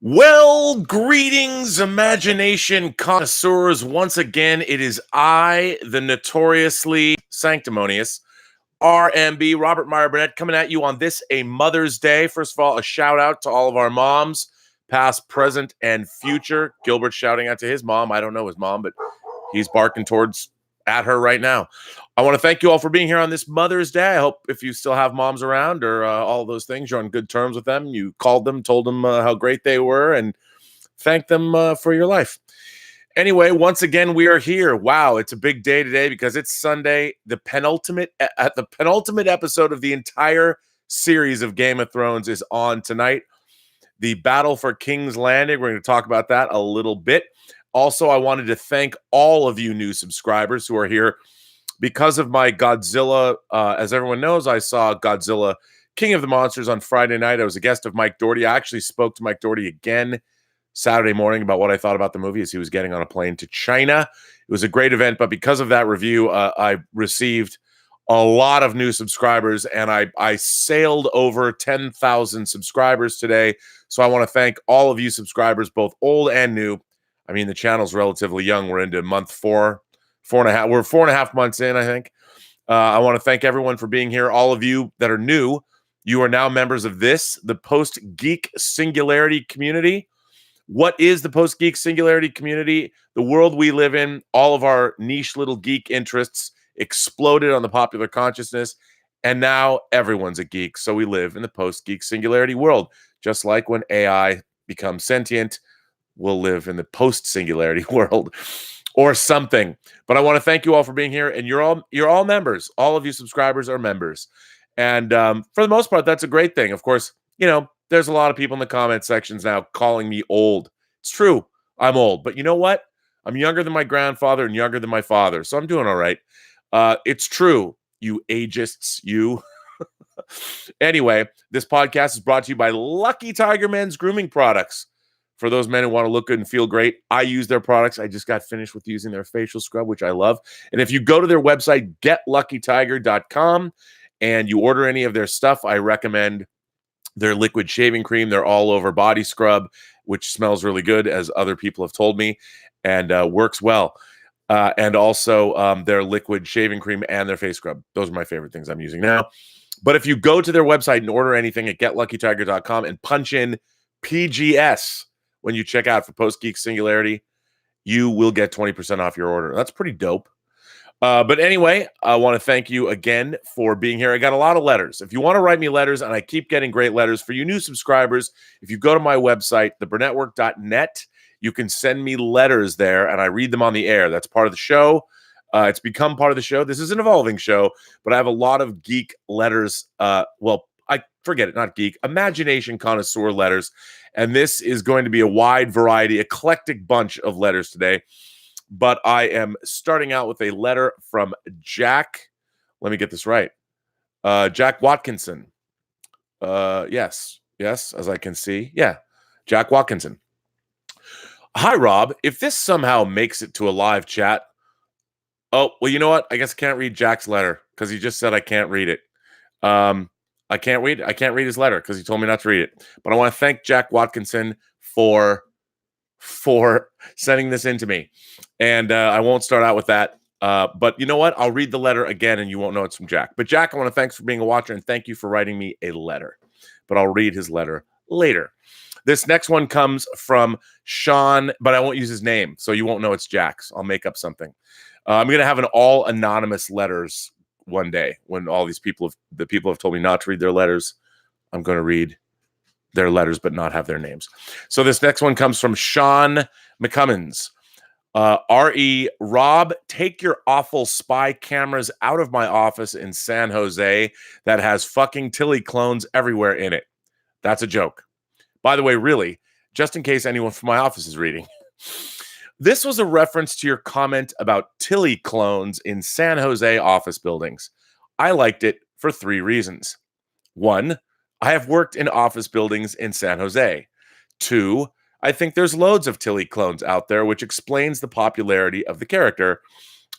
Well, greetings, imagination connoisseurs. Once again, it is I, the notoriously sanctimonious RMB, Robert Meyer Burnett, coming at you on this, a Mother's Day. First of all, a shout out to all of our moms, past, present, and future. Gilbert shouting out to his mom. I don't know his mom, but he's barking towards at her right now. I want to thank you all for being here on this Mother's Day. I hope if you still have moms around or all those things, you're on good terms with them. You called them, told them how great they were, and thanked them for your life. Anyway, once again, we are here. Wow, it's a big day today because it's Sunday, the penultimate episode of the entire series of Game of Thrones is on tonight. The Battle for King's Landing. We're going to talk about that a little bit. Also, I wanted to thank all of you new subscribers who are here because of my Godzilla. As everyone knows, I saw Godzilla King of the Monsters on Friday night. I was a guest of Mike Doherty. I actually spoke to Mike Doherty again Saturday morning about what I thought about the movie as he was getting on a plane to China. It was a great event, but because of that review, I received a lot of new subscribers, and I sailed over 10,000 subscribers today. So I want to thank all of you subscribers, both old and new. I mean, the channel's relatively young. We're into month four and a half. We're 4.5 months in, I think. I want to thank everyone for being here. All of you that are new, you are now members of the Post-Geek Singularity community. What is the Post-Geek Singularity community? The world we live in, all of our niche little geek interests exploded on the popular consciousness, and now everyone's a geek. So we live in the Post-Geek Singularity world. Just like when AI becomes sentient, we'll live in the post-singularity world or something. But I want to thank you all for being here, and you're all members. All of you subscribers are members. And for the most part, that's a great thing. Of course, there's a lot of people in the comment sections now calling me old. It's true. I'm old. But you know what? I'm younger than my grandfather and younger than my father. So I'm doing all right. It's true, you ageists, you. Anyway, this podcast is brought to you by Lucky Tiger Men's grooming products. For those men who want to look good and feel great, I use their products. I just got finished with using their facial scrub, which I love. And if you go to their website, getluckytiger.com, and you order any of their stuff, I recommend their liquid shaving cream, their all-over body scrub, which smells really good, as other people have told me, and works well. And also their liquid shaving cream and their face scrub. Those are my favorite things I'm using now. But if you go to their website and order anything at getluckytiger.com and punch in PGS when you check out for Post-Geek Singularity, you will get 20% off your order. That's pretty dope. But anyway, I want to thank you again for being here. I got a lot of letters. If you want to write me letters, and I keep getting great letters, for you new subscribers, if you go to my website, theburnettwork.net, you can send me letters there, and I read them on the air. That's part of the show. It's become part of the show. This is an evolving show, but I have a lot of geek letters. I forget it, not geek, imagination connoisseur letters. And this is going to be a wide variety, eclectic bunch of letters today. But I am starting out with a letter from Jack. Let me get this right. Jack Watkinson. Yes, as I can see. Yeah, Jack Watkinson. Hi, Rob. If this somehow makes it to a live chat. Oh, well, you know what? I guess I can't read Jack's letter because he just said I can't read it. I can't read his letter because he told me not to read it. But I want to thank Jack Watkinson for sending this in to me. And I won't start out with that. But you know what? I'll read the letter again and you won't know it's from Jack. But Jack, I want to thanks for being a watcher and thank you for writing me a letter. But I'll read his letter later. This next one comes from Sean, but I won't use his name, so you won't know it's Jack's. I'll make up something. I'm going to have an all anonymous letters one day when all these people have told me not to read their letters. I'm going to read their letters, but not have their names. So this next one comes from Sean McCummins. R.E. Rob, take your awful spy cameras out of my office in San Jose that has fucking Tilly clones everywhere in it. That's a joke. By the way, really, just in case anyone from my office is reading. This was a reference to your comment about Tilly clones in San Jose office buildings. I liked it for 3 reasons. 1, I have worked in office buildings in San Jose. 2, I think there's loads of Tilly clones out there, which explains the popularity of the character.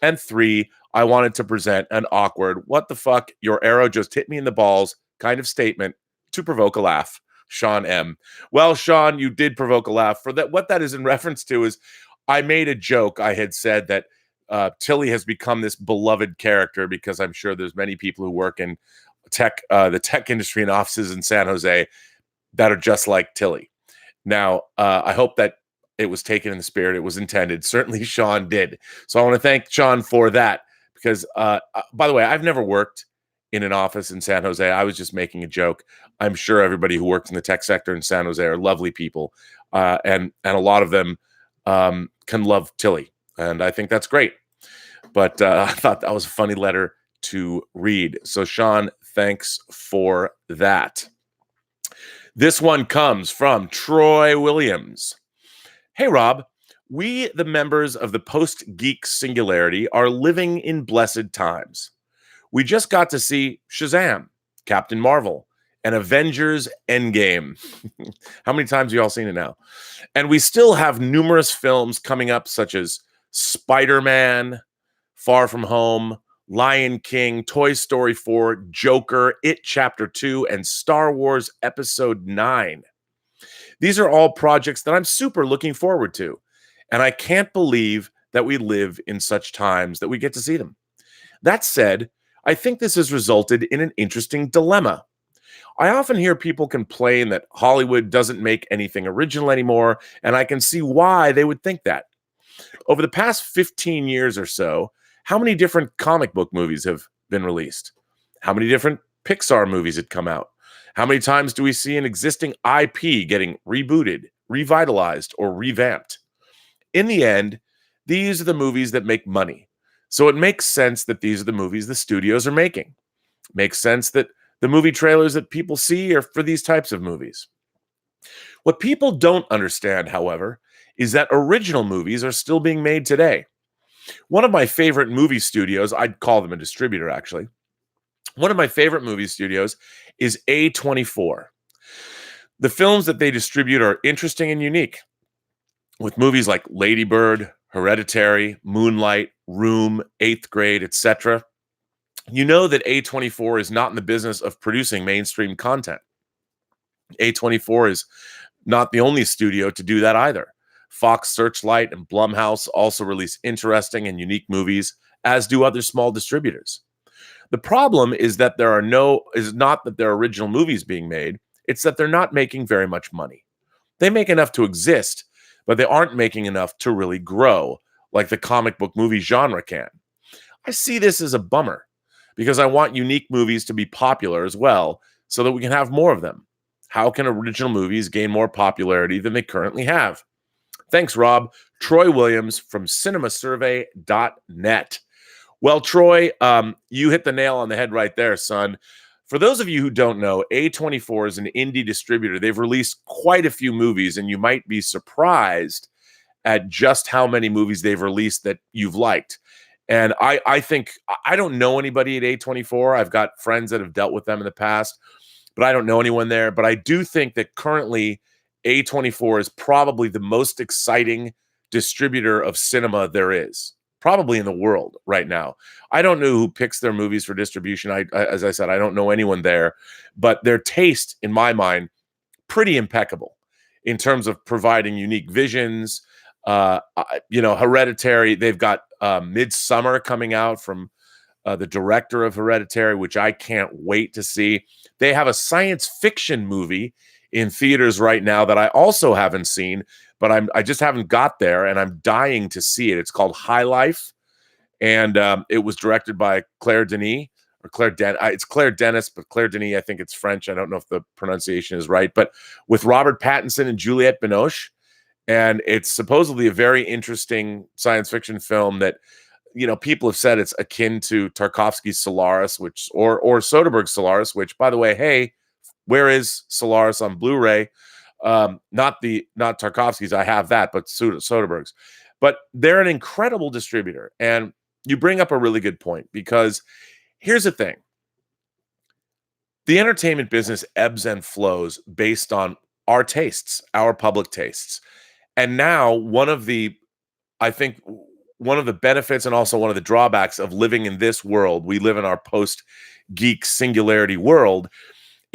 And 3, I wanted to present an awkward, what the fuck, your arrow just hit me in the balls kind of statement to provoke a laugh. Sean M. Well, Sean, you did provoke a laugh. For that, what that is in reference to is I made a joke. I had said that Tilly has become this beloved character because I'm sure there's many people who work in the tech industry and offices in San Jose that are just like Tilly. Now, I hope that it was taken in the spirit it was intended. Certainly Sean did. So I want to thank Sean for that because, by the way, I've never worked in an office in San Jose. I was just making a joke. I'm sure everybody who works in the tech sector in San Jose are lovely people, and a lot of them can love Tilly, and I think that's great. But I thought that was a funny letter to read. So, Sean, thanks for that. This one comes from Troy Williams. Hey, Rob. We, the members of the Post-Geek Singularity, are living in blessed times. We just got to see Shazam, Captain Marvel, and Avengers Endgame. How many times have you all seen it now? And we still have numerous films coming up, such as Spider-Man, Far From Home, Lion King, Toy Story 4, Joker, It Chapter 2, and Star Wars Episode 9. These are all projects that I'm super looking forward to, and I can't believe that we live in such times that we get to see them. That said, I think this has resulted in an interesting dilemma. I often hear people complain that Hollywood doesn't make anything original anymore, and I can see why they would think that. Over the past 15 years or so, how many different comic book movies have been released? How many different Pixar movies had come out? How many times do we see an existing IP getting rebooted, revitalized, or revamped? In the end, these are the movies that make money. So it makes sense that these are the movies the studios are making. It makes sense that the movie trailers that people see are for these types of movies. What people don't understand, however, is that original movies are still being made today. One of my favorite movie studios, I'd call them a distributor actually, one of my favorite movie studios is A24. The films that they distribute are interesting and unique, with movies like Lady Bird, Hereditary, Moonlight, Room, Eighth Grade, etc. You know that A24 is not in the business of producing mainstream content. A24 is not the only studio to do that either. Fox Searchlight and Blumhouse also release interesting and unique movies, as do other small distributors. The problem is that is not that there are original movies being made, it's that they're not making very much money. They make enough to exist, but they aren't making enough to really grow like the comic book movie genre can. I see this as a bummer because I want unique movies to be popular as well so that we can have more of them. How can original movies gain more popularity than they currently have? Thanks, Rob. Troy Williams from cinemasurvey.net. Well, Troy, you hit the nail on the head right there, son. For those of you who don't know, A24 is an indie distributor. They've released quite a few movies, and you might be surprised at just how many movies they've released that you've liked. And I think, I don't know anybody at A24. I've got friends that have dealt with them in the past, but I don't know anyone there. But I do think that currently A24 is probably the most exciting distributor of cinema there is, probably in the world right now. I don't know who picks their movies for distribution. As I said, I don't know anyone there, but their taste, in my mind, pretty impeccable in terms of providing unique visions. Hereditary, they've got Midsummer coming out from the director of Hereditary, which I can't wait to see. They have a science fiction movie in theaters right now that I also haven't seen, but I just haven't got there, and I'm dying to see it. It's called High Life, and it was directed by Claire Denis, it's Claire Denis, but Claire Denis, I think it's French. I don't know if the pronunciation is right, but with Robert Pattinson and Juliette Binoche, and it's supposedly a very interesting science fiction film that, people have said it's akin to Tarkovsky's Solaris, or Soderbergh's Solaris, which, by the way, hey, where is Solaris on Blu-ray? Not Tarkovsky's, I have that, but Soderbergh's. But they're an incredible distributor. And you bring up a really good point, because here's the thing. The entertainment business ebbs and flows based on our tastes, our public tastes. And now one of the benefits and also one of the drawbacks of living in this world, we live in our post-geek singularity world,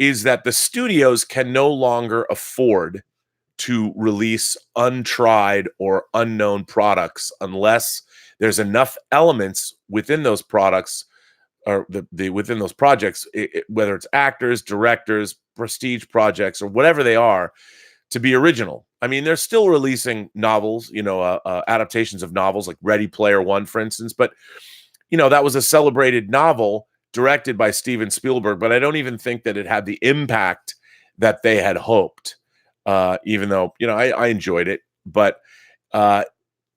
is that the studios can no longer afford to release untried or unknown products unless there's enough elements within those products or the within those projects, whether it's actors, directors, prestige projects, or whatever they are, to be original. I mean, they're still releasing novels, adaptations of novels like Ready Player One, for instance. But that was a celebrated novel directed by Steven Spielberg, but I don't even think that it had the impact that they had hoped. Even though I enjoyed it, but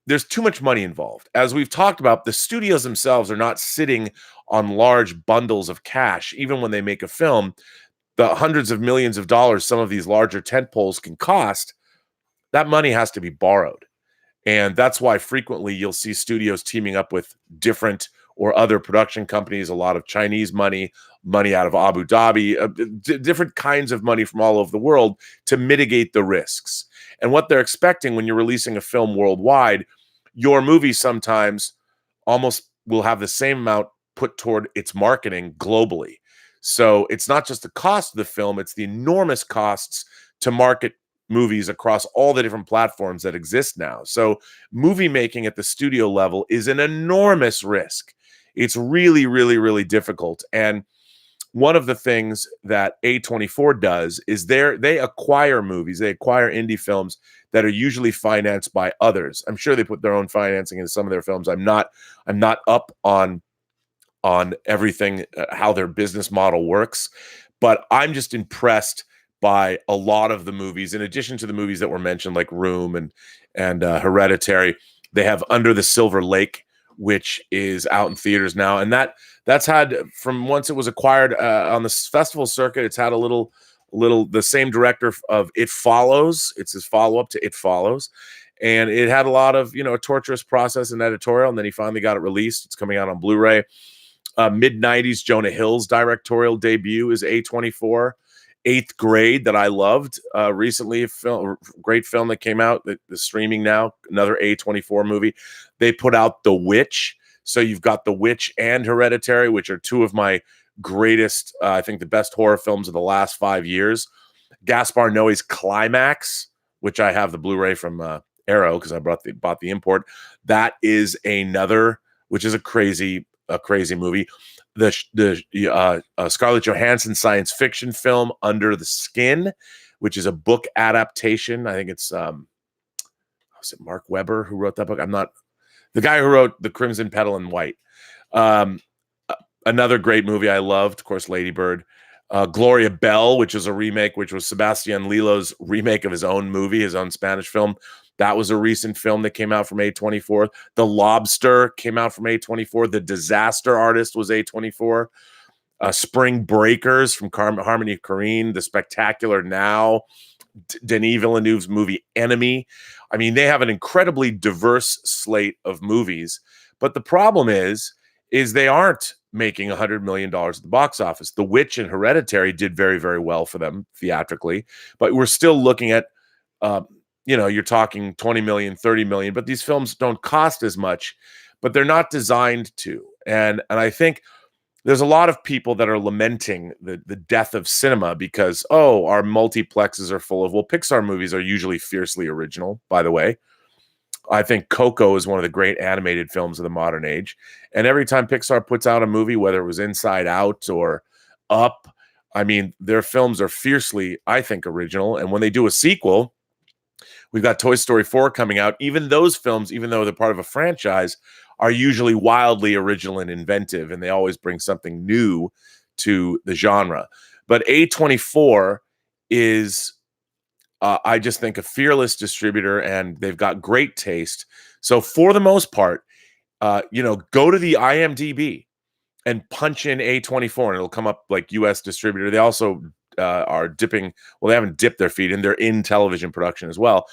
there's too much money involved. As we've talked about, the studios themselves are not sitting on large bundles of cash. Even when they make a film, the hundreds of millions of dollars some of these larger tentpoles can cost, that money has to be borrowed. And that's why frequently you'll see studios teaming up with different or other production companies, a lot of Chinese money out of Abu Dhabi, different kinds of money from all over the world to mitigate the risks. And what they're expecting when you're releasing a film worldwide, your movie sometimes almost will have the same amount put toward its marketing globally. So it's not just the cost of the film, it's the enormous costs to market movies across all the different platforms that exist now. So movie making at the studio level is an enormous risk. It's really, really, really difficult. And one of the things that A24 does is they acquire movies, they acquire indie films that are usually financed by others. I'm sure they put their own financing into some of their films. I'm not up on everything, how their business model works, but I'm just impressed by a lot of the movies. In addition to the movies that were mentioned, like Room and Hereditary, they have Under the Silver Lake, which is out in theaters now, and that's had, from once it was acquired on the festival circuit, it's had a little the same director of It Follows. It's his follow-up to It Follows, and it had a lot of a torturous process and editorial, and then he finally got it released. It's coming out on Blu-ray. Mid-90s Jonah Hill's directorial debut is A24. Eighth Grade, that I loved recently, great film that came out, the streaming now, another A24 movie. They put out The Witch. So you've got The Witch and Hereditary, which are two of my greatest, I think the best horror films of the last 5 years. Gaspar Noé's Climax, which I have the Blu-ray from Arrow because I bought the import. That is another, which is a crazy movie. The Scarlett Johansson science fiction film Under the Skin, which is a book adaptation. I think it's was it Mark Webber who wrote that book? I'm not the guy who wrote The Crimson Petal and White. Another great movie I loved, of course, Lady Bird. Gloria Bell, which is a remake, which was Sebastian Lilo's remake of his own movie, his own Spanish film. That was a recent film that came out from A24. The Lobster came out from A24. The Disaster Artist was A24. Spring Breakers from Harmony Korine. The Spectacular Now. Denis Villeneuve's movie Enemy. I mean, they have an incredibly diverse slate of movies. But the problem is they aren't making $100 million at the box office. The Witch and Hereditary did very, very well for them theatrically. But we're still looking at... you're talking 20 million, 30 million, but these films don't cost as much, but they're not designed to. And I think there's a lot of people that are lamenting the death of cinema because, our multiplexes are full of, Pixar movies are usually fiercely original, by the way. I think Coco is one of the great animated films of the modern age. And every time Pixar puts out a movie, whether it was Inside Out or Up, I mean, their films are fiercely, I think, original. And when they do a sequel, we've got Toy Story 4 coming out. Even those films, even though they're part of a franchise, are usually wildly original and inventive, and they always bring something new to the genre. But A24 is, I just think, a fearless distributor, and they've got great taste. So for the most part, go to the IMDb and punch in A24, and it'll come up like U.S. distributor. They also are dipping, they haven't dipped their feet in, they're in television production as well.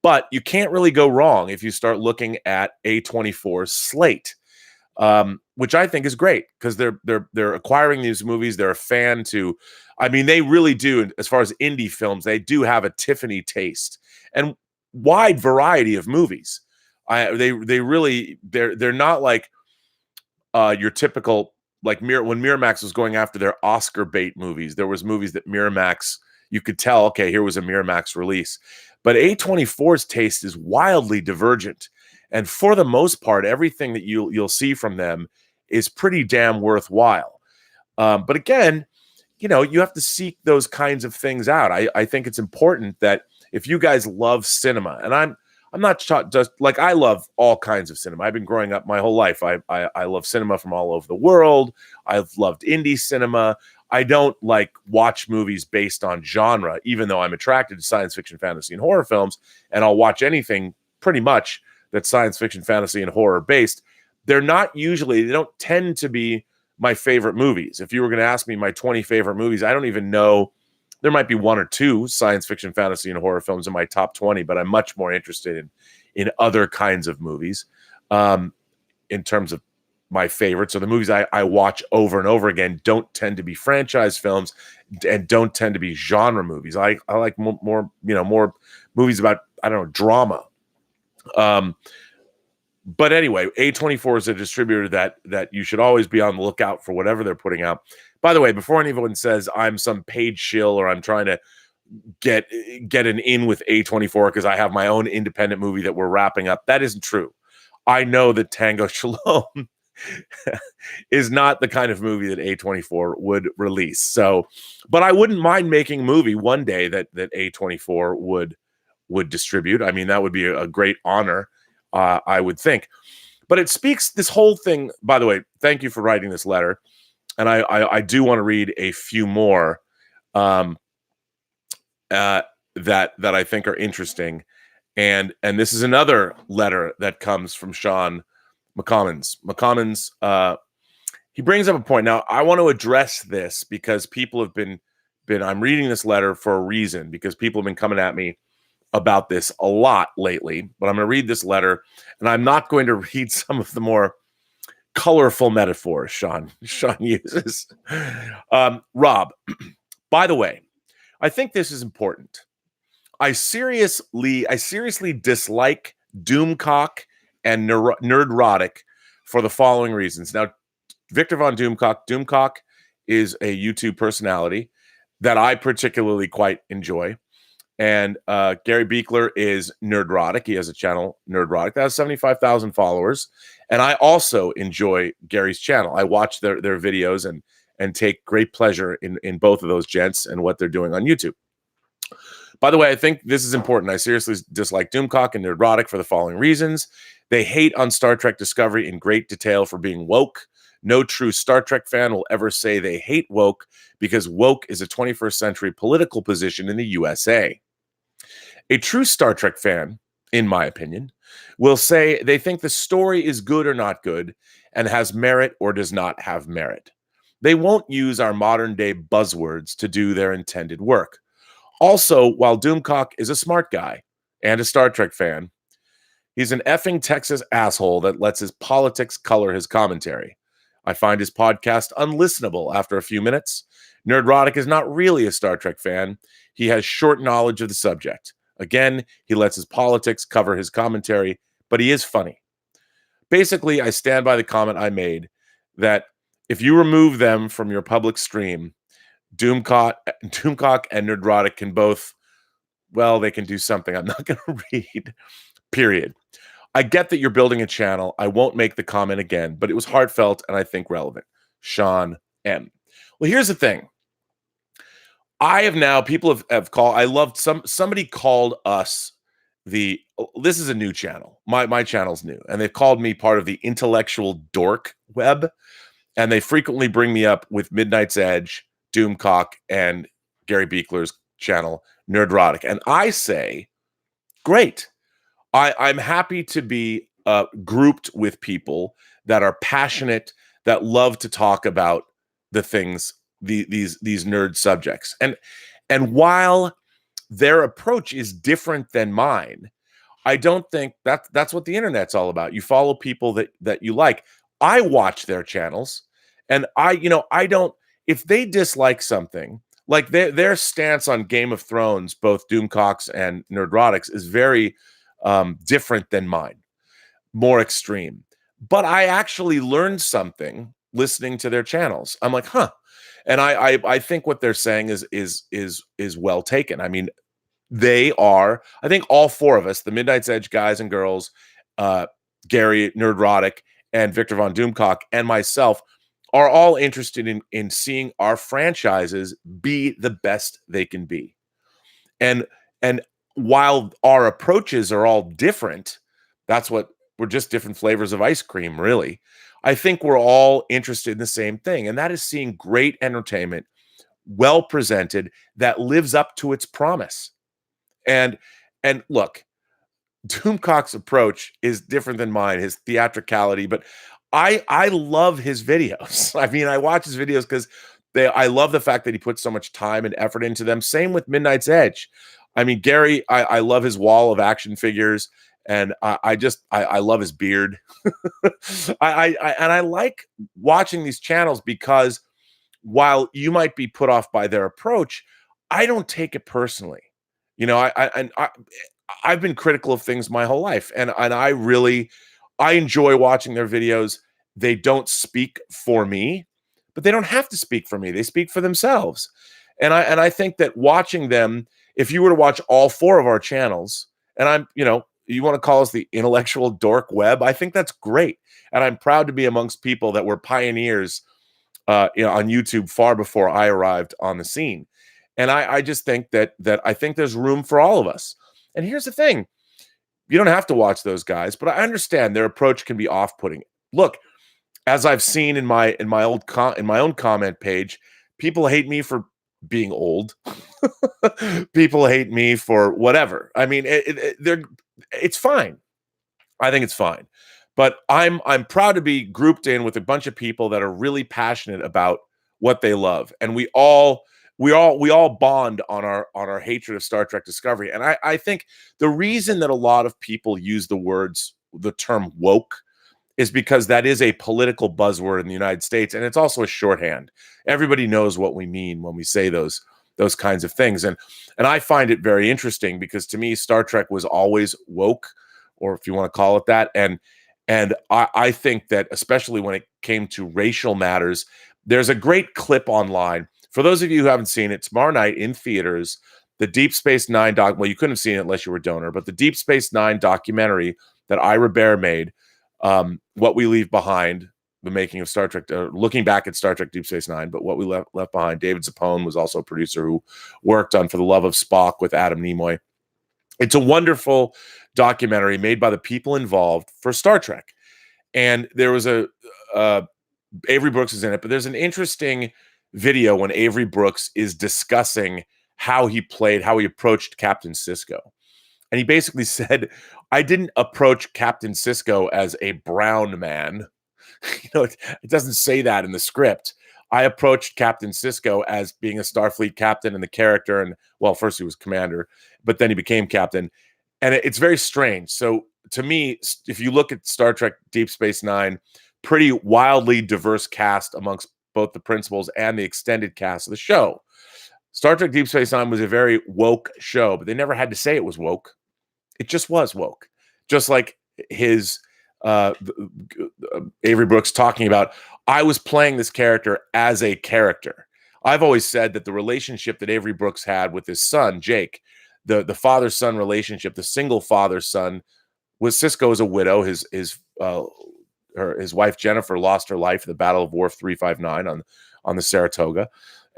But you can't really go wrong if you start looking at A24's slate, which I think is great because they're acquiring these movies. They're a fan to, I mean, they really do, as far as indie films, they do have a Tiffany taste and wide variety of movies. They're not like your typical like when Miramax was going after their Oscar bait movies, there was movies that Miramax, you could tell, okay, here was a Miramax release. But A24's taste is wildly divergent. And for the most part, everything that you'll see from them is pretty damn worthwhile. But again, you have to seek those kinds of things out. I think it's important that if you guys love cinema, and I'm not just like, I love all kinds of cinema. I've been growing up my whole life. I love cinema from all over the world. I've loved indie cinema. I don't like watch movies based on genre, even though I'm attracted to science fiction, fantasy, and horror films, and I'll watch anything pretty much that's science fiction, fantasy, and horror based. They don't tend to be my favorite movies. If you were going to ask me my 20 favorite movies, I don't even know. There might be one or two science fiction, fantasy, and horror films in my top 20, but I'm much more interested in other kinds of movies in terms of my favorites. So the movies I watch over and over again don't tend to be franchise films and don't tend to be genre movies. I like more movies about, I don't know, drama. But anyway, A24 is a distributor that you should always be on the lookout for whatever they're putting out. By the way, before anyone says I'm some paid shill or I'm trying to get an in with A24 because I have my own independent movie that we're wrapping up, that isn't true. I know that Tango Shalom is not the kind of movie that A24 would release. So, but I wouldn't mind making a movie one day that A24 would distribute. I mean, that would be a great honor. I would think. But it speaks, this whole thing, by the way, thank you for writing this letter. And I do want to read a few more that I think are interesting. And this is another letter that comes from Sean McCommons. McCommons, he brings up a point. Now, I want to address this because people have been I'm reading this letter for a reason, because people have been coming at me about this a lot lately, but I'm going to read this letter, and I'm not going to read some of the more colorful metaphors Sean uses. Rob, by the way, I think this is important. I seriously dislike Doomcock and Nerdrotic for the following reasons. Now, Victor von Doomcock is a YouTube personality that I particularly quite enjoy. And Gary Beekler is Nerdrotic. He has a channel, Nerdrotic, that has 75,000 followers. And I also enjoy Gary's channel. I watch their videos and take great pleasure in both of those gents and what they're doing on YouTube. By the way, I think this is important. I seriously dislike Doomcock and Nerdrotic for the following reasons. They hate on Star Trek Discovery in great detail for being woke. No true Star Trek fan will ever say they hate woke, because woke is a 21st century political position in the USA. A true Star Trek fan, in my opinion, will say they think the story is good or not good and has merit or does not have merit. They won't use our modern day buzzwords to do their intended work. Also, while Doomcock is a smart guy and a Star Trek fan, he's an effing Texas asshole that lets his politics color his commentary. I find his podcast unlistenable after a few minutes. Nerdrotic is not really a Star Trek fan. He has short knowledge of the subject. Again, he lets his politics cover his commentary, but he is funny. Basically, I stand by the comment I made that if you remove them from your public stream, Doomcock and Nerdrotic can both, well, they can do something I'm not going to read, period. I get that you're building a channel. I won't make the comment again, but it was heartfelt and I think relevant. Sean M. Well, here's the thing. People have called, I loved somebody called us this is a new channel. My channel's new, and they've called me part of the intellectual dork web, and they frequently bring me up with Midnight's Edge, Doomcock, and Gary Beekler's channel, Nerdrotic. And I say, great. I'm happy to be grouped with people that are passionate, that love to talk about the things, these nerd subjects. And while their approach is different than mine, I don't think that's what the internet's all about. You follow people that you like. I watch their channels, and I don't, if they dislike something, like their stance on Game of Thrones, both Doomcock's and Nerdrotic's, is very different than mine, more extreme. But I actually learned something listening to their channels. I'm like, huh. And I think what they're saying is well taken. I mean, they are, I think all four of us, the Midnight's Edge guys and girls, Gary Nerdrotic and Victor Von Doomcock and myself are all interested in seeing our franchises be the best they can be. And while our approaches are all different, we're just different flavors of ice cream, really. I think we're all interested in the same thing, and that is seeing great entertainment, well presented, that lives up to its promise. And look, Doomcock's approach is different than mine, his theatricality, but I love his videos. I mean, I watch his videos because I love the fact that he puts so much time and effort into them. Same with Midnight's Edge. I mean, Gary, I love his wall of action figures, and I love his beard. I like watching these channels because while you might be put off by their approach, I don't take it personally. You know, I've been critical of things my whole life, and I enjoy watching their videos. They don't speak for me, but they don't have to speak for me. They speak for themselves. And I think that watching them, if you were to watch all four of our channels, and you want to call us the intellectual dork web, I think that's great. And I'm proud to be amongst people that were pioneers on YouTube far before I arrived on the scene. And I just think that I think there's room for all of us. And here's the thing. You don't have to watch those guys, but I understand their approach can be off-putting. Look, as I've seen in my own comment page, people hate me for being old. People hate me for whatever. I mean, it's fine. I think it's fine. But I'm proud to be grouped in with a bunch of people that are really passionate about what they love, and we all bond on our hatred of Star Trek Discovery. And I think the reason that a lot of people use the term woke is because that is a political buzzword in the United States, and it's also a shorthand. Everybody knows what we mean when we say those kinds of things. And I find it very interesting because to me, Star Trek was always woke, or if you want to call it that. And I think that especially when it came to racial matters, there's a great clip online. For those of you who haven't seen it, tomorrow night in theaters, the Deep Space Nine well, you couldn't have seen it unless you were a donor, but the Deep Space Nine documentary that Ira Behr made, What We Leave Behind, the making of Star Trek, looking back at Star Trek Deep Space Nine, but What We Left Behind. David Zappone was also a producer who worked on For the Love of Spock with Adam Nimoy. It's a wonderful documentary made by the people involved for Star Trek. And there was Avery Brooks is in it, but there's an interesting video when Avery Brooks is discussing how he approached Captain Sisko. And he basically said, I didn't approach Captain Sisko as a brown man. It doesn't say that in the script. I approached Captain Sisko as being a Starfleet captain and the character. And well, first he was commander, but then he became captain. And it's very strange. So to me, if you look at Star Trek Deep Space Nine, pretty wildly diverse cast amongst both the principals and the extended cast of the show. Star Trek Deep Space Nine was a very woke show, but they never had to say it was woke. It just was woke. Just like his Avery Brooks talking about, I was playing this character as a character. I've always said that the relationship that Avery Brooks had with his son, Jake, the father-son relationship, the single father-son, was Sisko as a widow. His wife Jennifer lost her life in the Battle of Wharf 359 on the Saratoga,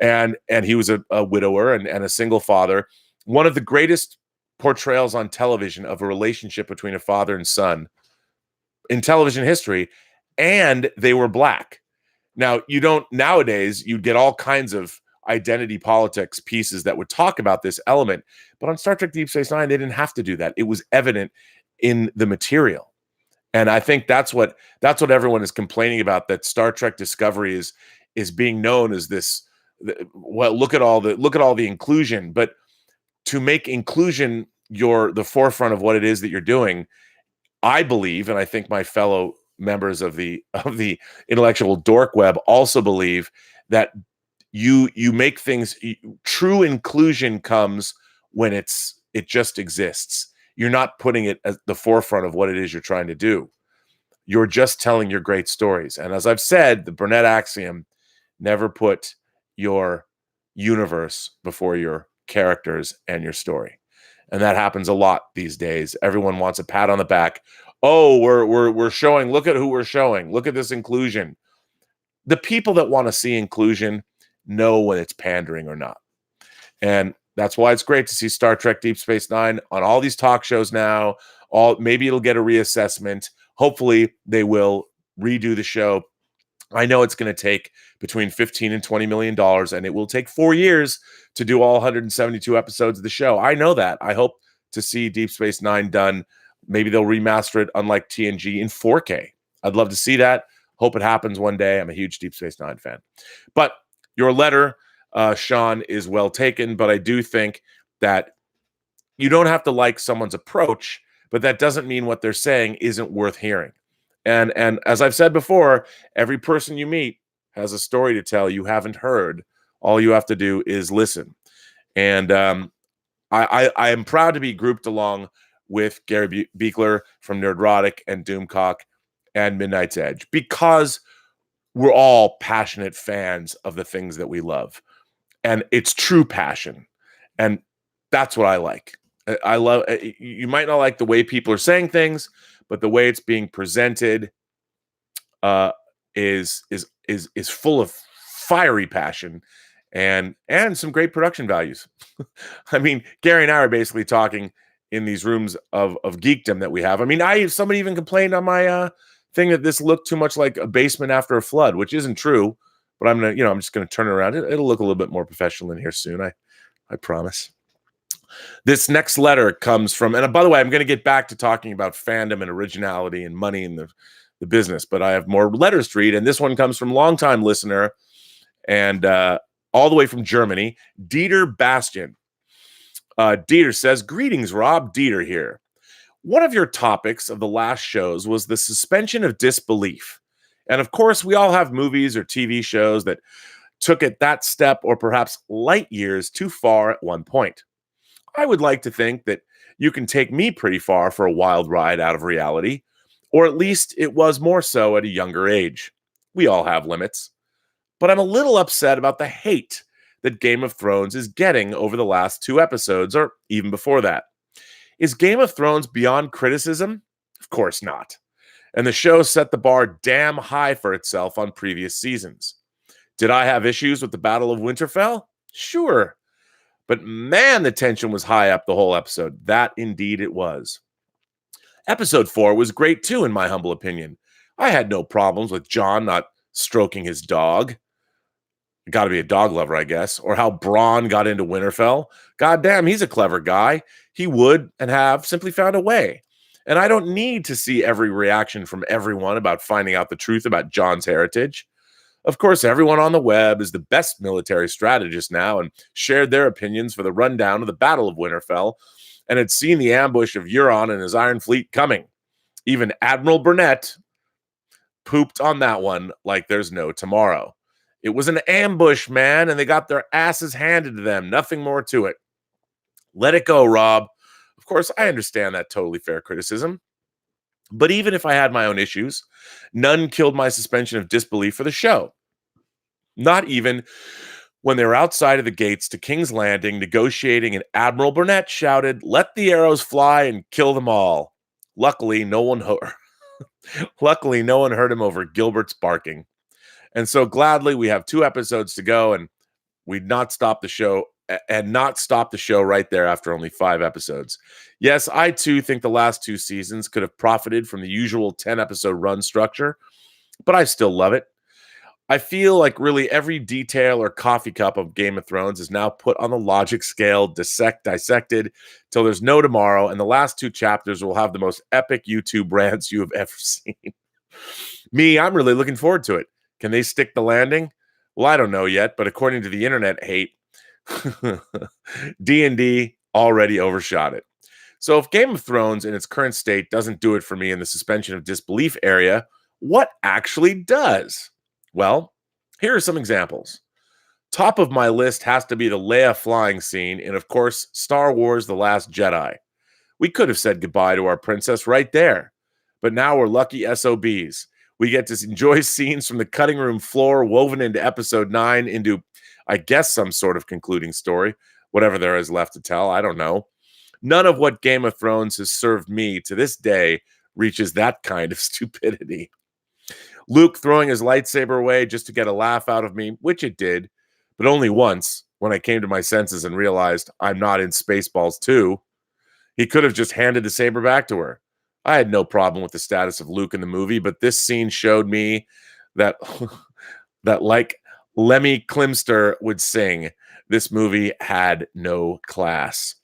and he was a widower and a single father. One of the greatest portrayals on television of a relationship between a father and son in television history, and they were black. Now, nowadays you'd get all kinds of identity politics pieces that would talk about this element, but on Star Trek Deep Space Nine, they didn't have to do that. It was evident in the material. And I think that's what everyone is complaining about, that Star Trek Discovery is being known as this. Well, look at all the inclusion, but to make inclusion the forefront of what it is that you're doing, I believe, and I think my fellow members of the intellectual dork web also believe, that you make things. True inclusion comes when it just exists. You're not putting it at the forefront of what it is you're trying to do. You're just telling your great stories. And as I've said, the Burnett axiom, never put your universe before your characters and your story. And that happens a lot these days. Everyone wants a pat on the back. Oh, we're showing, look at who we're showing. Look at this inclusion. The people that want to see inclusion know when it's pandering or not. And that's why it's great to see Star Trek Deep Space Nine on all these talk shows now. Maybe it'll get a reassessment. Hopefully they will redo the show. I know it's going to take between $15 and $20 million, and it will take 4 years to do all 172 episodes of the show. I know that. I hope to see Deep Space Nine done. Maybe they'll remaster it, unlike TNG, in 4K. I'd love to see that. Hope it happens one day. I'm a huge Deep Space Nine fan. But your letter, Sean, is well taken, but I do think that you don't have to like someone's approach, but that doesn't mean what they're saying isn't worth hearing. And as I've said before, every person you meet has a story to tell you haven't heard. All you have to do is listen. And I am proud to be grouped along with Gary Beekler from Nerdrotic and Doomcock and Midnight's Edge, because we're all passionate fans of the things that we love. And it's true passion. And that's what I like. I love, you might not like the way people are saying things, but the way it's being presented is full of fiery passion and some great production values. I mean, Gary and I are basically talking in these rooms of geekdom that we have. I mean, somebody even complained on my thing that this looked too much like a basement after a flood, which isn't true. But I'm just gonna turn it around. It'll look a little bit more professional in here soon. I promise. This next letter comes from, and by the way, I'm going to get back to talking about fandom and originality and money in the business, but I have more letters to read, and this one comes from longtime listener and all the way from Germany, Dieter Bastian. Dieter says, "Greetings, Rob. Dieter here. One of your topics of the last shows was the suspension of disbelief. And of course, we all have movies or TV shows that took it that step or perhaps light years too far at one point. I would like to think that you can take me pretty far for a wild ride out of reality, or at least it was more so at a younger age. We all have limits. But I'm a little upset about the hate that Game of Thrones is getting over the last 2 episodes, or even before that. Is Game of Thrones beyond criticism? Of course not. And the show set the bar damn high for itself on previous seasons. Did I have issues with the Battle of Winterfell? Sure. But man, the tension was high up the whole episode. That indeed it was. Episode 4 was great too, in my humble opinion. I had no problems with Jon not stroking his dog. Got to be a dog lover, I guess. Or how Bronn got into Winterfell. God damn, he's a clever guy. He would and have simply found a way. And I don't need to see every reaction from everyone about finding out the truth about Jon's heritage. Of course, everyone on the web is the best military strategist now and shared their opinions for the rundown of the Battle of Winterfell and had seen the ambush of Euron and his Iron Fleet coming. Even Admiral Burnett pooped on that one like there's no tomorrow. It was an ambush, man, and they got their asses handed to them. Nothing more to it. Let it go, Rob. Of course, I understand that totally fair criticism. But even if I had my own issues, none killed my suspension of disbelief for the show. Not even when they were outside of the gates to King's Landing negotiating and Admiral Burnett shouted, "Let the arrows fly and kill them all." Luckily, no one heard him over Gilbert's barking. And so gladly, we have 2 episodes to go, and we'd not stop the show right there after only 5 episodes. Yes, I too think the last 2 seasons could have profited from the usual 10-episode run structure, but I still love it. I feel like really every detail or coffee cup of Game of Thrones is now put on the logic scale, dissected till there's no tomorrow, and the last 2 chapters will have the most epic YouTube rants you have ever seen. Me, I'm really looking forward to it. Can they stick the landing? Well, I don't know yet, but according to the internet hate, D&D already overshot it. So if Game of Thrones in its current state doesn't do it for me in the suspension of disbelief area, what actually does? Well, here are some examples. Top of my list has to be the Leia flying scene in, of course, Star Wars The Last Jedi. We could have said goodbye to our princess right there. but now we're lucky SOBs. We get to enjoy scenes from the cutting room floor woven into episode 9 into, I guess, some sort of concluding story, whatever there is left to tell. I don't know. None of what Game of Thrones has served me to this day reaches that kind of stupidity. Luke throwing his lightsaber away just to get a laugh out of me, which it did, but only once when I came to my senses and realized I'm not in Spaceballs 2. He could have just handed the saber back to her. I had no problem with the status of Luke in the movie, but this scene showed me that, that like Lemmy Klimster would sing, this movie had no class.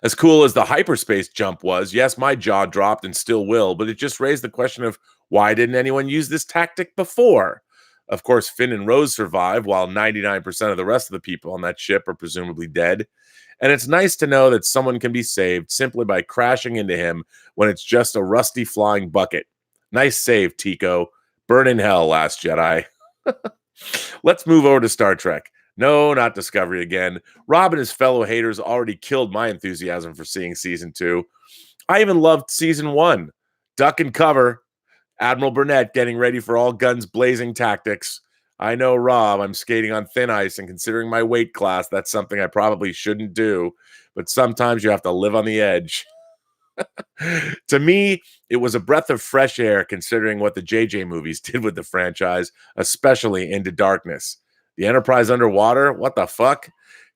As cool as the hyperspace jump was, yes, my jaw dropped and still will, but it just raised the question of why didn't anyone use this tactic before? Of course, Finn and Rose survive, while 99% of the rest of the people on that ship are presumably dead. And it's nice to know that someone can be saved simply by crashing into him when it's just a rusty flying bucket. Nice save, Tico. Burn in hell, Last Jedi. Let's move over to Star Trek. No, not Discovery again. Rob and his fellow haters already killed my enthusiasm for seeing season 2. I even loved season 1. Duck and cover. Admiral Burnett getting ready for all guns blazing tactics. I know, Rob, I'm skating on thin ice, and considering my weight class, that's something I probably shouldn't do. But sometimes you have to live on the edge. To me, it was a breath of fresh air considering what the JJ movies did with the franchise, especially Into Darkness. The Enterprise underwater? What the fuck?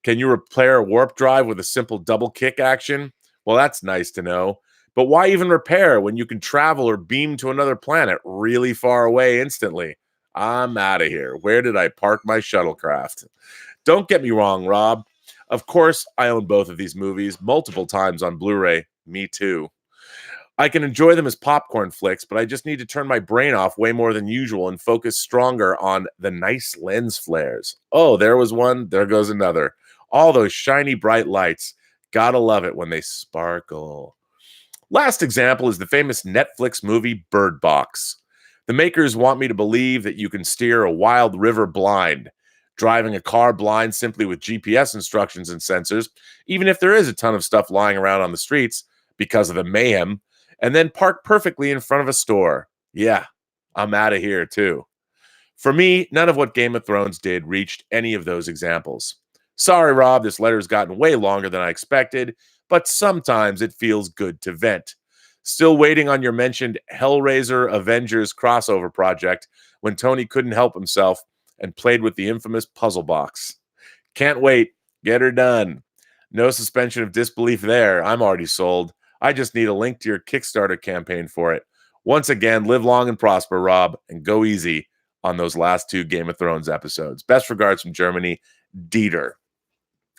Can you repair a warp drive with a simple double kick action? Well, that's nice to know. But why even repair when you can travel or beam to another planet really far away instantly? I'm out of here. Where did I park my shuttlecraft? Don't get me wrong, Rob. Of course, I own both of these movies multiple times on Blu-ray. Me too. I can enjoy them as popcorn flicks, but I just need to turn my brain off way more than usual and focus stronger on the nice lens flares. Oh, there was one. There goes another. All those shiny, bright lights. Gotta love it when they sparkle. Last example is the famous Netflix movie Bird Box. The makers want me to believe that you can steer a wild river blind, driving a car blind simply with GPS instructions and sensors, even if there is a ton of stuff lying around on the streets because of the mayhem, and then park perfectly in front of a store. Yeah, I'm out of here too. For me, none of what Game of Thrones did reached any of those examples. Sorry, Rob, this letter's gotten way longer than I expected, but sometimes it feels good to vent. Still waiting on your mentioned Hellraiser Avengers crossover project when Tony couldn't help himself and played with the infamous puzzle box. Can't wait. Get her done. No suspension of disbelief there. I'm already sold. I just need a link to your Kickstarter campaign for it. Once again, live long and prosper, Rob, and go easy on those last 2 Game of Thrones episodes. Best regards from Germany, Dieter.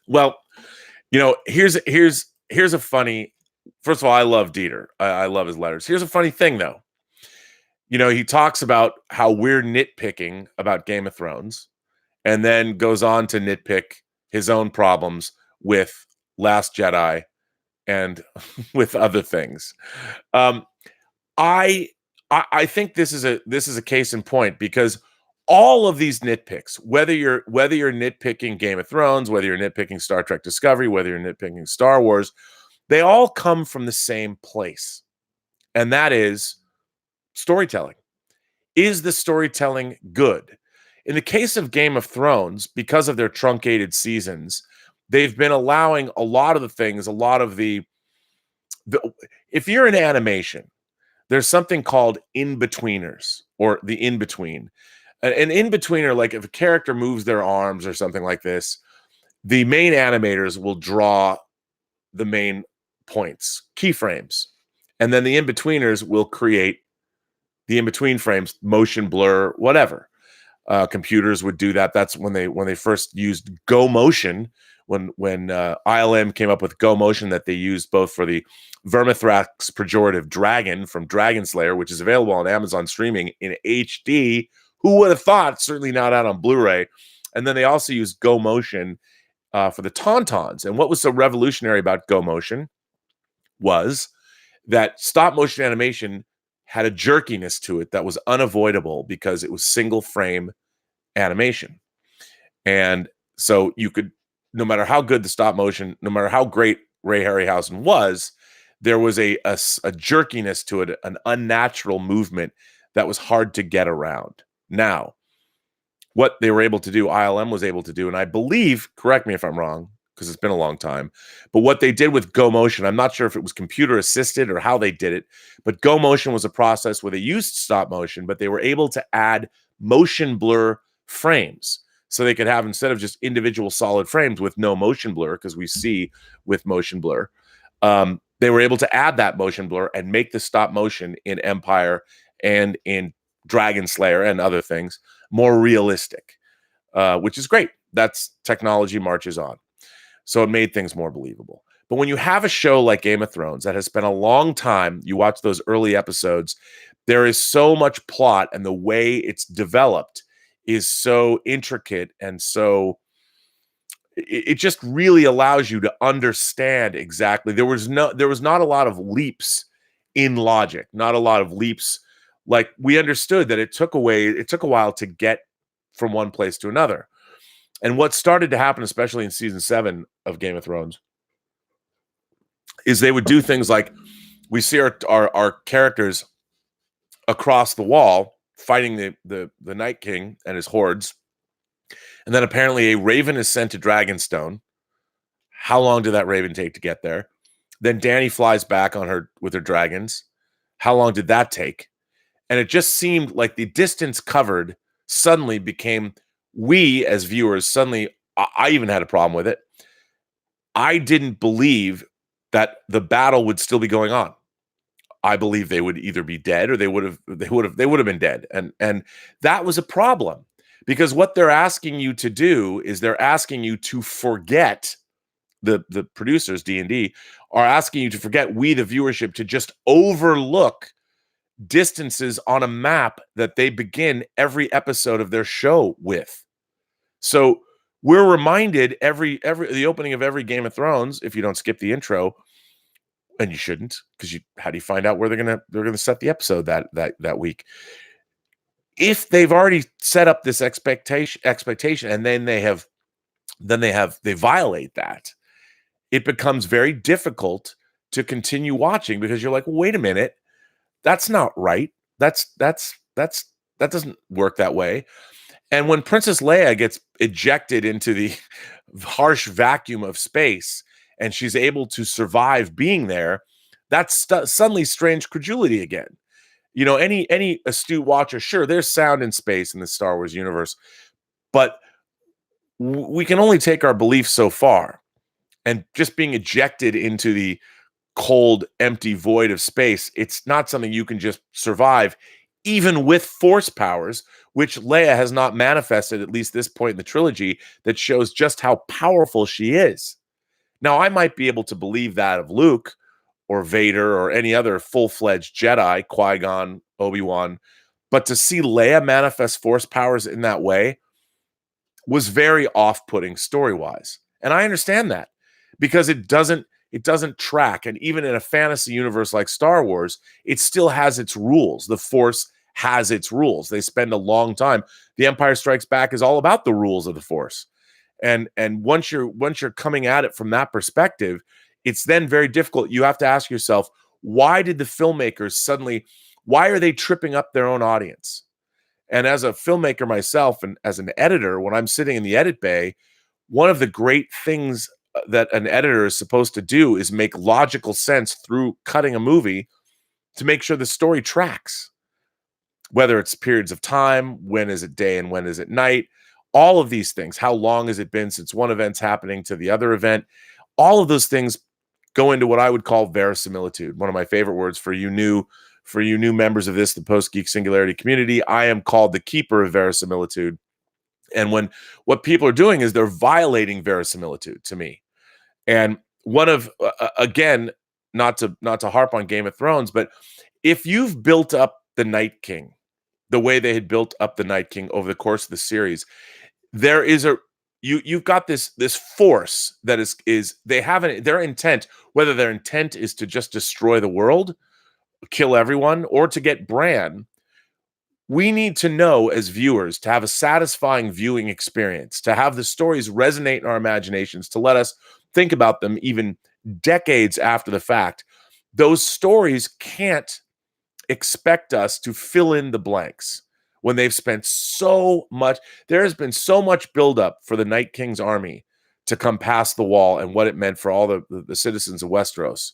Well, you know, here's a funny. First of all, I love Dieter. I love his letters. Here's a funny thing, though. You know, he talks about how we're nitpicking about Game of Thrones, and then goes on to nitpick his own problems with Last Jedi and with other things. I think this is a case in point, because all of these nitpicks, whether you're nitpicking Game of Thrones, whether you're nitpicking Star Trek Discovery, whether you're nitpicking Star Wars, they all come from the same place, and that is storytelling. Is the storytelling good? In the case of Game of Thrones, because of their truncated seasons, they've been allowing a lot of the things, a lot of the if you're in animation, there's something called in-betweeners, or the in-between. An in-betweener, like if a character moves their arms or something like this, the main animators will draw the main points, keyframes, and then the in-betweeners will create the in-between frames, motion blur, whatever. Computers would do that. That's when they first used Go Motion, when ILM came up with Go Motion, that they used both for the Vermithrax pejorative dragon from Dragon Slayer, which is available on Amazon streaming in HD. Who would have thought? Certainly not out on Blu-ray. And then they also used Go Motion for the Tauntauns. And what was so revolutionary about Go Motion was that stop motion animation had a jerkiness to it that was unavoidable because it was single frame animation. And so you could, no matter how good the stop motion, no matter how great Ray Harryhausen was, there was a jerkiness to it, an unnatural movement that was hard to get around. Now, what they were able to do, ILM was able to do, and I believe, correct me if I'm wrong, because it's been a long time, but what they did with Go Motion, I'm not sure if it was computer assisted or how they did it, but Go Motion was a process where they used stop motion, but they were able to add motion blur frames. So they could have, instead of just individual solid frames with no motion blur, because we see with motion blur, they were able to add that motion blur and make the stop motion in Empire and in Dragon Slayer and other things more realistic, which is great. That's technology marches on. So it made things more believable. But when you have a show like Game of Thrones that has spent a long time, you watch those early episodes, there is so much plot, and the way it's developed is so intricate, and so it just really allows you to understand exactly. There was not a lot of leaps in logic, not a lot of leaps. Like, we understood that it took a while to get from one place to another. And what started to happen, especially in season 7 of Game of Thrones, is they would do things like, we see our characters across the wall fighting the Night King and his hordes, and then apparently a raven is sent to Dragonstone. How long did that raven take to get there? Then Dany flies back with her dragons. How long did that take? And it just seemed like the distance covered suddenly became, we as viewers, suddenly, I even had a problem with it. I didn't believe that the battle would still be going on. I believe they would either be dead or they would have been dead. And that was a problem, because what they're asking you to do is they're asking you to forget, the producers, D&D, are asking you to forget, we the viewership, to just overlook distances on a map that they begin every episode of their show with. So we're reminded every the opening of every Game of Thrones, if you don't skip the intro, and you shouldn't, because how do you find out where they're gonna set the episode that week? If they've already set up this expectation, and then they violate that, it becomes very difficult to continue watching, because you're like, well, wait a minute, that's not right. That doesn't work that way. And when Princess Leia gets ejected into the harsh vacuum of space, and she's able to survive being there, that's suddenly strange credulity again. You know, any astute watcher, sure, there's sound in space in the Star Wars universe, but we can only take our beliefs so far. And just being ejected into the cold, empty void of space, it's not something you can just survive, even with force powers, which Leia has not manifested, at least this point in the trilogy, that shows just how powerful she is. Now, I might be able to believe that of Luke or Vader or any other full-fledged Jedi, Qui-Gon, Obi-Wan, but to see Leia manifest force powers in that way was very off-putting story-wise. And I understand that, because it doesn't track. And even in a fantasy universe like Star Wars, it still has its rules. The Force has its rules. They spend a long time. The Empire Strikes Back is all about the rules of the Force. And once you're coming at it from that perspective, it's then very difficult. You have to ask yourself, why did the filmmakers why are they tripping up their own audience? And as a filmmaker myself, and as an editor, when I'm sitting in the edit bay, one of the great things that an editor is supposed to do is make logical sense through cutting a movie to make sure the story tracks. Whether it's periods of time, when is it day and when is it night, all of these things. How long has it been since one event's happening to the other event? All of those things go into what I would call verisimilitude. One of my favorite words for you new members of the Post-Geek Singularity community. I am called the keeper of verisimilitude. And when what people are doing is they're violating verisimilitude to me. And one of, again, not to harp on Game of Thrones, but if you've built up the Night King the way they had built up the Night King over the course of the series, there is you've got this force that is they have their intent, whether their intent is to just destroy the world, kill everyone, or to get Bran. We need to know as viewers, to have a satisfying viewing experience, to have the stories resonate in our imaginations, to let us think about them even decades after the fact. those stories can't expect us to fill in the blanks when they've spent so much. There has been so much buildup for the Night King's army to come past the wall and what it meant for all the citizens of Westeros.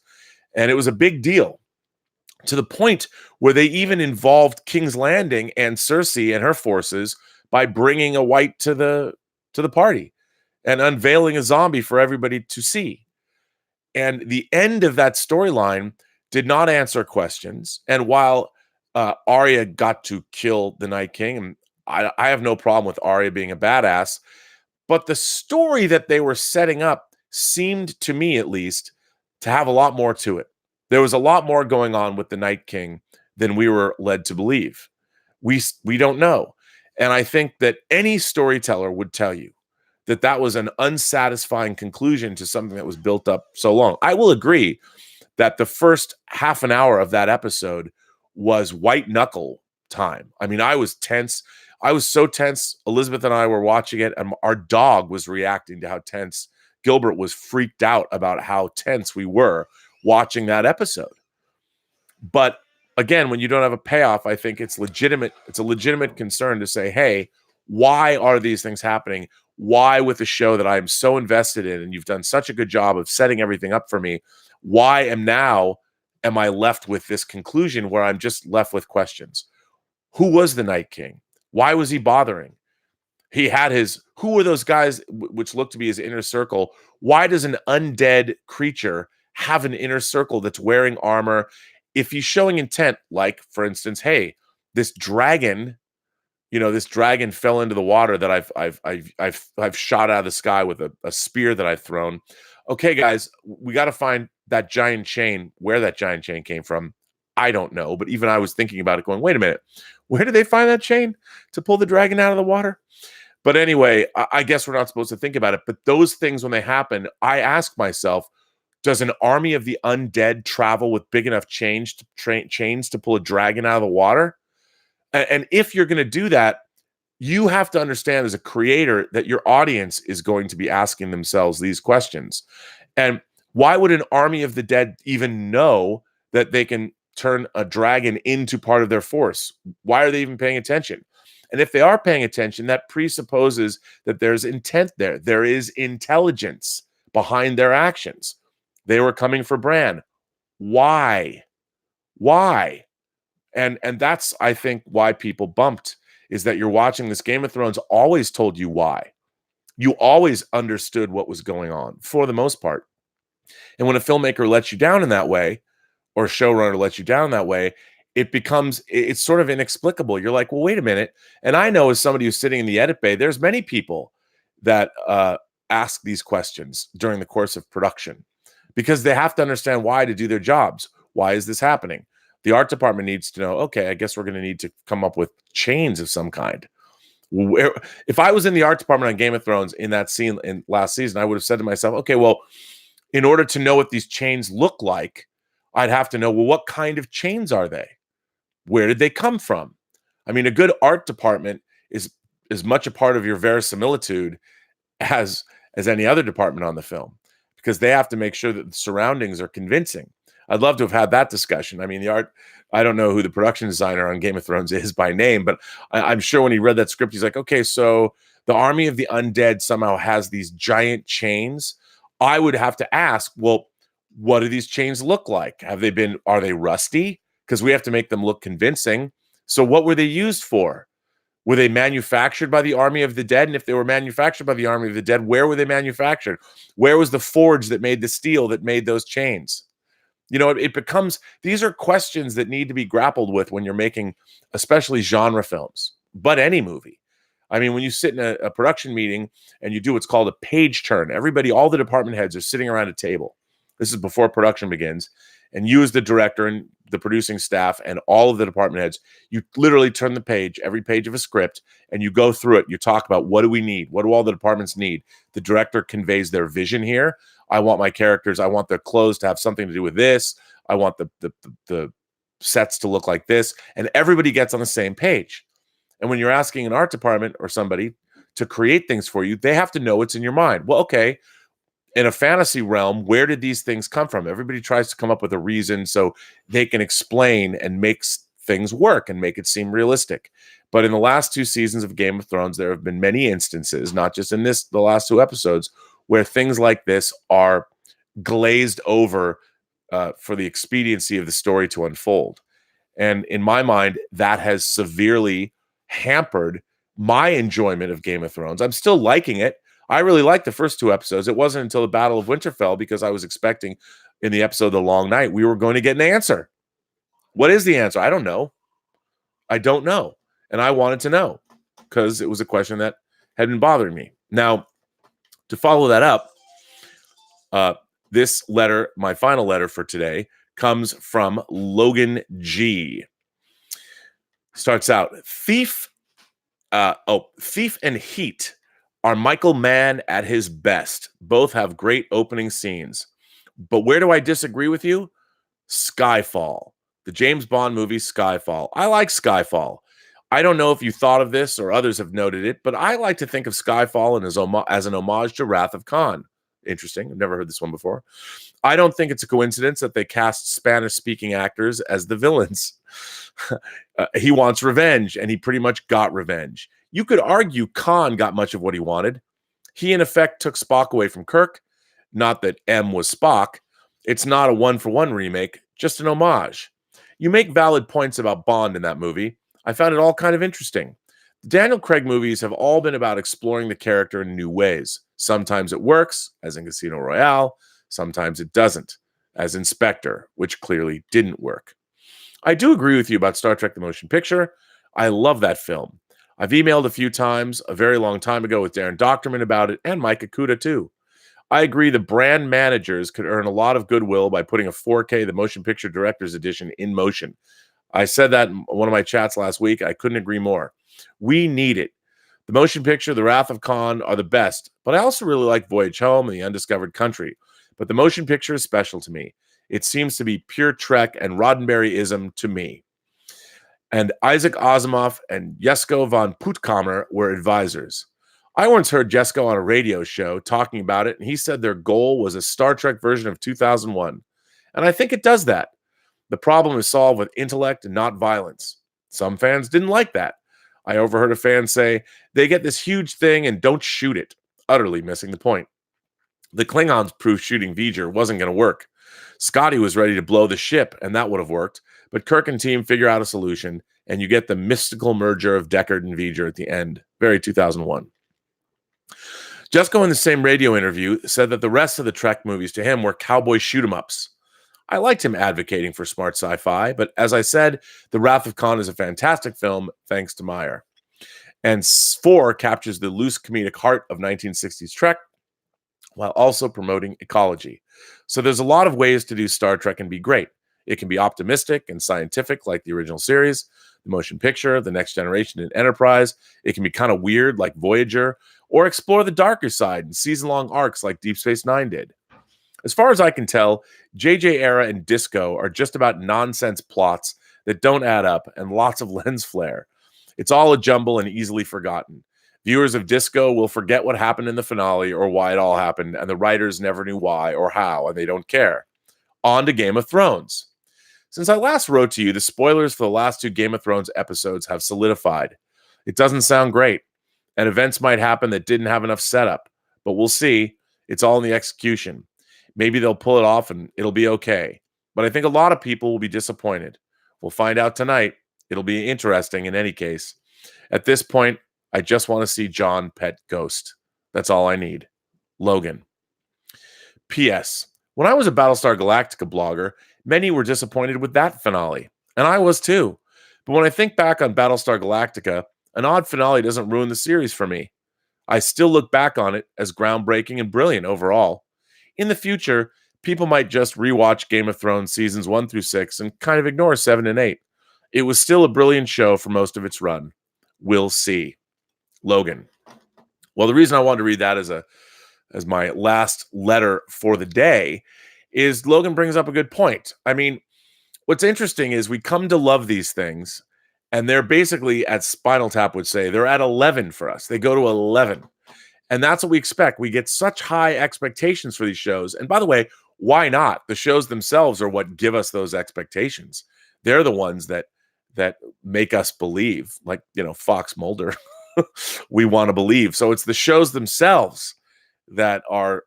And it was a big deal, to the point where they even involved King's Landing and Cersei and her forces by bringing a white to the party and unveiling a zombie for everybody to see. And the end of that storyline did not answer questions. And while Arya got to kill the Night King, and I have no problem with Arya being a badass, but the story that they were setting up seemed, to me at least, to have a lot more to it. There was a lot more going on with the Night King than we were led to believe. We don't know. And I think that any storyteller would tell you that that was an unsatisfying conclusion to something that was built up so long. I will agree that the first half an hour of that episode was white knuckle time. I mean, I was tense. I was so tense. Elizabeth and I were watching it, and our dog was reacting to how tense. Gilbert was freaked out about how tense we were watching that episode. But again, when you don't have a payoff, I think it's legitimate. It's a legitimate concern to say, hey, why are these things happening? Why, with a show that I'm so invested in, and you've done such a good job of setting everything up for me, why am I left with this conclusion where I'm just left with questions? Who was the Night King? Why was he bothering? He had who were those guys which looked to be his inner circle? Why does an undead creature have an inner circle that's wearing armor? If he's showing intent, like, for instance, hey, this dragon fell into the water that I've shot out of the sky with a spear that I've thrown. Okay, guys, we got to find that giant chain. Where that giant chain came from, I don't know. But even I was thinking about it, going, wait a minute, where did they find that chain to pull the dragon out of the water? But anyway, I guess we're not supposed to think about it. But those things, when they happen, I ask myself, does an army of the undead travel with big enough chains to pull a dragon out of the water? And if you're going to do that, you have to understand as a creator that your audience is going to be asking themselves these questions. And why would an army of the dead even know that they can turn a dragon into part of their force? Why are they even paying attention? And if they are paying attention, that presupposes that there's intent there. There is intelligence behind their actions. They were coming for Bran. Why? And that's, I think, why people bumped, is that you're watching this. Game of Thrones always told you why. You always understood what was going on, for the most part. And when a filmmaker lets you down in that way, or a showrunner lets you down that way, it's sort of inexplicable. You're like, well, wait a minute. And I know, as somebody who's sitting in the edit bay, there's many people that ask these questions during the course of production, because they have to understand why to do their jobs. Why is this happening? The art department needs to know, okay, I guess we're going to need to come up with chains of some kind. If I was in the art department on Game of Thrones in that scene in last season, I would have said to myself, okay, well, in order to know what these chains look like, I'd have to know, well, what kind of chains are they? Where did they come from? I mean, a good art department is as much a part of your verisimilitude as any other department on the film, because they have to make sure that the surroundings are convincing. I'd love to have had that discussion. I mean, I don't know who the production designer on Game of Thrones is by name, but I'm sure when he read that script, he's like, okay, so the army of the undead somehow has these giant chains. I would have to ask, well, what do these chains look like? Are they rusty? Because we have to make them look convincing. So what were they used for? Were they manufactured by the army of the dead? And if they were manufactured by the army of the dead, where were they manufactured? Where was the forge that made the steel that made those chains? It becomes, these are questions that need to be grappled with when you're making, especially genre films, but any movie. I mean, when you sit in a production meeting and you do what's called a page turn, all the department heads are sitting around a table. This is before production begins. And you, as the director and the producing staff and all of the department heads, you literally turn the page, every page of a script, and you go through it. You talk about, what do we need? What do all the departments need? The director conveys their vision here. I want my characters, I want their clothes to have something to do with this. I want the sets to look like this. And everybody gets on the same page. And when you're asking an art department or somebody to create things for you, they have to know what's in your mind. Well, okay, in a fantasy realm, where did these things come from? Everybody tries to come up with a reason so they can explain and make things work and make it seem realistic. But in the last 2 seasons of Game of Thrones, there have been many instances, not just in the last 2 episodes, where things like this are glazed over for the expediency of the story to unfold. And in my mind, that has severely hampered my enjoyment of Game of Thrones. I'm still liking it. I really liked the first 2 episodes. It wasn't until the Battle of Winterfell, because I was expecting in the episode The Long Night, we were going to get an answer. What is the answer? I don't know. I don't know. And I wanted to know because it was a question that had been bothering me. Now, to follow that up, this letter, my final letter for today, comes from Logan G. Starts out, Thief and Heat are Michael Mann at his best. Both have great opening scenes. But where do I disagree with you? Skyfall. The James Bond movie Skyfall. I like Skyfall. I don't know if you thought of this or others have noted it, but I like to think of Skyfall as an homage to Wrath of Khan. Interesting. I've never heard this one before. I don't think it's a coincidence that they cast Spanish-speaking actors as the villains. He wants revenge, and he pretty much got revenge. You could argue Khan got much of what he wanted. He, in effect, took Spock away from Kirk. Not that M was Spock. It's not a one-for-one remake, just an homage. You make valid points about Bond in that movie. I found it all kind of interesting. The Daniel Craig movies have all been about exploring the character in new ways. Sometimes it works, as in Casino Royale. Sometimes it doesn't, as in Spectre, which clearly didn't work. I do agree with you about Star Trek: The Motion Picture. I love that film. I've emailed a few times, a very long time ago, with Darren Doctorman about it, and Mike Akuda too. I agree the brand managers could earn a lot of goodwill by putting a 4K The Motion Picture Director's Edition in motion. I said that in one of my chats last week. I couldn't agree more. We need it. The motion picture, The Wrath of Khan are the best, but I also really like Voyage Home and The Undiscovered Country. But the motion picture is special to me. It seems to be pure Trek and Roddenberryism to me. And Isaac Asimov and Jesko von Puttkamer were advisors. I once heard Jesko on a radio show talking about it, and he said their goal was a Star Trek version of 2001. And I think it does that. The problem is solved with intellect and not violence. Some fans didn't like that. I overheard a fan say, they get this huge thing and don't shoot it, utterly missing the point. The Klingons proved shooting V'ger wasn't going to work. Scotty was ready to blow the ship, and that would have worked, but Kirk and team figure out a solution, and you get the mystical merger of Deckard and V'ger at the end. Very 2001. Jesko, in the same radio interview, said that the rest of the Trek movies to him were cowboy shoot-'em-ups. I liked him advocating for smart sci-fi, but as I said, The Wrath of Khan is a fantastic film, thanks to Meyer. And 4 captures the loose comedic heart of 1960s Trek, while also promoting ecology. So there's a lot of ways to do Star Trek and be great. It can be optimistic and scientific, like the original series, the motion picture, The Next Generation, and Enterprise. It can be kind of weird, like Voyager, or explore the darker side in season-long arcs like Deep Space Nine did. As far as I can tell, JJ Era and Disco are just about nonsense plots that don't add up and lots of lens flare. It's all a jumble and easily forgotten. Viewers of Disco will forget what happened in the finale or why it all happened, and the writers never knew why or how, and they don't care. On to Game of Thrones. Since I last wrote to you, the spoilers for the last 2 Game of Thrones episodes have solidified. It doesn't sound great, and events might happen that didn't have enough setup, but we'll see. It's all in the execution. Maybe they'll pull it off and it'll be okay. But I think a lot of people will be disappointed. We'll find out tonight. It'll be interesting in any case. At this point, I just want to see Jon pet Ghost. That's all I need. Logan. P.S. When I was a Battlestar Galactica blogger, many were disappointed with that finale. And I was too. But when I think back on Battlestar Galactica, an odd finale doesn't ruin the series for me. I still look back on it as groundbreaking and brilliant overall. In the future, people might just rewatch Game of Thrones seasons 1 through 6 and kind of ignore 7 and 8. It was still a brilliant show for most of its run. We'll see. Logan. Well, the reason I wanted to read that as my last letter for the day is Logan brings up a good point. I mean, what's interesting is we come to love these things, and they're basically, as Spinal Tap would say, they're at 11 for us. They go to 11. And that's what we expect. We get such high expectations for these shows. And by the way, why not? The shows themselves are what give us those expectations. They're the ones that make us believe, like, Fox Mulder. We want to believe. So it's the shows themselves that are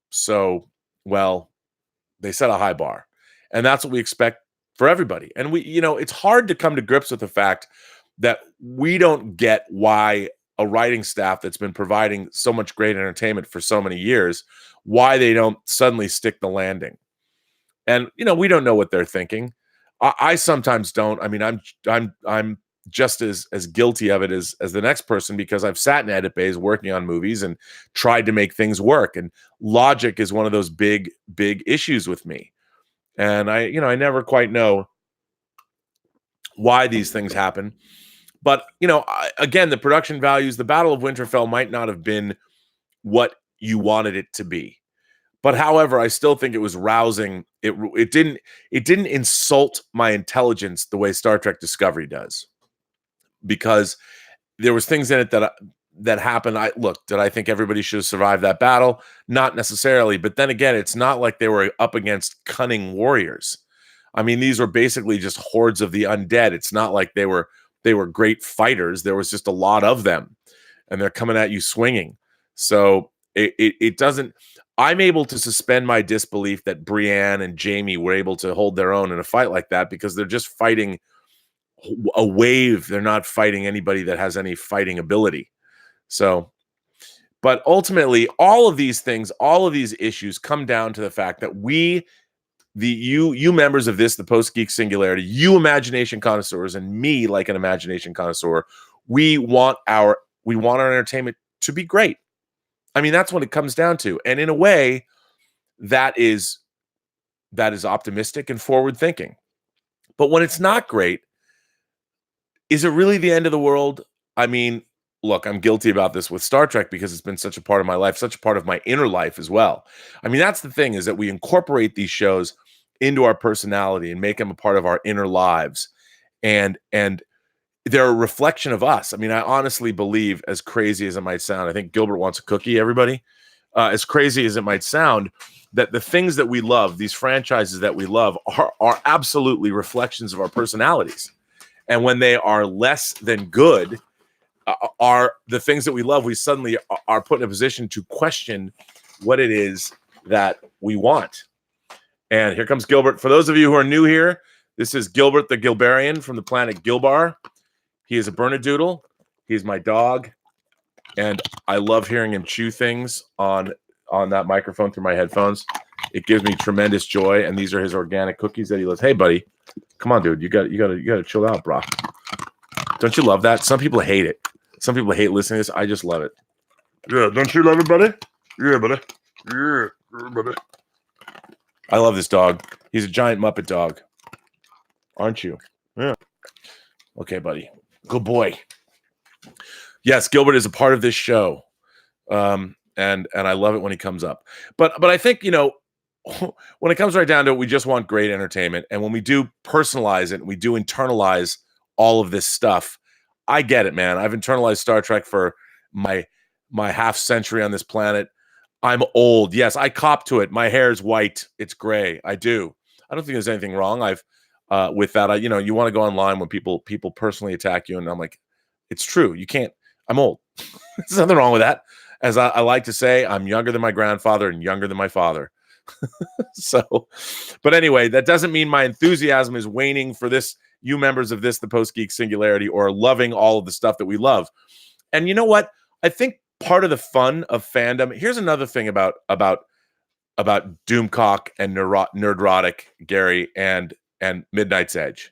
so, well, they set a high bar. And that's what we expect for everybody. And it's hard to come to grips with the fact that we don't get why a writing staff that's been providing so much great entertainment for so many years, why they don't suddenly stick the landing. And we don't know what they're thinking. I sometimes don't. I mean, I'm just as guilty of it as the next person, because I've sat in edit bays working on movies and tried to make things work. And logic is one of those big issues with me. And I never quite know why these things happen. But, again, the production values, the Battle of Winterfell might not have been what you wanted it to be. But however, I still think it was rousing. It didn't insult my intelligence the way Star Trek Discovery does, because there was things in it that happened. Did I think everybody should have survived that battle? Not necessarily. But then again, it's not like they were up against cunning warriors. I mean, these were basically just hordes of the undead. It's not like they were great fighters. There was just a lot of them, and they're coming at you swinging. So it doesn't. I'm able to suspend my disbelief that Brienne and Jaime were able to hold their own in a fight like that, because they're just fighting a wave. They're not fighting anybody that has any fighting ability. So, but ultimately, all of these things, all of these issues come down to the fact that you members of this, the Post-Geek Singularity, you imagination connoisseurs, and me, like an imagination connoisseur, we want our entertainment to be great. I mean, that's what it comes down to. And in a way, that is optimistic and forward thinking. But when it's not great, is it really the end of the world? I mean, look, I'm guilty about this with Star Trek because it's been such a part of my life, such a part of my inner life as well. I mean, that's the thing, is that we incorporate these shows into our personality and make them a part of our inner lives. And they're a reflection of us. I mean, I honestly believe, as crazy as it might sound, I think Gilbert wants a cookie, everybody. As crazy as it might sound, that the things that we love, these franchises that we love, are absolutely reflections of our personalities. And when they are less than good, are the things that we love, we suddenly are put in a position to question what it is that we want. And here comes Gilbert. For those of you who are new here, this is Gilbert the Gilberian from the planet Gilbar. He is a Burnettdoodle. He's my dog, and I love hearing him chew things on that microphone through my headphones. It gives me tremendous joy, and these are his organic cookies that he loves. Hey, buddy, come on, dude. You got to chill out, bro. Don't you love that? Some people hate it. Some people hate listening to this. I just love it. Yeah, don't you love it, buddy? Yeah, buddy. Yeah, buddy. I love this dog. He's a giant Muppet dog, aren't you? Yeah. Okay, buddy. Good boy. Yes, Gilbert is a part of this show, and I love it when he comes up. But I think, when it comes right down to it, we just want great entertainment, and when we do personalize it, and we do internalize all of this stuff, I get it, man. I've internalized Star Trek for my half century on this planet. I'm old. Yes, I cop to it. My hair is white. It's gray. I do. I don't think there's anything wrong. With that, you want to go online when people personally attack you, and I'm like, it's true. You can't. I'm old. There's nothing wrong with that. As I like to say, I'm younger than my grandfather and younger than my father. So, but anyway, that doesn't mean my enthusiasm is waning for this. You members of this, the Post-Geek Singularity, or loving all of the stuff that we love. And you know what? I think part of the fun of fandom. Here's another thing about Doomcock and Nerdrotic Gary and Midnight's Edge.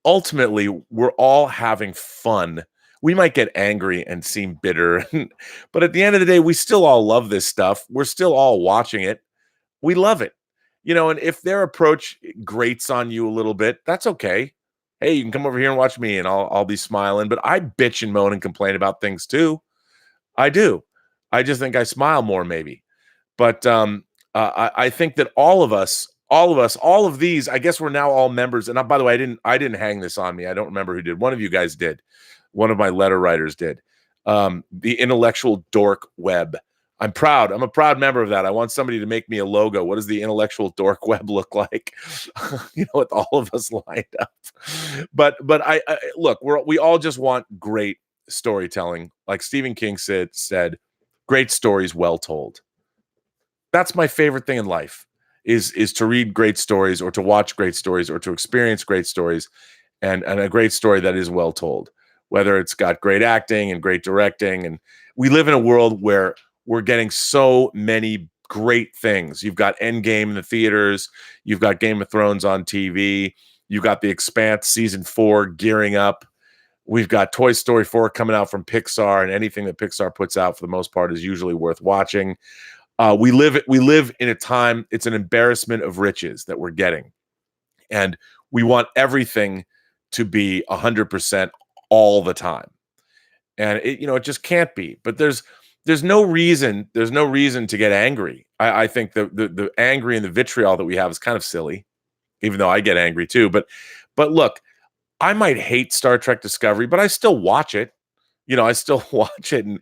Ultimately, we're all having fun. We might get angry and seem bitter, but at the end of the day, we still all love this stuff. We're still all watching it. We love it. And if their approach grates on you a little bit, that's okay. Hey, you can come over here and watch me, and I'll be smiling. But I bitch and moan and complain about things too. I do. I just think I smile more, maybe. But I think that all of these, I guess we're now all members. And by the way, I didn't hang this on me. I don't remember who did. One of you guys did. One of my letter writers did. the intellectual dork web. I'm proud. I'm a proud member of that. I want somebody to make me a logo. What does the intellectual dork web look like? With all of us lined up. But I look, we all just want great storytelling. Like Stephen King said, great stories well told. That's my favorite thing in life is to read great stories or to watch great stories or to experience great stories and a great story that is well told, whether it's got great acting and great directing. And we live in a world where we're getting so many great things. You've got Endgame in the theaters. You've got Game of Thrones on TV. You've got The Expanse season 4 gearing up. We've got Toy Story 4 coming out from Pixar, and anything that Pixar puts out for the most part is usually worth watching. We live in a time, it's an embarrassment of riches that we're getting. And we want everything to be 100% all the time. And it just can't be. But there's no reason to get angry. I think the angry and the vitriol that we have is kind of silly, even though I get angry too. But look, I might hate Star Trek Discovery, but I still watch it. I still watch it, and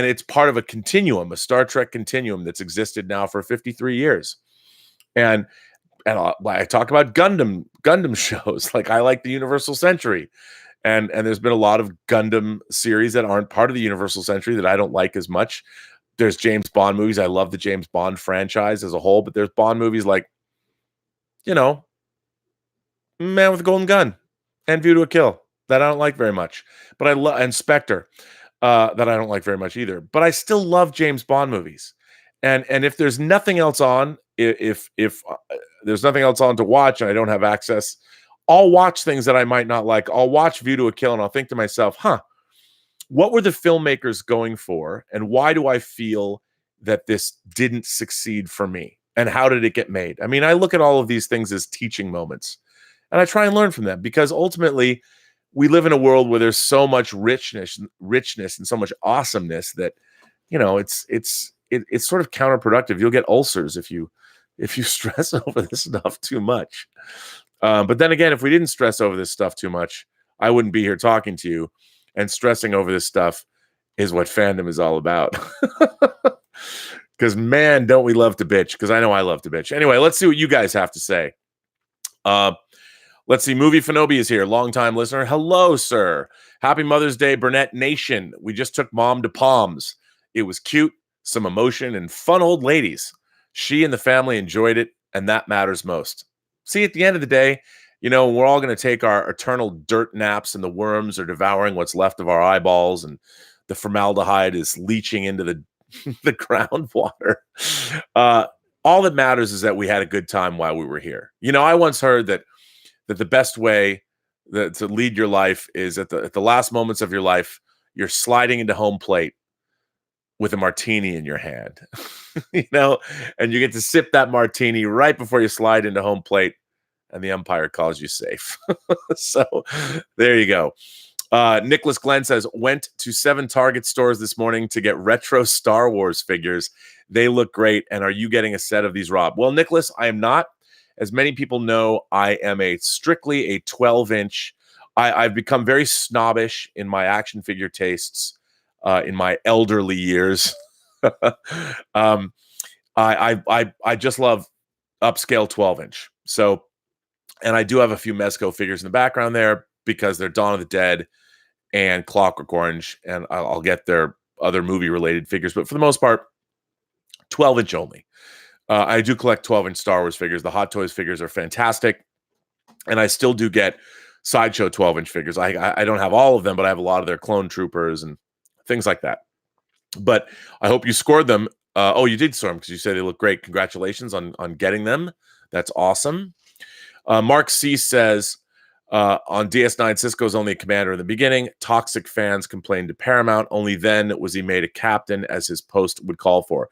it's part of a continuum, a Star Trek continuum that's existed now for 53 years. And I talk about Gundam shows. Like I like the Universal Century. And there's been a lot of Gundam series that aren't part of the Universal Century that I don't like as much. There's James Bond movies. I love the James Bond franchise as a whole, but there's Bond movies like, Man with a Golden Gun and View to a Kill that I don't like very much. But I love, and Spectre that I don't like very much either. But I still love James Bond movies. And if there's nothing else on, if there's nothing else on to watch and I don't have access, I'll watch things that I might not like. I'll watch View to a Kill and I'll think to myself, what were the filmmakers going for? And why do I feel that this didn't succeed for me? And how did it get made? I mean, I look at all of these things as teaching moments and I try and learn from them because ultimately we live in a world where there's so much richness and so much awesomeness that, it's sort of counterproductive. You'll get ulcers if you stress over this stuff too much. But then again, if we didn't stress over this stuff too much, I wouldn't be here talking to you. And stressing over this stuff is what fandom is all about. Because, man, don't we love to bitch? Because I know I love to bitch. Anyway, let's see what you guys have to say. Let's see. Movie Fanobi is here. Longtime listener. Hello, sir. Happy Mother's Day, Burnett Nation. We just took Mom to Palms. It was cute, some emotion, and fun old ladies. She and the family enjoyed it, and that matters most. See, at the end of the day, we're all going to take our eternal dirt naps and the worms are devouring what's left of our eyeballs and the formaldehyde is leaching into the groundwater. All that matters is that we had a good time while we were here. I once heard that the best way to lead your life is at the last moments of your life, you're sliding into home plate with a martini in your hand, and you get to sip that martini right before you slide into home plate and the umpire calls you safe. So there you go. Nicholas Glenn says, went to 7 Target stores this morning to get retro Star Wars figures. They look great. And are you getting a set of these, Rob? Well, Nicholas, I am not. As many people know, I am strictly a 12-inch. I've become very snobbish in my action figure tastes in my elderly years. I just love upscale 12-inch. So, and I do have a few Mezco figures in the background there because they're Dawn of the Dead and Clockwork Orange, and I'll get their other movie-related figures. But for the most part, 12-inch only. I do collect 12-inch Star Wars figures. The Hot Toys figures are fantastic, and I still do get Sideshow 12-inch figures. I don't have all of them, but I have a lot of their Clone Troopers and things like that. But I hope you scored them. Oh, you did score them because you said they look great. Congratulations on getting them. That's awesome. Mark C says, on DS9, Sisko's only a commander in the beginning. Toxic fans complained to Paramount. Only then was he made a captain, as his post would call for.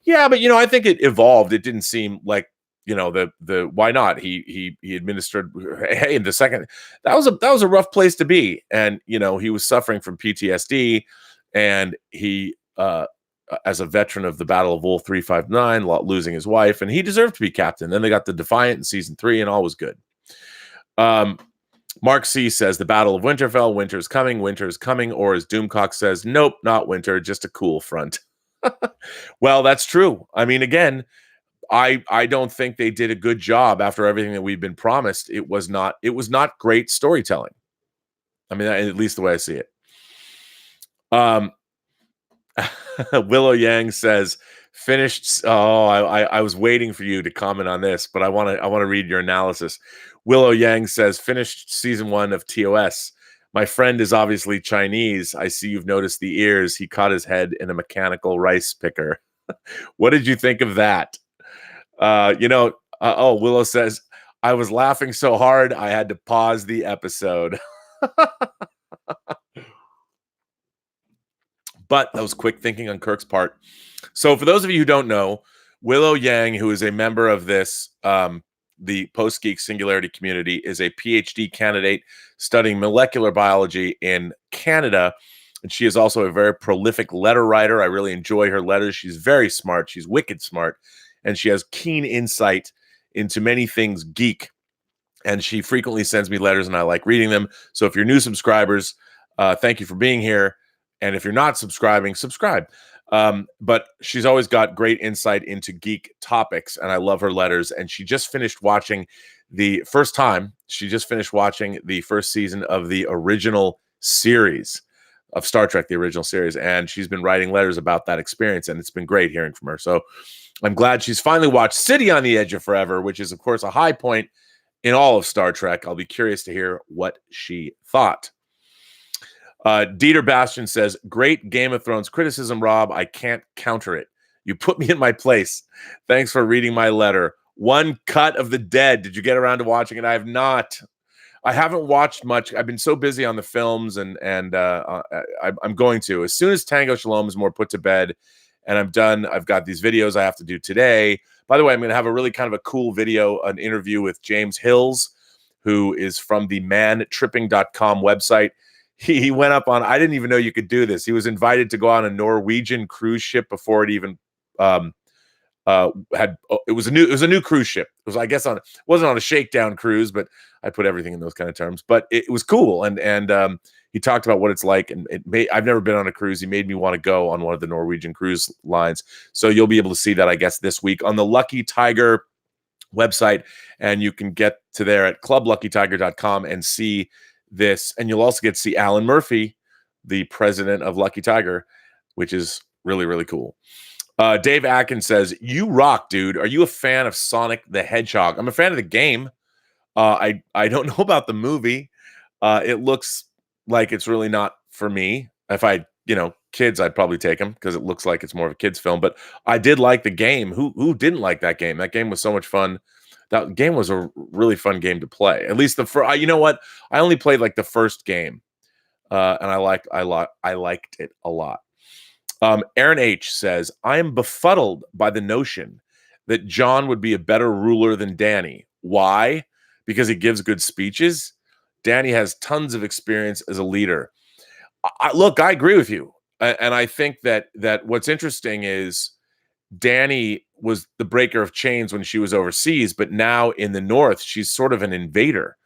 Yeah, but I think it evolved. It didn't seem like the why not? He administered. Hey, in the second, that was a rough place to be, and he was suffering from PTSD, and he as a veteran of the Battle of Wolf 359, losing his wife, and he deserved to be captain. Then they got the Defiant in season 3, and all was good. Mark C says the Battle of Winterfell. Winter's coming. Winter's coming. Or as Doomcock says, nope, not winter, just a cool front. Well, that's true. I mean, again, I don't think they did a good job after everything that we've been promised. It was not great storytelling. I mean, at least the way I see it. Willow Yang says finished. Oh, I was waiting for you to comment on this, but I want to read your analysis. Willow Yang says finished season 1 of TOS. My friend is obviously Chinese. I see you've noticed the ears. He caught his head in a mechanical rice picker. What did you think of that? Willow says, I was laughing so hard I had to pause the episode. But that was quick thinking on Kirk's part. So for those of you who don't know, Willow Yang, who is a member of this, the Post-Geek Singularity community, is a PhD candidate studying molecular biology in Canada. And she is also a very prolific letter writer. I really enjoy her letters. She's very smart. She's wicked smart. And she has keen insight into many things geek. And she frequently sends me letters, and I like reading them. So if you're new subscribers, thank you for being here. And if you're not subscribing, subscribe. But she's always got great insight into geek topics, and I love her letters. And she just finished watching the first season of the original series of Star Trek, the original series. And she's been writing letters about that experience, and it's been great hearing from her. So I'm glad she's finally watched City on the Edge of Forever, which is, of course, a high point in all of Star Trek. I'll be curious to hear what she thought. Dieter Bastian says, great Game of Thrones criticism, Rob. I can't counter it. You put me in my place. Thanks for reading my letter. One Cut of the Dead. Did you get around to watching it? I have not. I haven't watched much. I've been so busy on the films, and I'm going to. As soon as Tango Shalom is more put to bed and I'm done, I've got these videos I have to do today. By the way, I'm going to have a really kind of a cool video, an interview with James Hills, who is from the mantripping.com website. He went up on, I didn't even know you could do this. He was invited to go on a Norwegian cruise ship before it even it was a new cruise ship. It was, I guess, wasn't on a shakedown cruise, but I put everything in those kind of terms. But it was cool, and he talked about what it's like, and I've never been on a cruise. He made me want to go on one of the Norwegian cruise lines. So you'll be able to see that, I guess, this week on the Lucky Tiger website, and you can get to there at clubluckytiger.com and see this, and you'll also get to see Alan Murphy, the president of Lucky Tiger, which is really, really cool. Dave Atkins says, you rock, dude. Are you a fan of Sonic the Hedgehog? I'm a fan of the game. I don't know about the movie. It looks like it's really not for me. If I, kids, I'd probably take them because it looks like it's more of a kid's film. But I did like the game. Who didn't like that game? That game was so much fun. That game was a really fun game to play. At least the first. You know what? I only played like the first game, and I liked it a lot. Aaron H says, I am befuddled by the notion that John would be a better ruler than Danny. Why? Because he gives good speeches. Danny has tons of experience as a leader. Look, I agree with you, and I think that what's interesting is Danny was the breaker of chains when she was overseas, but now in the North, she's sort of an invader.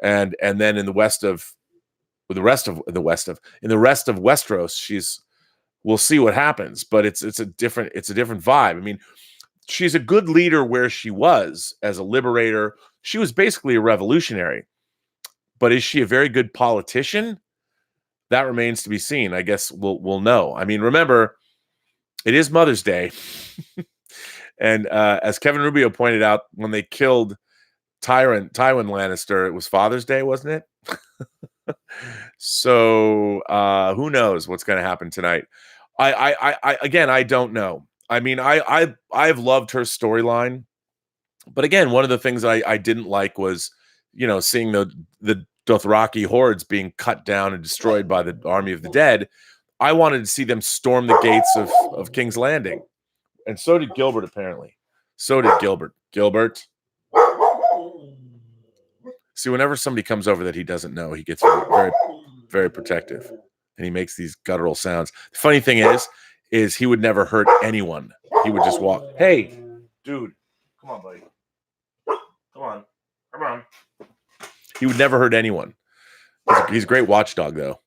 And then in the rest of Westeros, we'll see what happens, but it's a different vibe. I mean, she's a good leader where she was as a liberator. She was basically a revolutionary, but is she a very good politician? That remains to be seen. I guess we'll know. I mean, remember, it is Mother's Day. And as Kevin Rubio pointed out, when they killed Tywin Lannister, it was Father's Day, wasn't it? So who knows what's going to happen tonight? I don't know. I mean, I've loved her storyline, but again, one of the things I didn't like was, seeing the Dothraki hordes being cut down and destroyed by the army of the dead. I wanted to see them storm the gates of King's Landing. And so did Gilbert, apparently. So did Gilbert. Gilbert. See, whenever somebody comes over that he doesn't know, he gets very, very protective. And he makes these guttural sounds. The funny thing is he would never hurt anyone. He would just walk. Hey, dude. Come on, buddy. Come on. He would never hurt anyone. He's a great watchdog, though.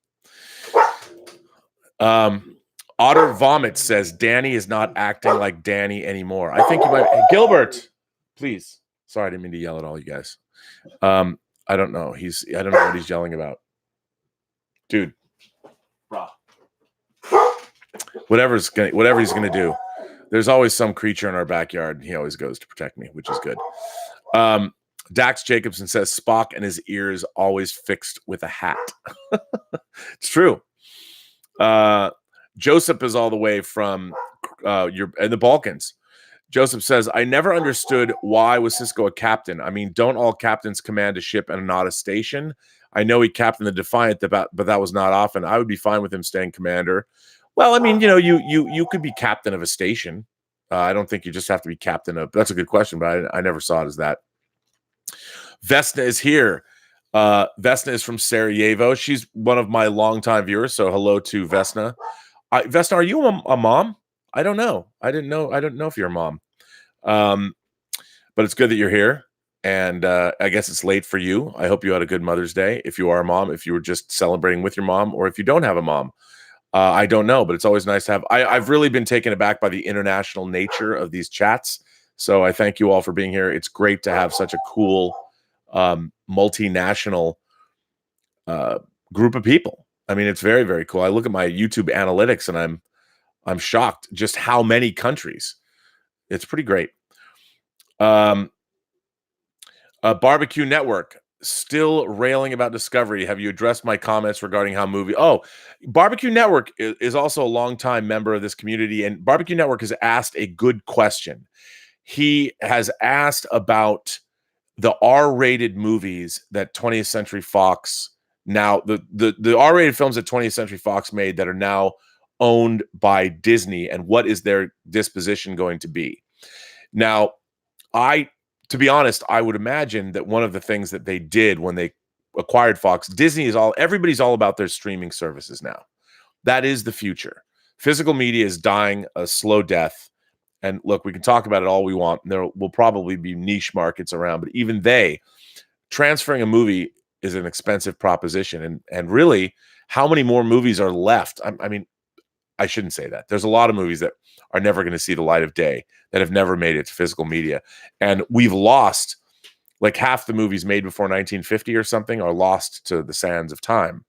Otter Vomit says Danny is not acting like Danny anymore. I think you might. Hey, Gilbert, please. Sorry, I didn't mean to yell at all you guys. I don't know. I don't know what he's yelling about, dude. Whatever he's gonna do. There's always some creature in our backyard, and he always goes to protect me, which is good. Dax Jacobson says Spock and his ears always fixed with a hat. It's true. Joseph is all the way from in the Balkans. Joseph says, I never understood why was Sisko a captain. I mean, don't all captains command a ship and not a station? I know he captained the Defiant, but that was not often. I would be fine with him staying commander. Well, I mean, you could be captain of a station. I don't think you just have to be captain of. That's a good question, but I never saw it as that. Vesna is here. Vesna is from Sarajevo. She's one of my longtime viewers. So hello to Vesna. Vesna, are you a mom? I don't know. I don't know if you're a mom. But it's good that you're here. And I guess it's late for you. I hope you had a good Mother's Day. If you are a mom, if you were just celebrating with your mom, or if you don't have a mom. I don't know, but it's always nice to have. I've really been taken aback by the international nature of these chats. So I thank you all for being here. It's great to have such a cool multinational group of people. I mean, it's very, very cool. I look at my YouTube analytics and I'm shocked just how many countries. It's pretty great. Barbecue Network. Still railing about Discovery. Have you addressed my comments regarding how movie? Oh, Barbecue Network is also a longtime member of this community, and Barbecue Network has asked a good question. He has asked about the R-rated movies that 20th Century Fox now the R-rated films that 20th Century Fox made that are now owned by Disney, and what is their disposition going to be? Now, to be honest, I would imagine that one of the things that they did when they acquired Fox, everybody's all about their streaming services now. That is the future. Physical media is dying a slow death. And look, we can talk about it all we want. There will probably be niche markets around, but even transferring a movie is an expensive proposition. And really, how many more movies are left? I mean, I shouldn't say that. There's a lot of movies that are never going to see the light of day, that have never made it to physical media. And we've lost, like, half the movies made before 1950 or something are lost to the sands of time.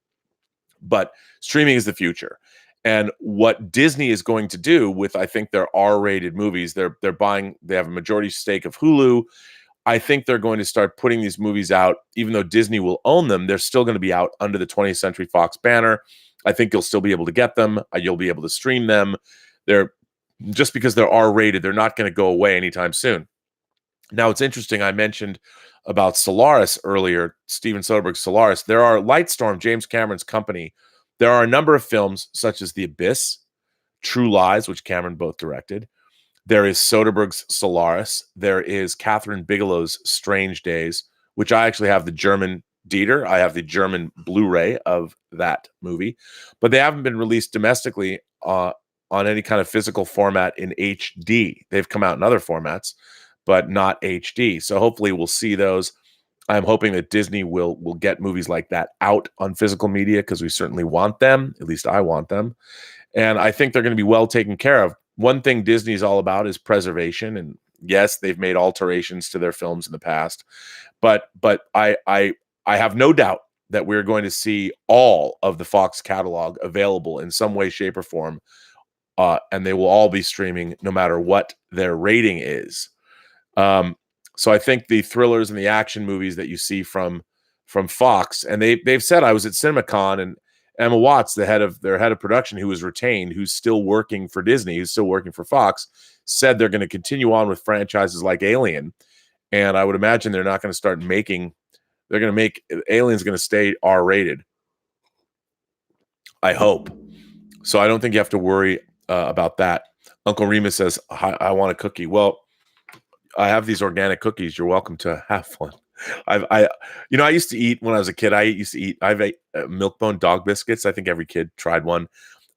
But streaming is the future. And what Disney is going to do with, I think, their R-rated movies, they have a majority stake of Hulu. I think they're going to start putting these movies out, even though Disney will own them, they're still going to be out under the 20th Century Fox banner. I think you'll still be able to get them. You'll be able to stream them. Just because they're R-rated, they're not going to go away anytime soon. Now, it's interesting. I mentioned about Solaris earlier, Steven Soderbergh's Solaris. There are Lightstorm, James Cameron's company. There are a number of films such as The Abyss, True Lies, which Cameron both directed. There is Soderbergh's Solaris. There is Catherine Bigelow's Strange Days, which I actually have the German Dieter. I have the German Blu-ray of that movie, but they haven't been released domestically on any kind of physical format in HD. They've come out in other formats, but not HD. So hopefully we'll see those. I'm hoping that Disney will get movies like that out on physical media, because we certainly want them. At least I want them. And I think they're going to be well taken care of. One thing Disney is all about is preservation. And yes, they've made alterations to their films in the past, but I have no doubt that we're going to see all of the Fox catalog available in some way, shape, or form. And they will all be streaming no matter what their rating is. So I think the thrillers and the action movies that you see from Fox, and they've said, I was at CinemaCon, and Emma Watts, their head of production, who was retained, who's still working for Disney, who's still working for Fox, said they're going to continue on with franchises like Alien. And I would imagine they're not going to start making, they're going to make, Alien's going to stay R-rated. I hope. So I don't think you have to worry about that. Uncle Remus says, I want a cookie. Well, I have these organic cookies. You're welcome to have one. I used to eat when I was a kid. I've ate Milk-Bone dog biscuits. I think every kid tried one.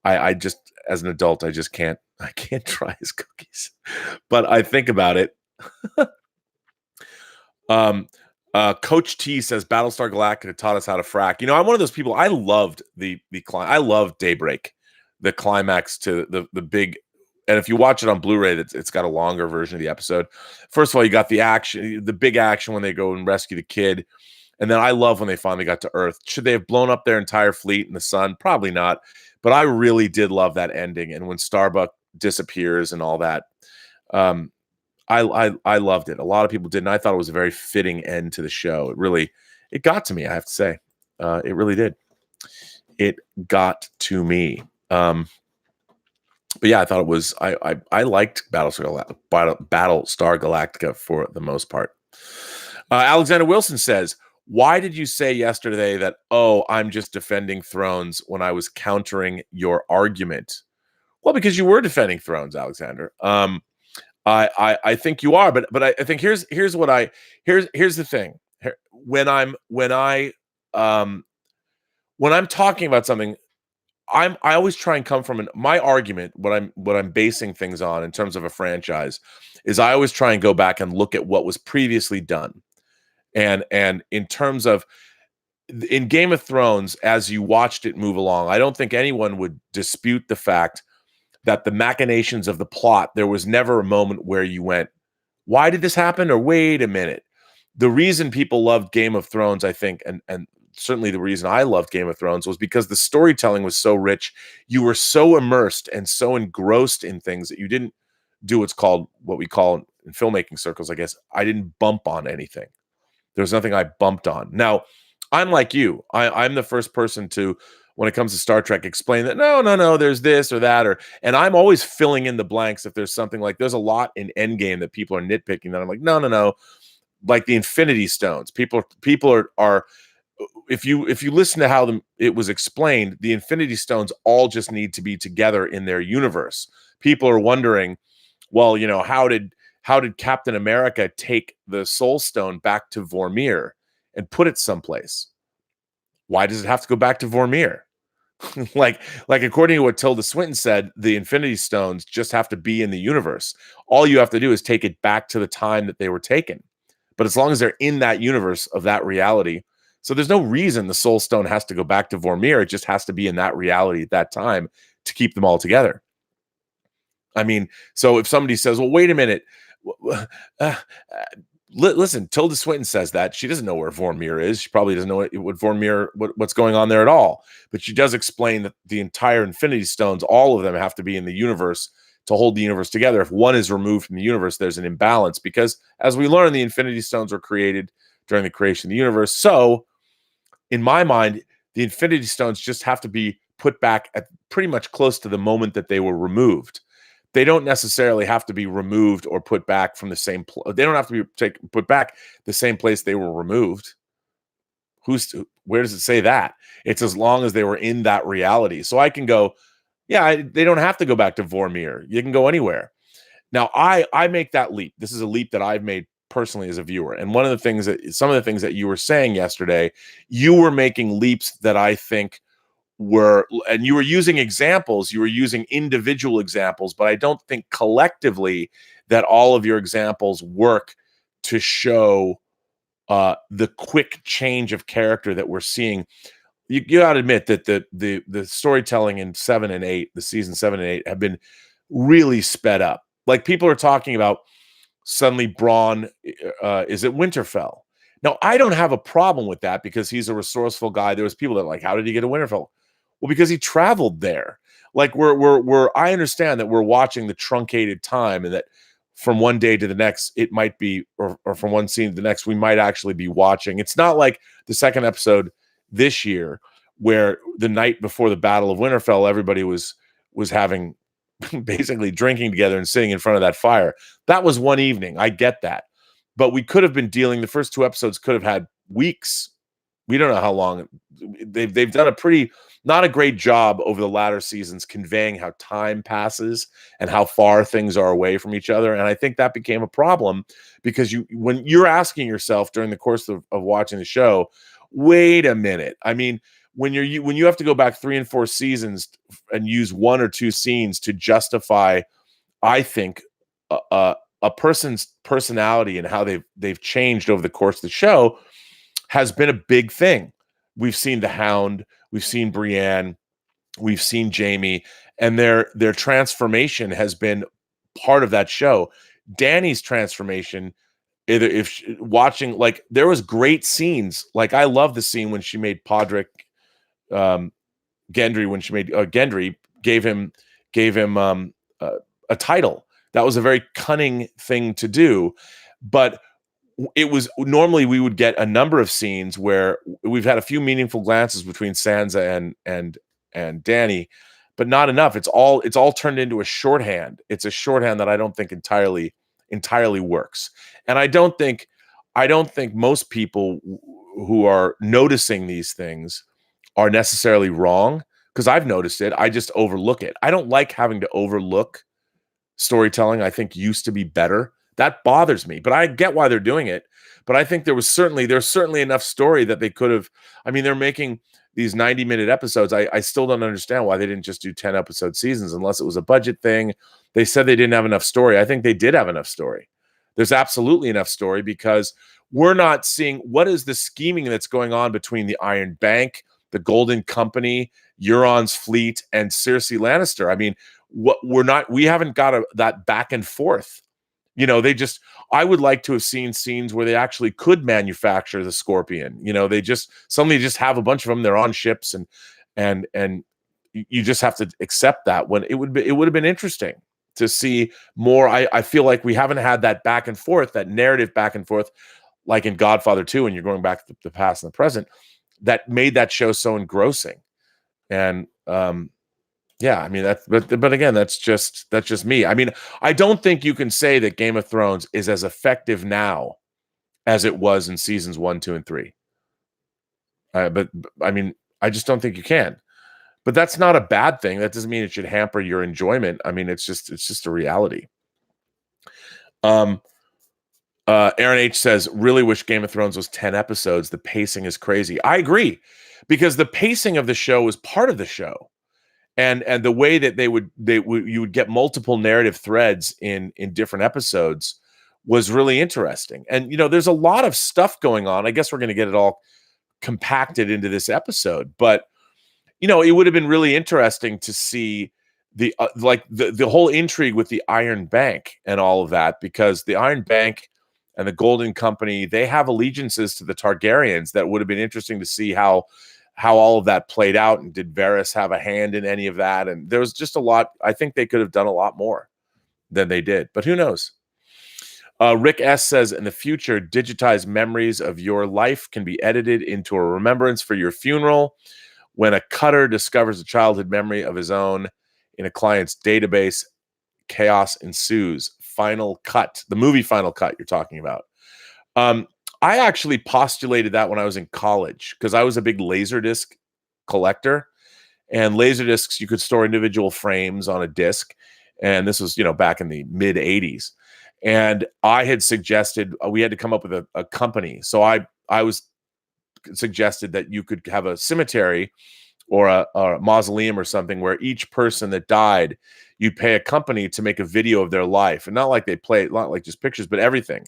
I just, as an adult, I can't try his cookies, but I think about it. Coach T says Battlestar Galactica taught us how to frack. I'm one of those people. I loved I loved Daybreak, the climax to the big. And if you watch it on Blu-ray, it's got a longer version of the episode. First of all, you got the action, the big action when they go and rescue the kid. And then I love when they finally got to Earth. Should they have blown up their entire fleet in the sun? Probably not. But I really did love that ending. And when Starbuck disappears and all that, I loved it. A lot of people didn't. I thought it was a very fitting end to the show. It got to me, I have to say. It really did. It got to me. But yeah, I thought it was. I liked Battlestar Galactica for the most part. Alexander Wilson says, "Why did you say yesterday that, oh, I'm just defending Thrones when I was countering your argument?" Well, because you were defending Thrones, Alexander. I think you are, but I think here's the thing. When I'm talking about something, I always try and come from my argument. What I'm basing things on in terms of a franchise is I always try and go back and look at what was previously done, and in terms of in Game of Thrones, as you watched it move along, I don't think anyone would dispute the fact that the machinations of the plot, there was never a moment where you went, why did this happen? Or wait a minute. The reason people loved Game of Thrones, I think, and certainly the reason I loved Game of Thrones was because the storytelling was so rich. You were so immersed and so engrossed in things that you didn't do what we call in filmmaking circles, I guess, I didn't bump on anything. There was nothing I bumped on. Now, I'm like you. I'm the first person to, when it comes to Star Trek, explain that no, there's this or that, and I'm always filling in the blanks if there's something like there's a lot in Endgame that people are nitpicking that I'm like, no, like the Infinity Stones. People are if you listen to how it was explained, the Infinity Stones all just need to be together in their universe. People are wondering, well, how did Captain America take the Soul Stone back to Vormir and put it someplace? Why does it have to go back to Vormir? like according to what Tilda Swinton said, the Infinity Stones just have to be in the universe. All you have to do is take it back to the time that they were taken. But as long as they're in that universe of that reality, so there's no reason the Soul Stone has to go back to Vormir. It just has to be in that reality at that time to keep them all together. I mean, so if somebody says, well, wait a minute, listen, Tilda Swinton says that she doesn't know where Vormir is. She probably doesn't know what Vormir, what's going on there at all. But she does explain that the entire Infinity Stones, all of them have to be in the universe to hold the universe together. If one is removed from the universe, there's an imbalance because, as we learn, the Infinity Stones were created during the creation of the universe. So, in my mind, the Infinity Stones just have to be put back at pretty much close to the moment that they were removed. They don't necessarily have to be removed or put back from the same they don't have to be put back the same place they were removed. Where does it say that? It's as long as they were in that reality. So I can go, yeah, they don't have to go back to Vormir. You can go anywhere. Now I make that leap. This is a leap that I've made personally as a viewer. And some of the things that you were saying yesterday, you were making leaps that I think and you were using examples, you were using individual examples, but I don't think collectively that all of your examples work to show the quick change of character that we're seeing. You got to admit that the storytelling in 7 and 8, the season 7 and 8, have been really sped up. Like, people are talking about suddenly Braun is at Winterfell. Now, I don't have a problem with that because he's a resourceful guy. There was people that how did he get to Winterfell? Well, because he traveled there. Like, I understand that we're watching the truncated time, and that from one day to the next, it might be, or from one scene to the next, we might actually be watching. It's not like the second episode this year, where the night before the Battle of Winterfell, everybody was having basically drinking together and sitting in front of that fire. That was one evening. I get that. But we could have been the first 2 episodes could have had weeks. We don't know how long. They've done not a great job over the latter seasons conveying how time passes and how far things are away from each other. And I think that became a problem because when you're asking yourself during the course of watching the show, wait a minute. I mean, when you have to go back 3 and 4 seasons and use 1 or 2 scenes to justify, I think, a person's personality and how they've changed over the course of the show has been a big thing. We've seen the Hound, we've seen Brienne, we've seen Jamie, and their transformation has been part of that show. Danny's transformation, either watching, like, there was great scenes. Like, I love the scene when she made Podrick Gendry, when she made Gendry gave him a title. That was a very cunning thing to do, but it was normally we would get a number of scenes where we've had a few meaningful glances between Sansa and Danny, but not enough. It's all turned into a shorthand. It's a shorthand that I don't think entirely works. And I don't think most people who are noticing these things are necessarily wrong, because I've noticed it. I just overlook it. I don't like having to overlook storytelling. I think used to be better. That bothers me, but I get why they're doing it. But I think there's certainly enough story that they could have. I mean, they're making these 90-minute episodes. I still don't understand why they didn't just do 10-episode seasons, unless it was a budget thing. They said they didn't have enough story. I think they did have enough story. There's absolutely enough story, because we're not seeing what is the scheming that's going on between the Iron Bank, the Golden Company, Euron's fleet, and Cersei Lannister. I mean, we haven't got that back and forth. You know, I would like to have seen scenes where they actually could manufacture the Scorpion. You know, suddenly just have a bunch of them. They're on ships, and you just have to accept that. When it would have been interesting to see more. I feel like we haven't had that back and forth, that narrative back and forth, like in Godfather 2, when you're going back to the past and the present, that made that show so engrossing. And yeah, I mean, but again, that's just me. I mean, I don't think you can say that Game of Thrones is as effective now as it was in seasons 1, 2, and 3. But I mean, I just don't think you can. But that's not a bad thing. That doesn't mean it should hamper your enjoyment. I mean, it's just a reality. Aaron H says, really wish Game of Thrones was 10 episodes. The pacing is crazy. I agree, because the pacing of the show was part of the show. And the way that you would get multiple narrative threads in different episodes was really interesting. And, you know, there's a lot of stuff going on. I guess we're going to get it all compacted into this episode, but, you know, it would have been really interesting to see the whole intrigue with the Iron Bank and all of that, because the Iron Bank and the Golden Company, they have allegiances to the Targaryens. That would have been interesting to see how all of that played out, and did Varys have a hand in any of that? And there was just a lot. I think they could have done a lot more than they did, but who knows? Rick S says, in the future, digitized memories of your life can be edited into a remembrance for your funeral. When a cutter discovers a childhood memory of his own in a client's database, chaos ensues. Final Cut, the movie Final Cut you're talking about. I actually postulated that when I was in college, because I was a big Laserdisc collector, and Laserdiscs, you could store individual frames on a disc. And this was, you know, back in the mid 80s. And I had suggested we had to come up with a company. So I was suggested that you could have a cemetery or a mausoleum or something, where each person that died, you'd pay a company to make a video of their life. And not like not like just pictures, but everything,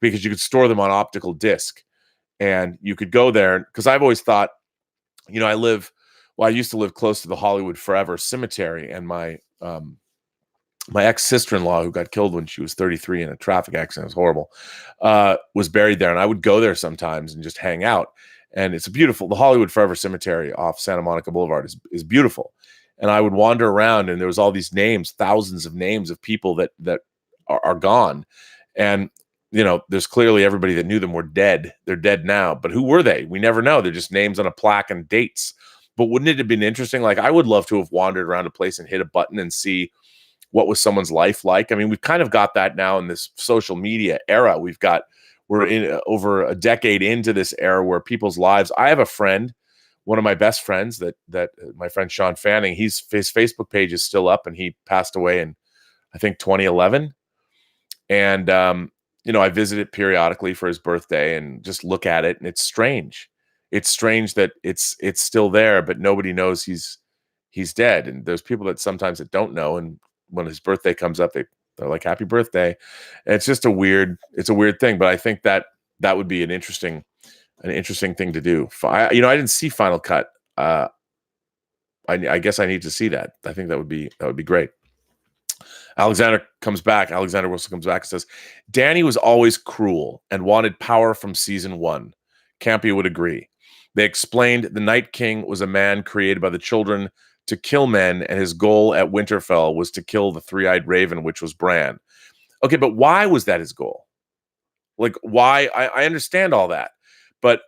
because you could store them on optical disc. And you could go there, because I've always thought, you know, I used to live close to the Hollywood Forever Cemetery, and my ex-sister-in-law, who got killed when she was 33 in a traffic accident, it was horrible, was buried there. And I would go there sometimes and just hang out. And it's the Hollywood Forever Cemetery off Santa Monica Boulevard is beautiful. And I would wander around, and there was all these names, thousands of names of people that are gone. And, you know, there's clearly everybody that knew them were dead. They're dead now. But who were they? We never know. They're just names on a plaque and dates. But wouldn't it have been interesting? Like, I would love to have wandered around a place and hit a button and see what was someone's life like. I mean, we've kind of got that now in this social media era. We're in over a decade into this era where people's lives. I have a friend, one of my best friends, that my friend Sean Fanning, his Facebook page is still up, and he passed away in, I think, 2011. And, you know, I visit it periodically for his birthday and just look at it, and it's strange. It's strange that it's still there, but nobody knows he's dead. And there's people that sometimes that don't know. And when his birthday comes up, they'll They're like, happy birthday. And it's just a weird thing. But I think that would be an interesting thing to do. I didn't see Final Cut. I guess I need to see that. I think that would be great. Alexander Wilson comes back and says, Danny was always cruel and wanted power from season 1. Campy would agree. They explained the Night King was a man created by the children to kill men, and his goal at Winterfell was to kill the three-eyed raven, which was Bran. Okay, but why was that his goal? Like, why? I understand all that, but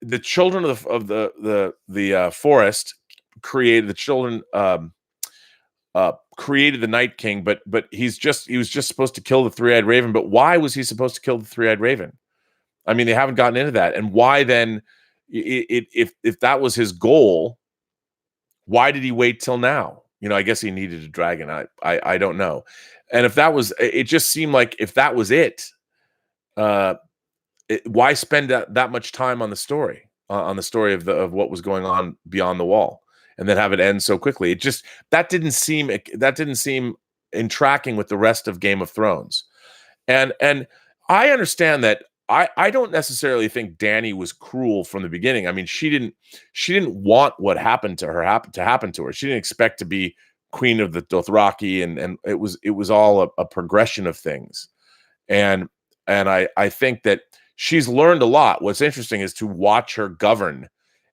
the children of the forest created the children. Created the Night King, but he was just supposed to kill the three-eyed raven. But why was he supposed to kill the three-eyed raven? I mean, they haven't gotten into that. And why then, if that was his goal, why did he wait till now? I guess he needed a dragon. I don't know. And if that was, it just seemed like if that was it, why spend that much time on the story, of what was going on beyond the wall, and then have it end so quickly? It just that didn't seem in tracking with the rest of Game of Thrones. And I understand that. I don't necessarily think Dany was cruel from the beginning. I mean, she didn't want what happened to her to happen to her. She didn't expect to be queen of the Dothraki, and it was all a progression of things. And I think that she's learned a lot. What's interesting is to watch her govern,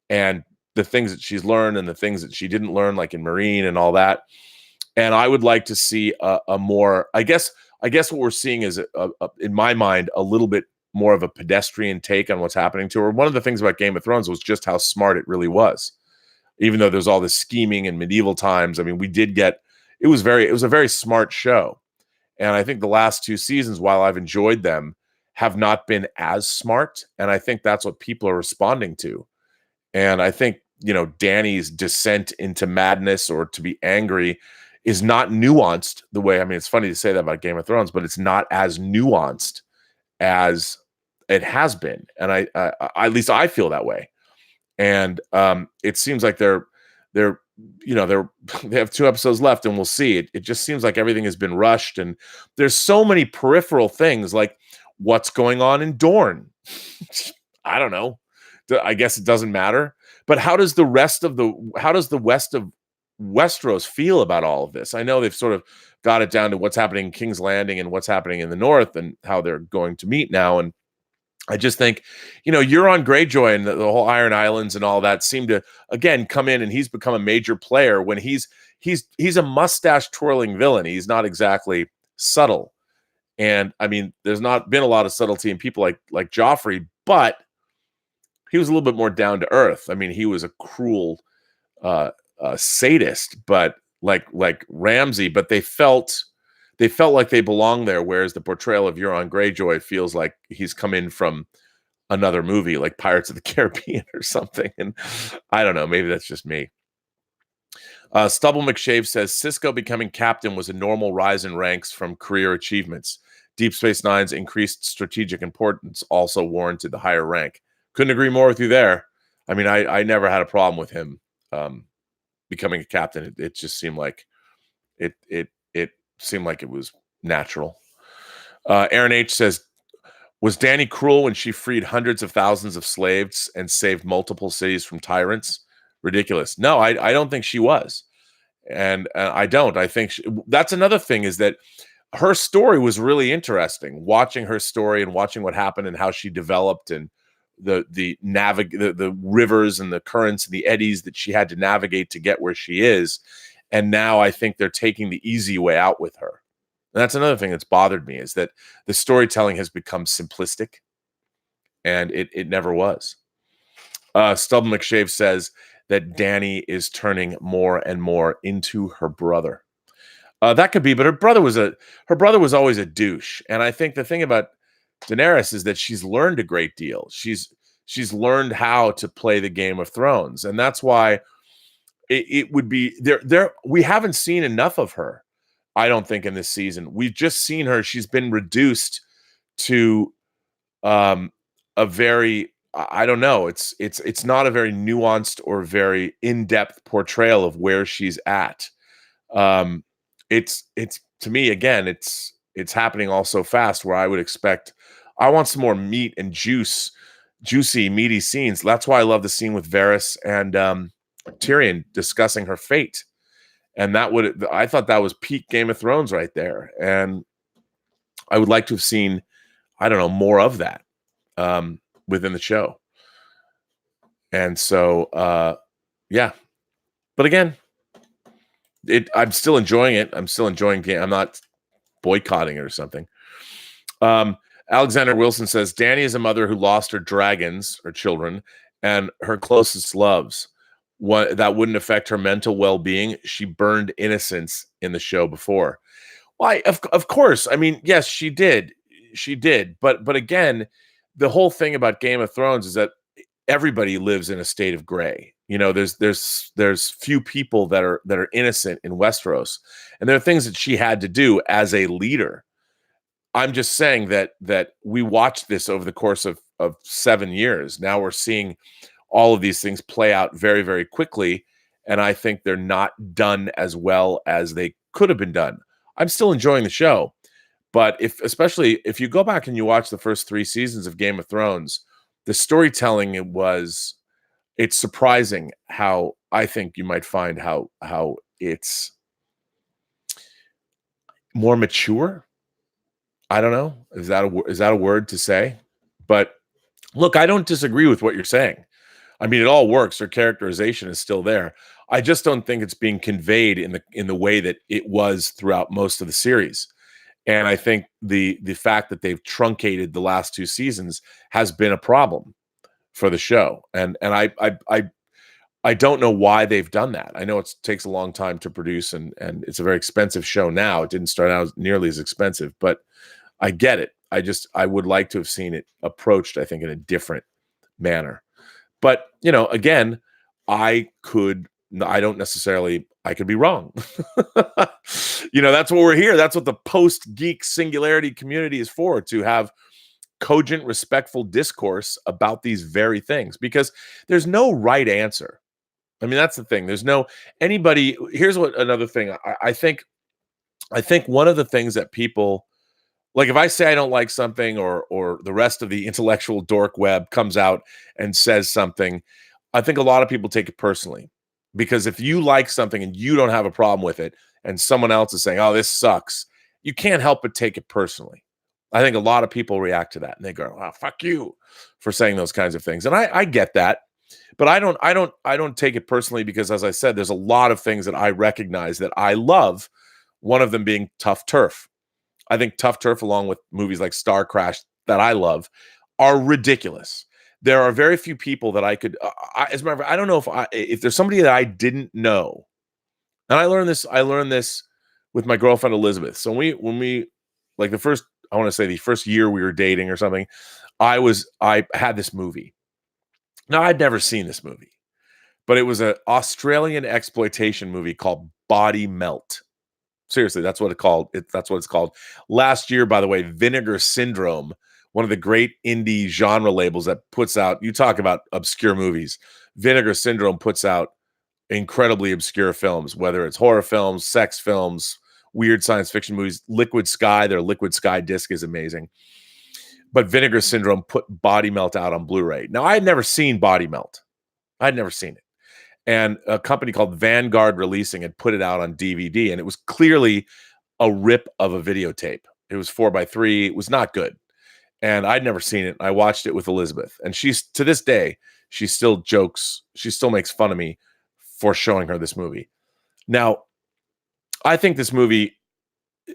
and the things that she's learned and the things that she didn't learn, like in Marine and all that. And I would like to see a more, I guess what we're seeing is, in my mind, a little bit more of a pedestrian take on what's happening to her. One of the things about Game of Thrones was just how smart it really was. Even though there's all this scheming in medieval times, I mean, it was a very smart show. And I think the last 2 seasons, while I've enjoyed them, have not been as smart. And I think that's what people are responding to. And I think, Dany's descent into madness or to be angry is not nuanced the way, I mean, it's funny to say that about Game of Thrones, but it's not as nuanced as it has been. And I at least I feel that way. And it seems like they have 2 episodes left, and we'll see. It just seems like everything has been rushed, and there's so many peripheral things, like what's going on in Dorne. I don't know. I guess it doesn't matter. But how does the west of Westeros feel about all of this? I know they've sort of got it down to what's happening in King's Landing and what's happening in the north and how they're going to meet now. And I just think, Euron Greyjoy and the whole Iron Islands and all that seem to, again, come in, and he's become a major player when he's a mustache twirling villain. He's not exactly subtle. And I mean, there's not been a lot of subtlety in people like Joffrey, but he was a little bit more down to earth. I mean, he was a cruel sadist, but like Ramsay, but they felt like they belonged there, whereas the portrayal of Euron Greyjoy feels like he's come in from another movie, like Pirates of the Caribbean or something. And I don't know, maybe that's just me. Stubble McShave says Cisco becoming captain was a normal rise in ranks from career achievements. Deep Space Nine's increased strategic importance also warranted the higher rank. Couldn't agree more with you there. I mean, I never had a problem with him becoming a captain. It just seemed like it seemed like it was natural. Aaron H says, was Dany cruel when she freed hundreds of thousands of slaves and saved multiple cities from tyrants? Ridiculous. No, I don't think she was. And I don't. I think that's another thing, is that her story was really interesting. Watching her story and watching what happened and how she developed, and the rivers and the currents and the eddies that she had to navigate to get where she is. And now I think they're taking the easy way out with her. And that's another thing that's bothered me, is that the storytelling has become simplistic, and it never was. Stubble McShave says that Dany is turning more and more into her brother. That could be, but her brother was always a douche. And I think the thing about Daenerys is that she's learned a great deal. She's learned how to play the Game of Thrones, and that's why it would be there. We haven't seen enough of her, I don't think, in this season. We've just seen her. She's been reduced to a very, I don't know. It's not a very nuanced or very in-depth portrayal of where she's at. It's to me, again, it's happening all so fast where I want some more meat and juicy, meaty scenes. That's why I love the scene with Varys and Tyrion discussing her fate. And I thought that was peak Game of Thrones right there. And I would like to have seen, I don't know, more of that within the show. And so, yeah. But again, I'm still enjoying it. I'm still enjoying game. I'm not boycotting it or something. Alexander Wilson says, Dany is a mother who lost her dragons, her children, and her closest loves. That wouldn't affect her mental well-being. She burned innocence in the show before. Why? Of course. I mean, yes, she did. She did. But again, the whole thing about Game of Thrones is that everybody lives in a state of gray. You know, there's few people that are innocent in Westeros, and there are things that she had to do as a leader. I'm just saying that we watched this over the course of 7 years. Now we're seeing all of these things play out very, very quickly, and I think they're not done as well as they could have been done. I'm still enjoying the show, but especially if you go back and you watch the first 3 seasons of Game of Thrones, the storytelling it's surprising how I think you might find how it's more mature. I don't know. Is that a word to say? But look, I don't disagree with what you're saying. I mean, it all works. Her characterization is still there. I just don't think it's being conveyed in the way that it was throughout most of the series. And I think the fact that they've truncated the last 2 seasons has been a problem for the show. And I don't know why they've done that. I know it takes a long time to produce, and it's a very expensive show now. It didn't start out nearly as expensive, but I get it. I would like to have seen it approached, I think, in a different manner. But, you know, again, I could be wrong. You know, that's what we're here. That's what the Post-Geek Singularity community is for, to have cogent, respectful discourse about these very things, because there's no right answer. I mean, that's the thing. There's no anybody. Here's another thing. I think one of the things that people, like, if I say I don't like something, or the rest of the intellectual dork web comes out and says something, I think a lot of people take it personally. Because if you like something and you don't have a problem with it, and someone else is saying, oh, this sucks, you can't help but take it personally. I think a lot of people react to that, and they go, oh, fuck you for saying those kinds of things. And I get that, but I don't take it personally, because, as I said, there's a lot of things that I recognize that I love, one of them being Tough Turf. I think Tough Turf, along with movies like Star Crash that I love, are ridiculous. There are very few people that I could, as a matter of fact, I don't know if there's somebody that I didn't know. And I learned this with my girlfriend, Elizabeth. So when we like the first year we were dating or something, I had this movie. Now, I'd never seen this movie, but it was an Australian exploitation movie called Body Melt. Seriously, that's what it's called. Last year, by the way, Vinegar Syndrome, one of the great indie genre labels that puts out, you talk about obscure movies. Vinegar Syndrome puts out incredibly obscure films, whether it's horror films, sex films, weird science fiction movies. Liquid Sky, their Liquid Sky disc is amazing. But Vinegar Syndrome put Body Melt out on Blu-ray. Now, I had never seen Body Melt. I'd never seen it. And a company called Vanguard Releasing had put it out on DVD, and it was clearly a rip of a videotape. It was 4:3. It was not good. And I'd never seen it. I watched it with Elizabeth. And she's, to this day, she still jokes. She still makes fun of me for showing her this movie. Now, I think this movie,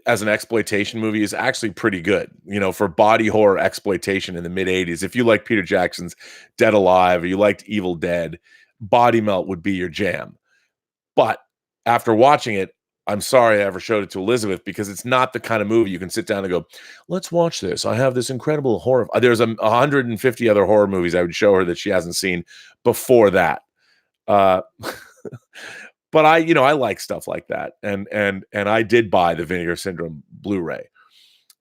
as an exploitation movie, is actually pretty good, you know, for body horror exploitation in the mid-'80s. If you like Peter Jackson's Dead Alive, or you liked Evil Dead, Body Melt would be your jam. But after watching it, I'm sorry I ever showed it to Elizabeth, because it's not the kind of movie you can sit down and go, let's watch this. I have this incredible horror. There's 150 other horror movies I would show her that she hasn't seen before that. But I like stuff like that. And I did buy the Vinegar Syndrome Blu-ray.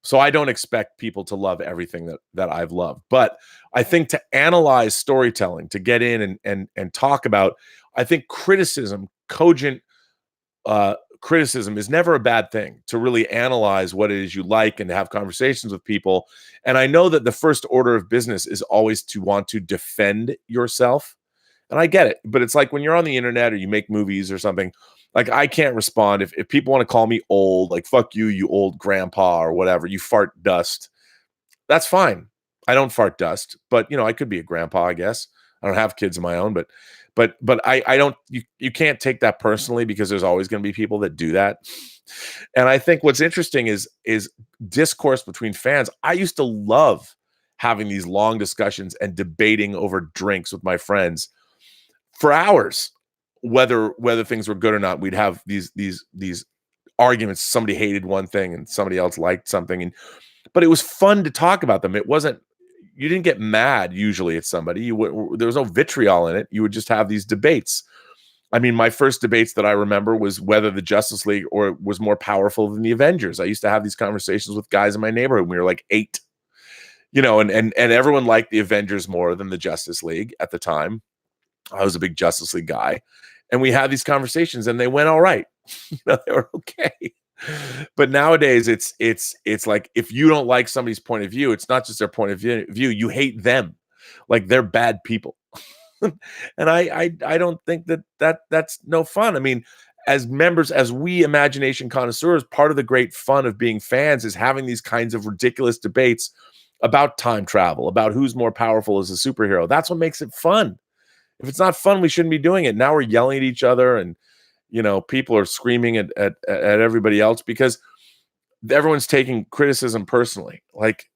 So I don't expect people to love everything that I've loved. But I think to analyze storytelling, to get in and talk about, I think criticism, cogent criticism is never a bad thing, to really analyze what it is you like and to have conversations with people. And I know that the first order of business is always to want to defend yourself. And I get it, but it's like when you're on the internet or you make movies or something, like I can't respond if people want to call me old, like fuck you, you old grandpa or whatever, you fart dust. That's fine. I don't fart dust, but I could be a grandpa, I guess. I don't have kids of my own, but I don't, you can't take that personally, because there's always going to be people that do that. And I think what's interesting is discourse between fans. I used to love having these long discussions and debating over drinks with my friends for hours, whether things were good or not. We'd have these arguments. Somebody hated one thing and somebody else liked something, but it was fun to talk about them. It wasn't, you didn't get mad usually at somebody. There was no vitriol in it. You would just have these debates. I mean, my first debates that I remember was whether the Justice League was more powerful than the Avengers. I used to have these conversations with guys in my neighborhood when we were like 8, and everyone liked the Avengers more than the Justice League at the time. I was a big Justice League guy, and we had these conversations and they went all right. They were okay. But nowadays it's like, if you don't like somebody's point of view, it's not just their point of view, you hate them. Like they're bad people. And I don't think that's no fun. I mean, as members, as we imagination connoisseurs, part of the great fun of being fans is having these kinds of ridiculous debates about time travel, about who's more powerful as a superhero. That's what makes it fun. If it's not fun, we shouldn't be doing it. Now we're yelling at each other, and people are screaming at everybody else because everyone's taking criticism personally. Like,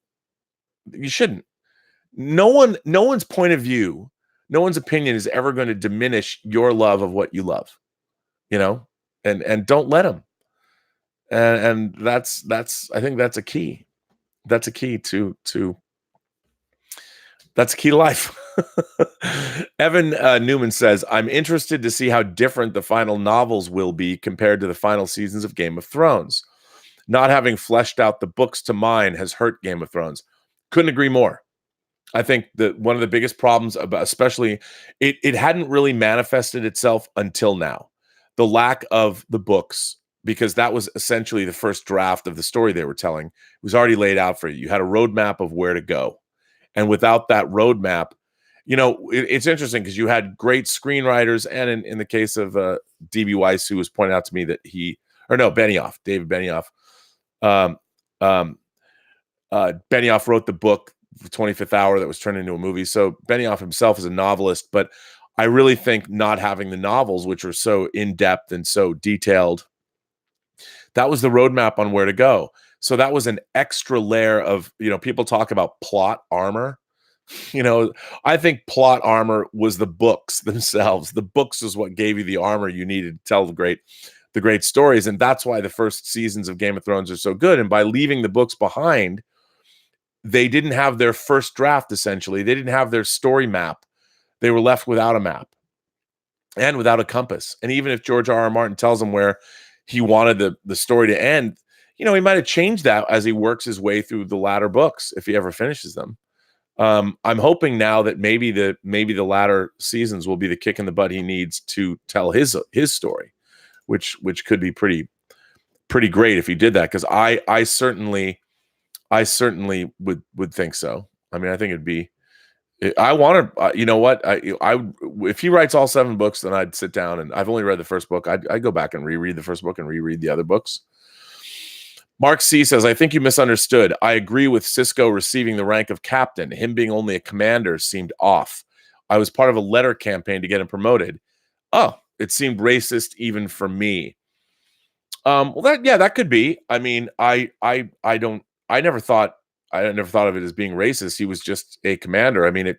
you shouldn't. No one's point of view, no one's opinion is ever going to diminish your love of what you love, and don't let them. And that's I think that's a key. That's a key to that's key to life. Evan Newman says, I'm interested to see how different the final novels will be compared to the final seasons of Game of Thrones. Not having fleshed out the books to mine has hurt Game of Thrones. Couldn't agree more. I think that one of the biggest problems, especially, it hadn't really manifested itself until now. The lack of the books, because that was essentially the first draft of the story they were telling. It was already laid out for you. You had a roadmap of where to go. And without that roadmap, it's interesting because you had great screenwriters. And in the case of D.B. Weiss, who was pointed out to me that Benioff, David Benioff. Benioff wrote the book, The 25th Hour, that was turned into a movie. So Benioff himself is a novelist, but I really think not having the novels, which are so in-depth and so detailed, that was the roadmap on where to go. So that was an extra layer of, people talk about plot armor. I think plot armor was the books themselves. The books is what gave you the armor you needed to tell the great stories. And that's why the first seasons of Game of Thrones are so good. And by leaving the books behind, they didn't have their first draft, essentially. They didn't have their story map. They were left without a map and without a compass. And even if George R.R. Martin tells them where he wanted the story to end, he might have changed that as he works his way through the latter books, if he ever finishes them. I'm hoping now that maybe the latter seasons will be the kick in the butt he needs to tell his story, which could be pretty great if he did that. Because I certainly would think so. I mean, I think it'd be. I want to. You know what? If he writes all 7 books, then I'd sit down, and I've only read the first book. I'd go back and reread the first book and reread the other books. Mark C says, I think you misunderstood. I agree with Cisco receiving the rank of captain. Him being only a commander seemed off. I was part of a letter campaign to get him promoted. Oh, it seemed racist even for me. Well, that could be. I mean, I never thought of it as being racist. He was just a commander. I mean,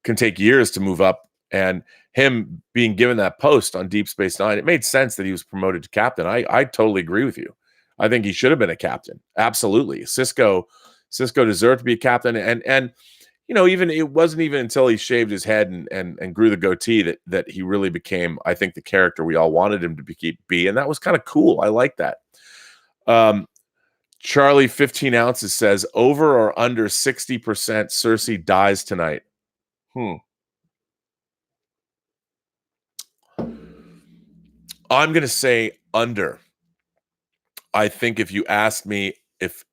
can take years to move up, and him being given that post on Deep Space Nine, it made sense that he was promoted to captain. I totally agree with you. I think he should have been a captain. Absolutely. Cisco deserved to be a captain. And even it wasn't even until he shaved his head and grew the goatee that he really became, I think, the character we all wanted him to be. And that was kind of cool. I like that. Charlie 15 ounces says, over or under 60% Cersei dies tonight. I'm going to say under. I think if you asked me if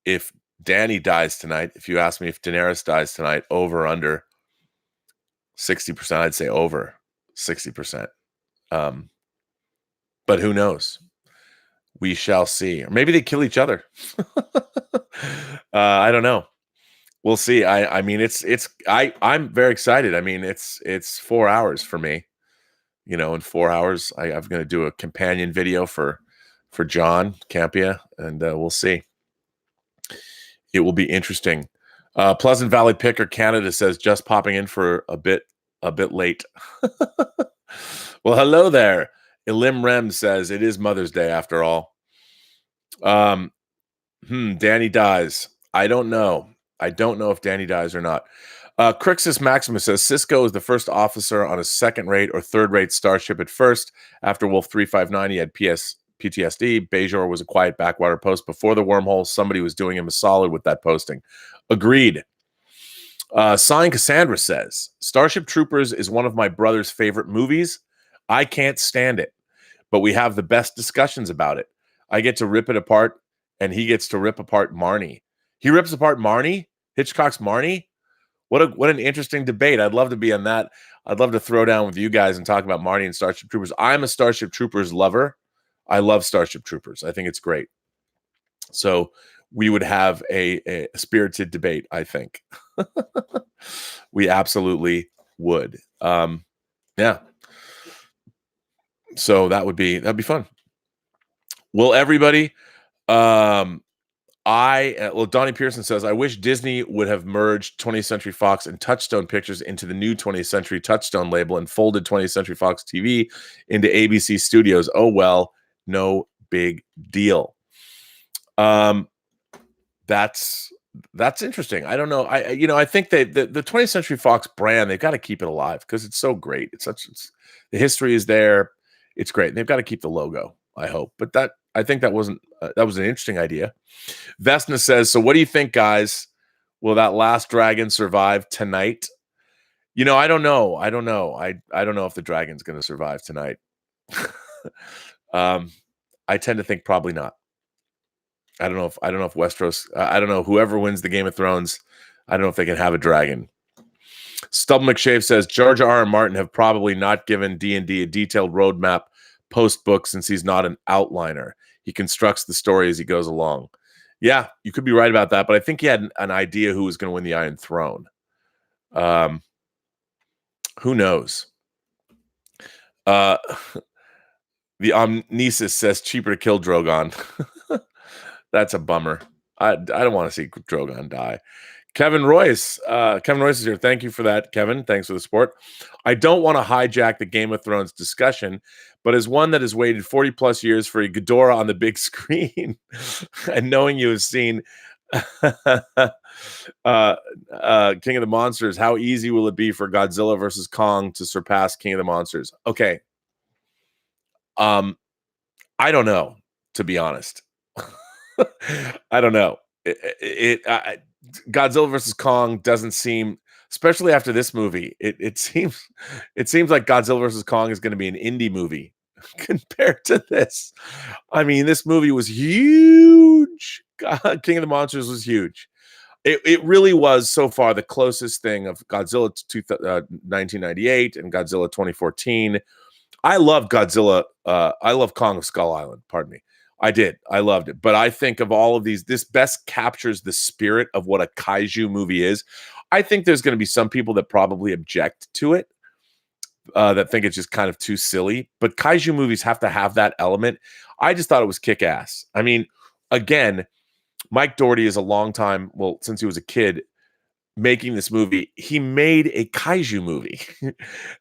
Danny dies tonight, if you ask me if Daenerys dies tonight, over under 60%, I'd say over 60%. But who knows? We shall see. Or maybe they kill each other. I don't know. We'll see. I mean, I'm very excited. I mean, it's 4 hours for me. You know, in 4 hours, I'm going to do a companion video for John Campia, and we'll see. It will be interesting. Pleasant Valley Picker Canada says, just popping in for a bit late. Well, hello there. Elim Rem says, it is Mother's Day after all. Danny dies. I don't know. I don't know if Danny dies or not. Crixus Maximus says, Cisco is the first officer on a second-rate or third-rate starship at first. After Wolf 359, he had PTSD. Bajor was a quiet backwater post before the wormhole. Somebody was doing him a solid with that posting. Agreed. Sign Cassandra says, Starship Troopers is one of my brother's favorite movies. I can't stand it, but we have the best discussions about it. I get to rip it apart, and he gets to rip apart Marnie. He rips apart Marnie? Hitchcock's Marnie? What an interesting debate. I'd love to be on that. I'd love to throw down with you guys and talk about Marnie and Starship Troopers. I'm a Starship Troopers lover. I love Starship Troopers. I think it's great. So we would have a spirited debate, I think. We absolutely would. Yeah. So that'd be fun. Will everybody? Donnie Pearson says, I wish Disney would have merged 20th Century Fox and Touchstone Pictures into the new 20th Century Touchstone label and folded 20th Century Fox TV into ABC Studios. Oh, well, no big deal. That's interesting. I don't know. I think the 20th Century Fox brand, they've got to keep it alive because it's so great. The history is there. It's great. They've got to keep the logo, I hope. But I think that was an interesting idea. Vesna says, so what do you think, guys? Will that last dragon survive tonight? I don't know. I don't know. I don't know if the dragon's going to survive tonight. I tend to think probably not. I don't know if Westeros, I don't know, whoever wins the Game of Thrones, I don't know if they can have a dragon. Stubble McShave says, George R.R. Martin have probably not given D&D a detailed roadmap post-book since he's not an outliner. He constructs the story as he goes along. Yeah, you could be right about that, but I think he had an idea who was going to win the Iron Throne. Who knows? The Omnisis says, cheaper to kill Drogon. That's a bummer. I don't want to see Drogon die. Kevin Royce is here. Thank you for that, Kevin. Thanks for the support. I don't want to hijack the Game of Thrones discussion, but as one that has waited 40 plus years for a Ghidorah on the big screen, and knowing you have seen King of the Monsters, how easy will it be for Godzilla versus Kong to surpass King of the Monsters? Okay. I don't know, to be honest. I don't know. Godzilla versus Kong doesn't seem, especially after this movie, it seems like Godzilla versus Kong is going to be an indie movie compared to this. I mean, this movie was huge. King of the Monsters was huge. It really was so far the closest thing of Godzilla 1998 and Godzilla 2014. I love Godzilla. I love Kong of Skull Island. Pardon me. I did. I loved it. But I think of all of these, this best captures the spirit of what a kaiju movie is. I think there's going to be some people that probably object to it, that think it's just kind of too silly. But kaiju movies have to have that element. I just thought it was kick-ass. I mean, again, Mike Doherty is a long time, well, since he was a kid, making this movie. He made a kaiju movie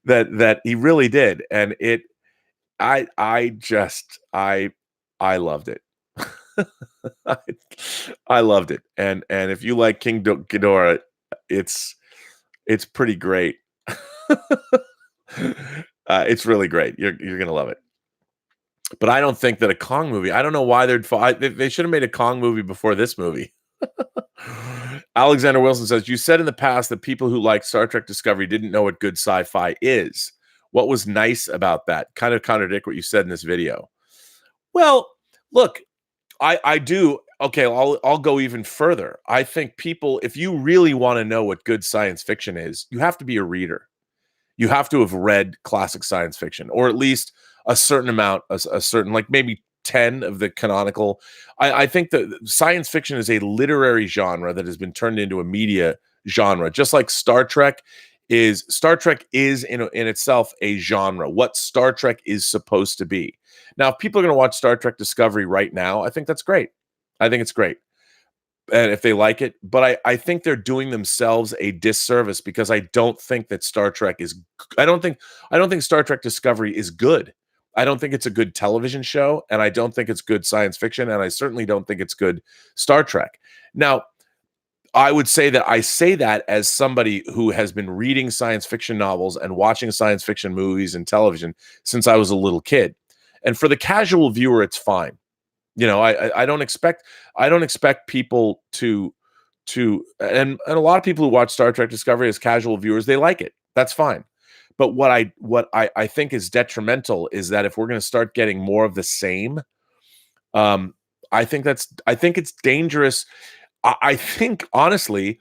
that he really did. And I loved it. I loved it. And if you like King Ghidorah, it's pretty great. It's really great. You're going to love it. But I don't think that a Kong movie, I don't know why they should have made a Kong movie before this movie. Alexander Wilson says, you said in the past that people who like Star Trek Discovery didn't know what good sci-fi is. What was nice about that? Kind of contradict what you said in this video. Well, look, I do. Okay, I'll go even further. I think people, if you really want to know what good science fiction is, you have to be a reader. You have to have read classic science fiction, or at least a certain amount, a certain, like maybe 10 of the canonical. I think that science fiction is a literary genre that has been turned into a media genre, just like Star Trek is. Star Trek is in itself a genre, what Star Trek is supposed to be. Now, if people are going to watch Star Trek Discovery right now, I think that's great. I think it's great, and if they like it. But I think they're doing themselves a disservice, because I don't think that Star Trek is. I don't think Star Trek Discovery is good. I don't think it's a good television show, and I don't think it's good science fiction, and I certainly don't think it's good Star Trek. Now, I would say that I say that as somebody who has been reading science fiction novels and watching science fiction movies and television since I was a little kid. And for the casual viewer, it's fine. I don't expect people to and a lot of people who watch Star Trek Discovery as casual viewers, they like it. That's fine. But what I think is detrimental is that if we're going to start getting more of the same, um, I think it's dangerous. I think honestly,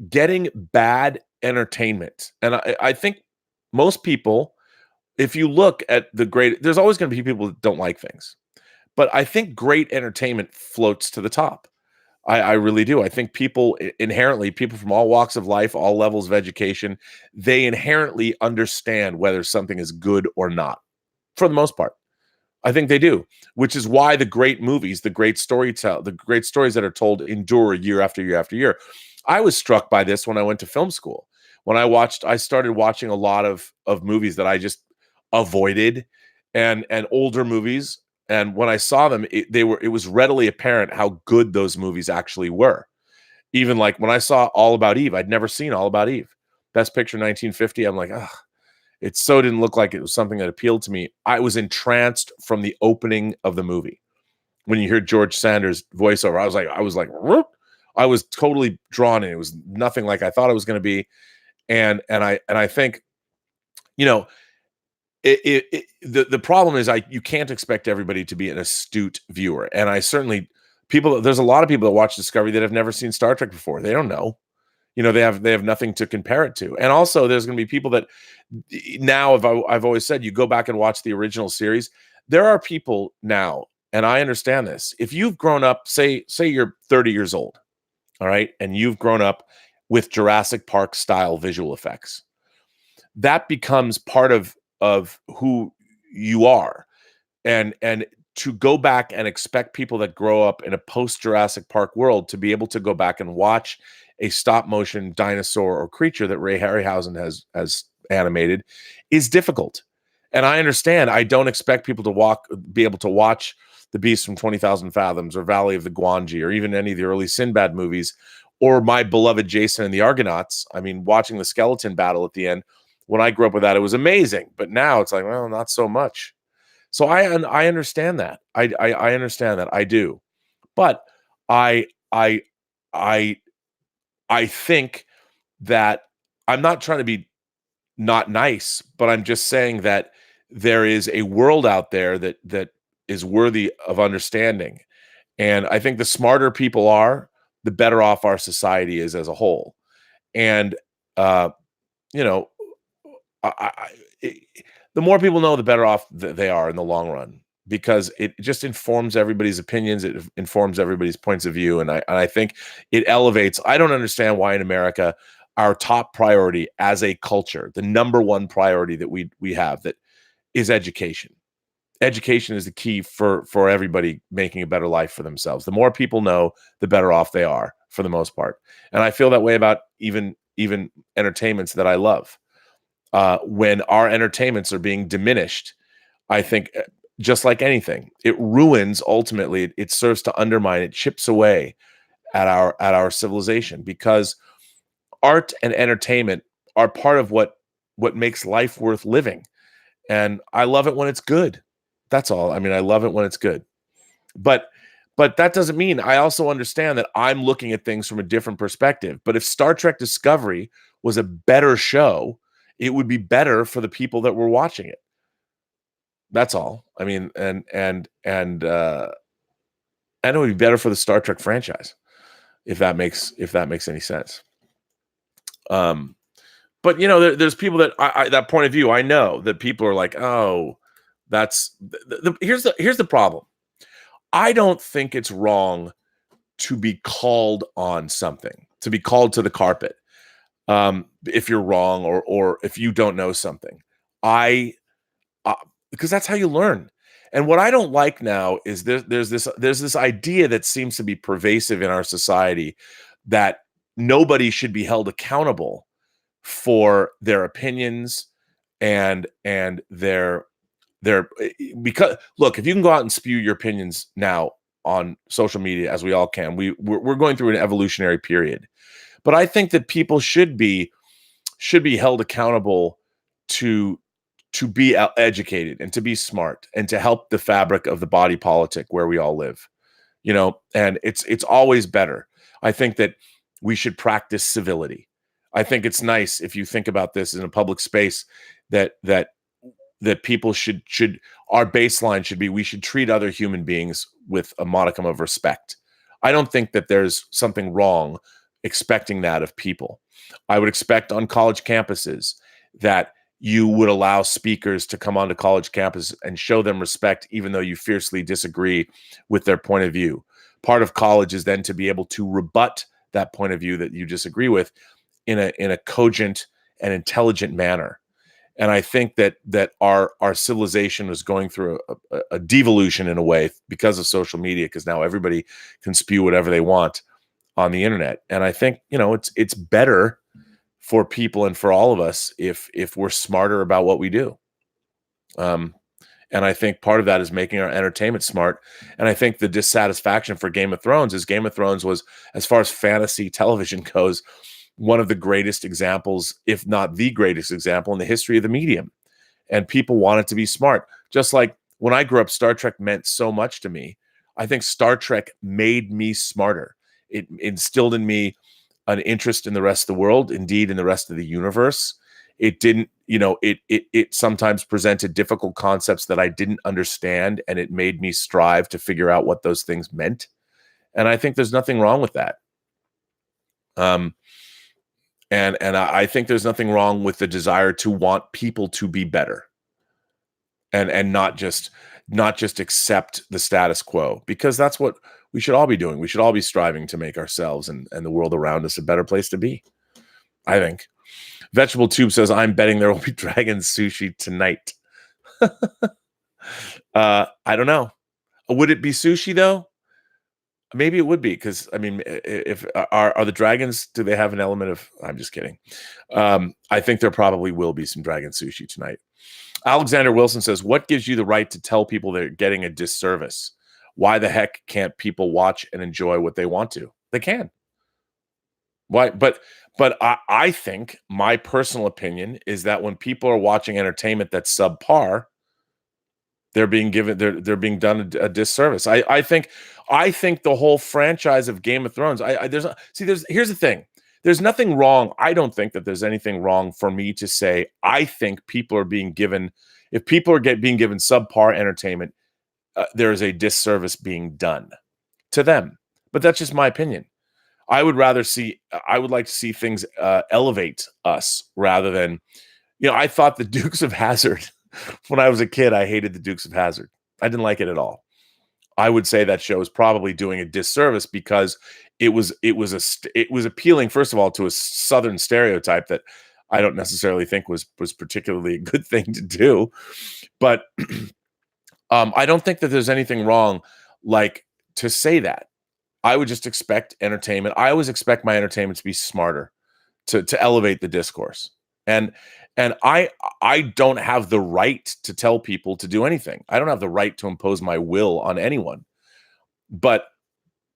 getting bad entertainment, and I think most people, if you look at there's always going to be people that don't like things. But I think great entertainment floats to the top. I really do. I think inherently, people from all walks of life, all levels of education, they inherently understand whether something is good or not, for the most part. I think they do, which is why the great movies, the great the great stories that are told endure year after year after year. I was struck by this when I went to film school. When I started watching a lot of movies that I just avoided, and older movies. And when I saw them, it was readily apparent how good those movies actually were. Even like when I saw All About Eve, I'd never seen All About Eve. Best Picture 1950. I'm like, ugh, it so didn't look like it was something that appealed to me. I was entranced from the opening of the movie. When you hear George Sanders' voiceover, I was like, whoop. I was totally drawn in. It was nothing like I thought it was going to be. And I think, you know, the problem is you can't expect everybody to be an astute viewer. And I certainly there's a lot of people that watch Discovery that have never seen Star Trek before. They don't know. They have nothing to compare it to. And also there's going to be people that now, I've always said, you go back and watch the original series. There are people now, and I understand this. If you've grown up, say you're 30 years old, all right, and you've grown up with Jurassic Park style visual effects, that becomes part of who you are. And to go back and expect people that grow up in a post Jurassic Park world to be able to go back and watch a stop motion dinosaur or creature that Ray Harryhausen has animated is difficult. And I understand. I don't expect people to be able to watch The Beast from 20,000 Fathoms or Valley of the Gwangi or even any of the early Sinbad movies or my beloved Jason and the Argonauts. I mean, watching the skeleton battle at the end, when I grew up with that, it was amazing. But now it's like, well, not so much. So I understand that. I understand that. I do. But I I I I think that I'm not trying to be not nice, but I'm just saying that there is a world out there that is worthy of understanding. And I think the smarter people are, the better off our society is as a whole. And uh, you know, I the more people know, the better off they are in the long run, because it just informs everybody's opinions. It informs everybody's points of view. And I think it elevates. I don't understand why in America, our top priority as a culture, the number one priority that we have, that is education. Education is the key for everybody making a better life for themselves. The more people know, the better off they are for the most part. And I feel that way about even entertainments that I love. When our entertainments are being diminished, I think, just like anything, it ruins. Ultimately, it serves to undermine. It chips away at our civilization, because art and entertainment are part of what makes life worth living. And I love it when it's good. That's all. I mean, I love it when it's good. But that doesn't mean, I also understand that I'm looking at things from a different perspective. But if Star Trek Discovery was a better show, it would be better for the people that were watching it. That's all. I mean, and it would be better for the Star Trek franchise if that makes any sense. But there's people that that point of view. I know that people are like, oh, that's here's the problem. I don't think it's wrong to be called on something, to be called to the carpet, if you're wrong or if you don't know something. I because that's how you learn. And what I don't like now is there's this idea that seems to be pervasive in our society that nobody should be held accountable for their opinions and their because look, if you can go out and spew your opinions now on social media, as we all can, we're going through an evolutionary period. But I think that people should be held accountable to be educated and to be smart and to help the fabric of the body politic where we all live. And it's always better. I think that we should practice civility. I think it's nice, if you think about this in a public space, that people should our baseline should be, we should treat other human beings with a modicum of respect. I don't think that there's something wrong expecting that of people. I would expect on college campuses that you would allow speakers to come onto college campus and show them respect, even though you fiercely disagree with their point of view. Part of college is then to be able to rebut that point of view that you disagree with in a cogent and intelligent manner. And I think that our civilization was going through a devolution in a way because of social media, because now everybody can spew whatever they want on the internet. And I think, it's better for people and for all of us if we're smarter about what we do. And I think part of that is making our entertainment smart. And I think the dissatisfaction for Game of Thrones is Game of Thrones was, as far as fantasy television goes, one of the greatest examples, if not the greatest example, in the history of the medium. And people wanted to be smart. Just like when I grew up, Star Trek meant so much to me. I think Star Trek made me smarter. It instilled in me an interest in the rest of the world, indeed in the rest of the universe. It didn't, it sometimes presented difficult concepts that I didn't understand, and it made me strive to figure out what those things meant. And I think there's nothing wrong with that. And I think there's nothing wrong with the desire to want people to be better, and not just accept the status quo, because that's what we should all be doing. We should all be striving to make ourselves and the world around us a better place to be, I think. Vegetable Tube says, I'm betting there will be dragon sushi tonight. I don't know. Would it be sushi though? Maybe it would be, because I mean, if are the dragons, do they have an element of? I'm just kidding. I think there probably will be some dragon sushi tonight. Alexander Wilson says, what gives you the right to tell people they're getting a disservice? Why the heck can't people watch and enjoy what they want to? They can. Why? But I think my personal opinion is that when people are watching entertainment that's subpar, they're being done a disservice. I think the whole franchise of Game of Thrones. Here's the thing. There's nothing wrong. I don't think that there's anything wrong for me to say I think people are being given. If people are being given subpar entertainment, there is a disservice being done to them. But that's just my opinion. I would like to see things elevate us rather than, I thought the Dukes of Hazzard. When I was a kid, I hated the Dukes of Hazzard. I didn't like it at all. I would say that show is probably doing a disservice because it was appealing, first of all, to a Southern stereotype that I don't necessarily think was particularly a good thing to do. But I don't think that there's anything wrong, like, to say that. I would just expect entertainment. I always expect my entertainment to be smarter, to elevate the discourse. And I don't have the right to tell people to do anything. I don't have the right to impose my will on anyone. But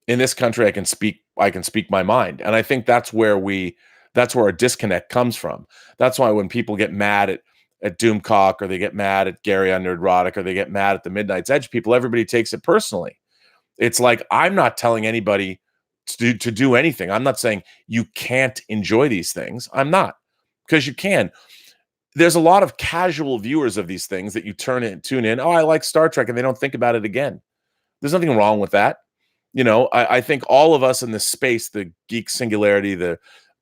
in this country, I can speak my mind. And I think that's where our disconnect comes from. That's why when people get mad at Doomcock, or they get mad at Gary on Nerdrotic, or they get mad at the Midnight's Edge people, everybody takes it personally. It's like, I'm not telling anybody to do anything. I'm not saying you can't enjoy these things. I'm not, because you can. there's a lot of casual viewers of these things that you tune in. Oh, I like Star Trek, and they don't think about it again. There's nothing wrong with that. I think all of us in this space, the geek singularity, the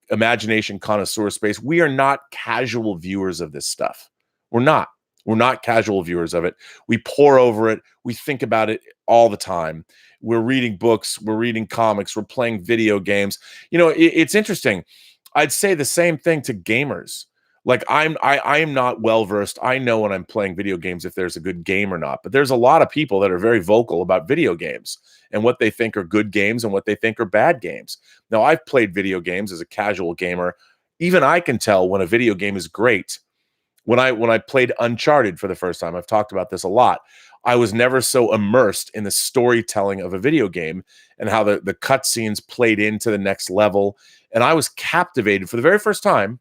imagination connoisseur space, we are not casual viewers of this stuff. We're not. We're not casual viewers of it. We pore over it. We think about it all the time. We're reading books. We're reading comics. We're playing video games. It's interesting. I'd say the same thing to gamers. Like I am not well versed. I know when I'm playing video games if there's a good game or not. But there's a lot of people that are very vocal about video games and what they think are good games and what they think are bad games. Now, I've played video games as a casual gamer. Even I can tell when a video game is great. When I played Uncharted for the first time, I've talked about this a lot. I was never so immersed in the storytelling of a video game and how the cutscenes played into the next level. And I was captivated for the very first time.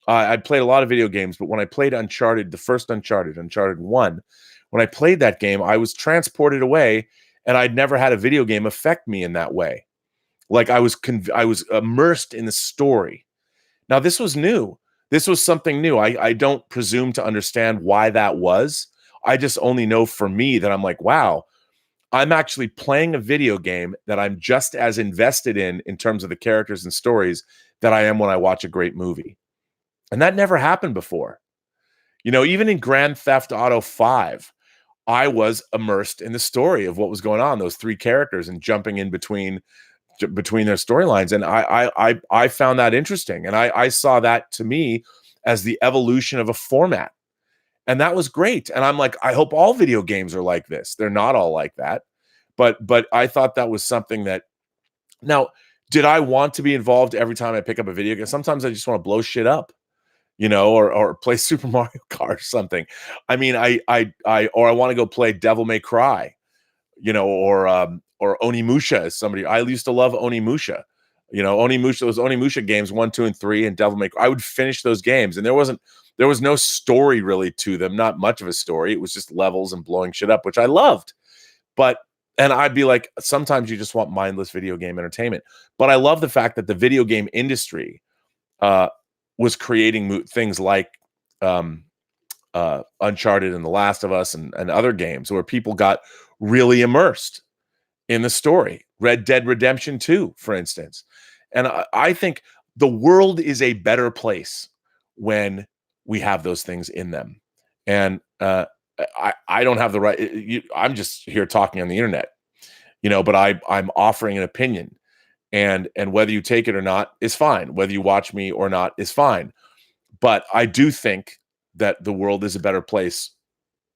I'd played a lot of video games, but when I played Uncharted, the first Uncharted 1, when I played that game, I was transported away, and I'd never had a video game affect me in that way. Like I was immersed in the story. Now, this was new. This was something new. I don't presume to understand why that was. I just only know for me that I'm like, wow, I'm actually playing a video game that I'm just as invested in terms of the characters and stories that I am when I watch a great movie. And that never happened before. Even in Grand Theft Auto 5, I was immersed in the story of what was going on, those three characters, and jumping in between their storylines. And I found that interesting. And I saw that, to me, as the evolution of a format. And that was great. And I'm like, I hope all video games are like this. They're not all like that. But I thought that was something that, now, did I want to be involved every time I pick up a video game? Sometimes I just want to blow shit up, or play Super Mario Kart or something. I mean, I want to go play Devil May Cry, or Onimusha. As somebody, I used to love Onimusha. Onimusha, those Onimusha games 1, 2, and 3, and Devil May Cry. I would finish those games, and there was no story really to them, not much of a story. It was just levels and blowing shit up, which I loved. And I'd be like, sometimes you just want mindless video game entertainment. But I love the fact that the video game industry was creating things like Uncharted and The Last of Us and other games where people got really immersed in the story. Red Dead Redemption 2, for instance. And I think the world is a better place when we have those things in them. And I don't have the right. I'm just here talking on the internet, but I'm offering an opinion. And whether you take it or not is fine. Whether you watch me or not is fine. But I do think that the world is a better place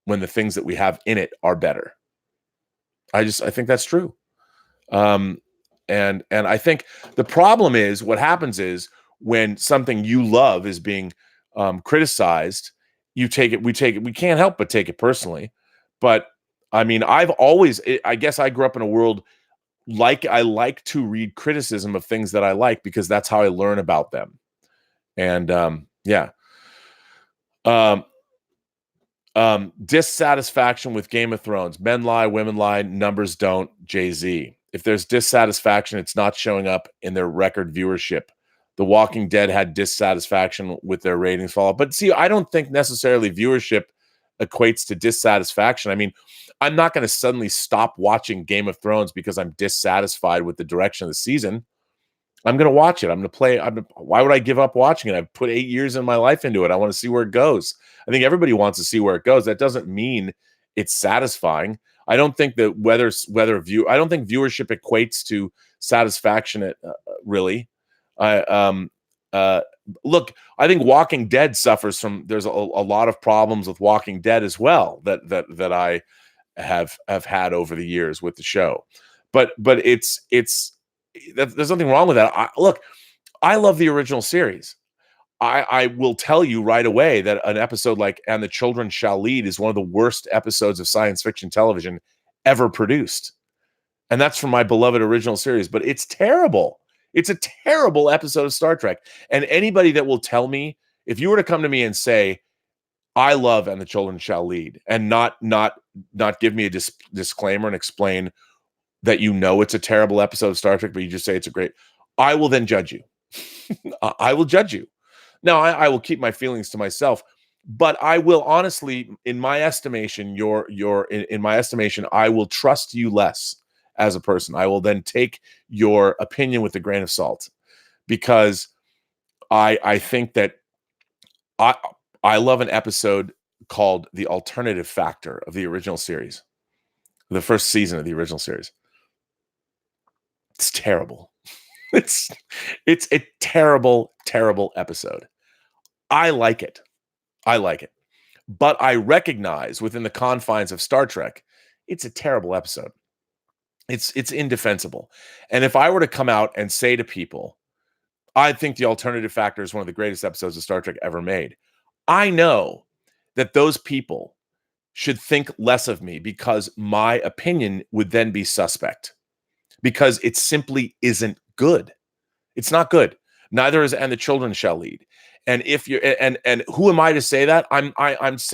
when the things that we have in it are better. I think that's true. And I think the problem is, what happens is, when something you love is being criticized, we can't help but take it personally. But I mean, I guess I grew up in a world I like to read criticism of things that I like, because that's how I learn about them. And dissatisfaction with Game of Thrones. Men lie, women lie, numbers don't. Jay-Z. If there's dissatisfaction, it's not showing up in their record viewership. The Walking Dead had dissatisfaction with their ratings fall. But see, I don't think necessarily viewership equates to dissatisfaction. I mean, I'm not going to suddenly stop watching Game of Thrones because I'm dissatisfied with the direction of the season. I'm going to watch it. I'm going to play. Why would I give up watching it? I've put 8 years of my life into it. I want to see where it goes. I think everybody wants to see where it goes. That doesn't mean it's satisfying. I don't think that I don't think viewership equates to satisfaction. Really, look, I think Walking Dead suffers from. There's a lot of problems with Walking Dead as well that I have had over the years with the show. But there's nothing wrong with that. I love the original series. I will tell you right away that an episode like "And the Children Shall Lead" is one of the worst episodes of science fiction television ever produced. And that's from my beloved original series, but it's terrible. It's a terrible episode of Star Trek. And anybody that will tell me, if you were to come to me and say, I love "And the Children Shall Lead," and not give me a disclaimer and explain that it's a terrible episode of Star Trek, but you just say it's a great, I will then judge you. I will judge you, Now, I will keep my feelings to myself, but I will honestly, in my estimation, in my estimation, I will trust you less as a person. I will then take your opinion with a grain of salt, because I think that I I love an episode called The Alternative Factor of the original series, the first season of the original series. It's terrible. It's it's a terrible, terrible episode. I like it. I like it. But I recognize within the confines of Star Trek, it's a terrible episode. It's indefensible. And if I were to come out and say to people, I think The Alternative Factor is one of the greatest episodes of Star Trek ever made, I know that those people should think less of me, because my opinion would then be suspect, because it simply isn't good. It's not good. Neither is And the Children Shall Lead. And if you're and who am I to say that? I'm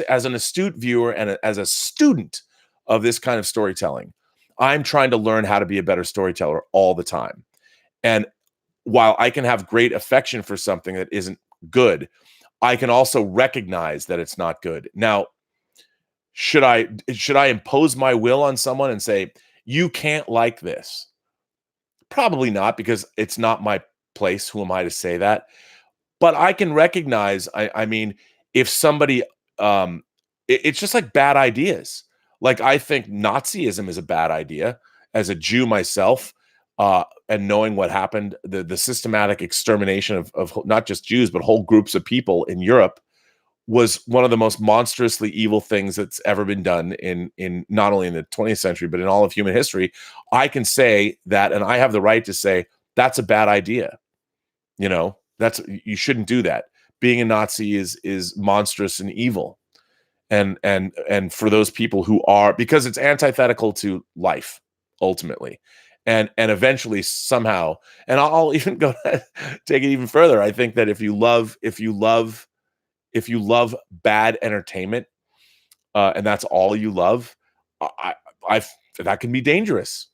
as an astute viewer and as a student of this kind of storytelling, I'm trying to learn how to be a better storyteller all the time. And while I can have great affection for something that isn't good, I can also recognize that it's not good. Now, should I impose my will on someone and say, you can't like this? Probably not, because it's not my place. Who am I to say that? But I can recognize, I mean, if somebody, it's just like bad ideas. Like, I think Nazism is a bad idea as a Jew myself, and knowing what happened, the systematic extermination of not just Jews, but whole groups of people in Europe was one of the most monstrously evil things that's ever been done in not only in the 20th century, but in all of human history. I can say that, and I have the right to say that's a bad idea. You know, you shouldn't do that. Being a Nazi is monstrous and evil. And for those people who are, because it's antithetical to life ultimately. And eventually somehow, and I'll even go take it even further. I think that if you love bad entertainment, and that's all you love, I that can be dangerous.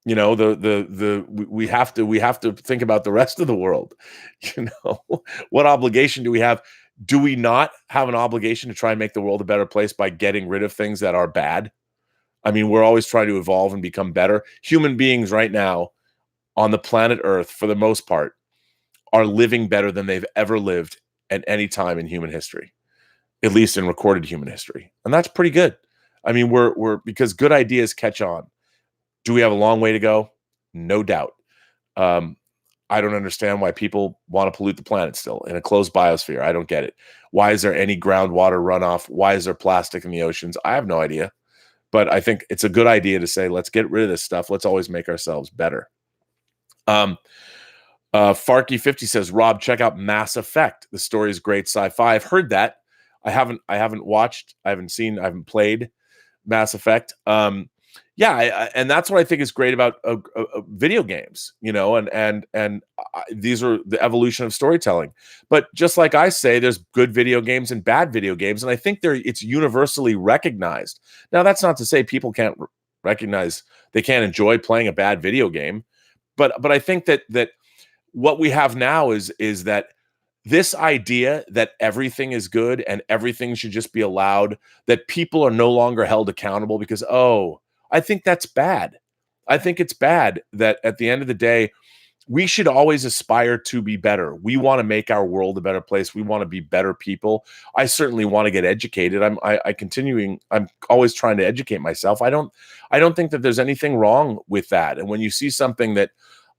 You know, we have to think about the rest of the world. You know, what obligation do we have? Do we not have an obligation to try and make the world a better place by getting rid of things that are bad? I mean, we're always trying to evolve and become better. Human beings right now on the planet Earth, for the most part, are living better than they've ever lived at any time in human history, at least in recorded human history. And that's pretty good. I mean, we're because good ideas catch on. Do we have a long way to go? No doubt. I don't understand why people want to pollute the planet still in a closed biosphere. I don't get it. Why is there any groundwater runoff? Why is there plastic in the oceans? I have no idea. But I think it's a good idea to say, let's get rid of this stuff. Let's always make ourselves better. Farky50 says, Rob, check out Mass Effect. The story is great sci-fi. I've heard that. I haven't watched, I haven't played Mass Effect. And that's what I think is great about video games, you know, and these are the evolution of storytelling. But just like I say, there's good video games and bad video games, and I think it's universally recognized. Now, that's not to say people can't recognize, they can't enjoy playing a bad video game, but I think that what we have now is that this idea that everything is good and everything should just be allowed, that people are no longer held accountable because, I think that's bad. I think it's bad that at the end of the day, we should always aspire to be better. We want to make our world a better place. We want to be better people. I certainly want to get educated. I'm always trying to educate myself. I don't think that there's anything wrong with that. And when you see something that,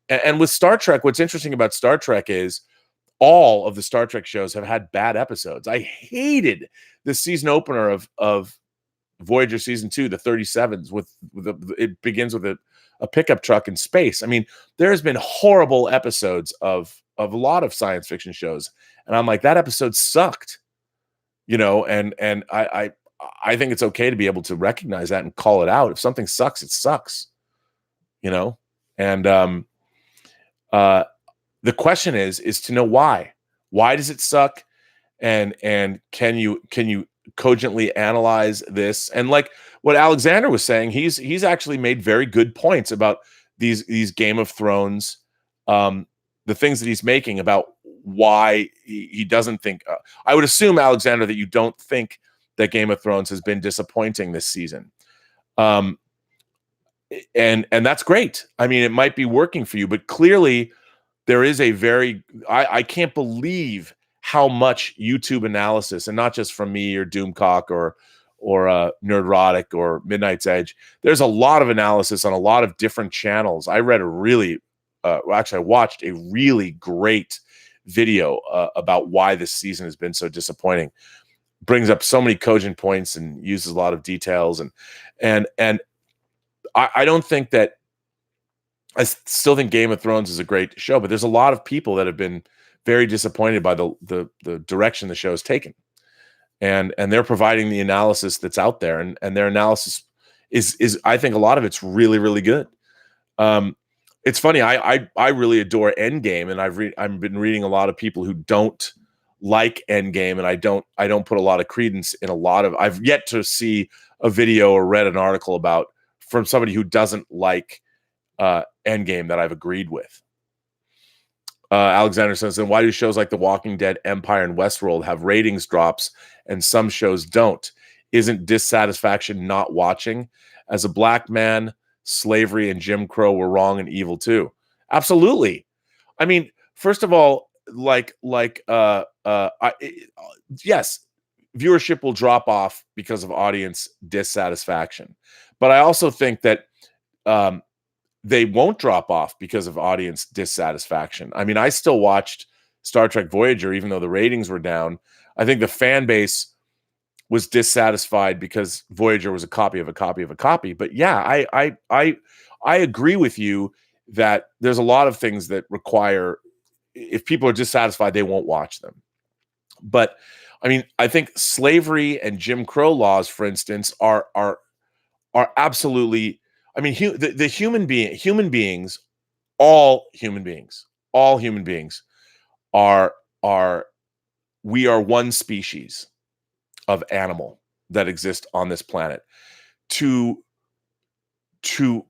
and with Star Trek, what's interesting about Star Trek is all of the Star Trek shows have had bad episodes. I hated the season opener of Voyager season 2, the 37s, it begins with a pickup truck in space. I mean, there's been horrible episodes of a lot of science fiction shows, and I'm like, that episode sucked, you know. And I think it's okay to be able to recognize that and call it out. If something sucks, it sucks, you know. And the question is to know why. Why does it suck? And can you cogently analyze this? And like what Alexander was saying, he's actually made very good points about these Game of Thrones, the things that he's making about why he doesn't think. I would assume, Alexander, that you don't think that Game of Thrones has been disappointing this season. And that's great. I mean, it might be working for you, but clearly there is a very, I can't believe how much YouTube analysis, and not just from me or Doomcock or Nerdrotic or Midnight's Edge. There's a lot of analysis on a lot of different channels. I read a really, actually, I watched a really great video about why this season has been so disappointing. Brings up so many cogent points and uses a lot of details, and I don't think that. I still think Game of Thrones is a great show, but there's a lot of people that have been very disappointed by the direction the show has taken, and they're providing the analysis that's out there, and their analysis is I think a lot of it's really, really good. It's funny, I really adore Endgame, and I've been reading a lot of people who don't like Endgame, and I don't put a lot of credence in a lot of. I've yet to see a video or read an article about from somebody who doesn't like Endgame that I've agreed with. Alexander says, then why do shows like The Walking Dead, Empire, and Westworld have ratings drops and some shows don't? Isn't dissatisfaction not watching? As a black man, slavery and Jim Crow were wrong and evil too. Absolutely. I mean, first of all, yes, viewership will drop off because of audience dissatisfaction. But I also think that they won't drop off because of audience dissatisfaction. I mean, I still watched Star Trek Voyager, even though the ratings were down. I think the fan base was dissatisfied because Voyager was a copy of a copy of a copy. But yeah, I agree with you that there's a lot of things that require, if people are dissatisfied, they won't watch them. But I mean, I think slavery and Jim Crow laws, for instance, are absolutely. I mean, the human beings, all human beings are we are one species of animal that exist on this planet. To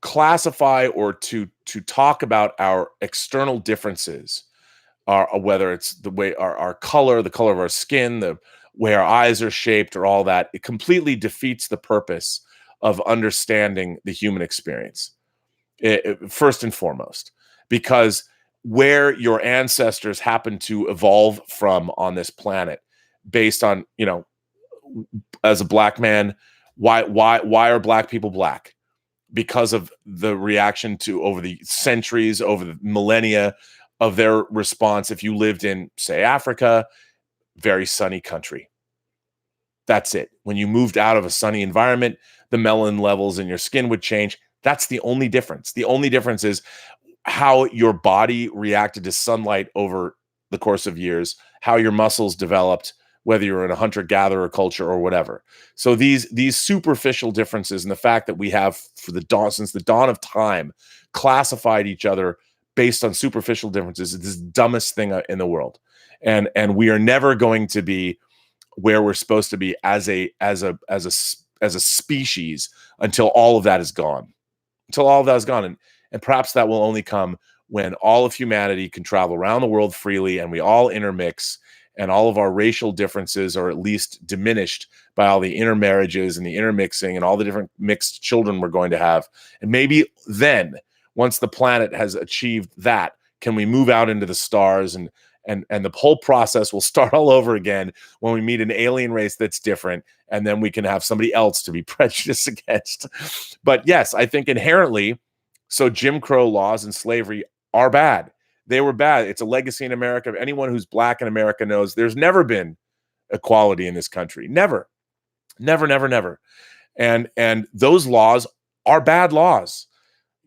classify or to talk about our external differences, whether it's the way our color, the color of our skin, the way our eyes are shaped, or all that, it completely defeats the purpose of understanding the human experience, first and foremost, because where your ancestors happen to evolve from on this planet, based on, as a black man, why are black people black? Because of the reaction to, over the centuries, over the millennia, of their response. If you lived in, say, Africa, very sunny country. That's it. When you moved out of a sunny environment, the melanin levels in your skin would change. That's the only difference. The only difference is how your body reacted to sunlight over the course of years, how your muscles developed, whether you're in a hunter-gatherer culture or whatever. So these superficial differences, and the fact that we have, since the dawn of time, classified each other based on superficial differences, is the dumbest thing in the world. And we are never going to be where we're supposed to be as a species until all of that is gone. And perhaps that will only come when all of humanity can travel around the world freely, and we all intermix, and all of our racial differences are at least diminished by all the intermarriages and the intermixing and all the different mixed children we're going to have. And maybe then, once the planet has achieved that, can we move out into the stars, and the whole process will start all over again when we meet an alien race that's different, and then we can have somebody else to be prejudiced against. But yes, I think inherently, so Jim Crow laws and slavery are bad. They were bad. It's a legacy in America. Anyone who's black in America knows there's never been equality in this country. Never. And those laws are bad laws.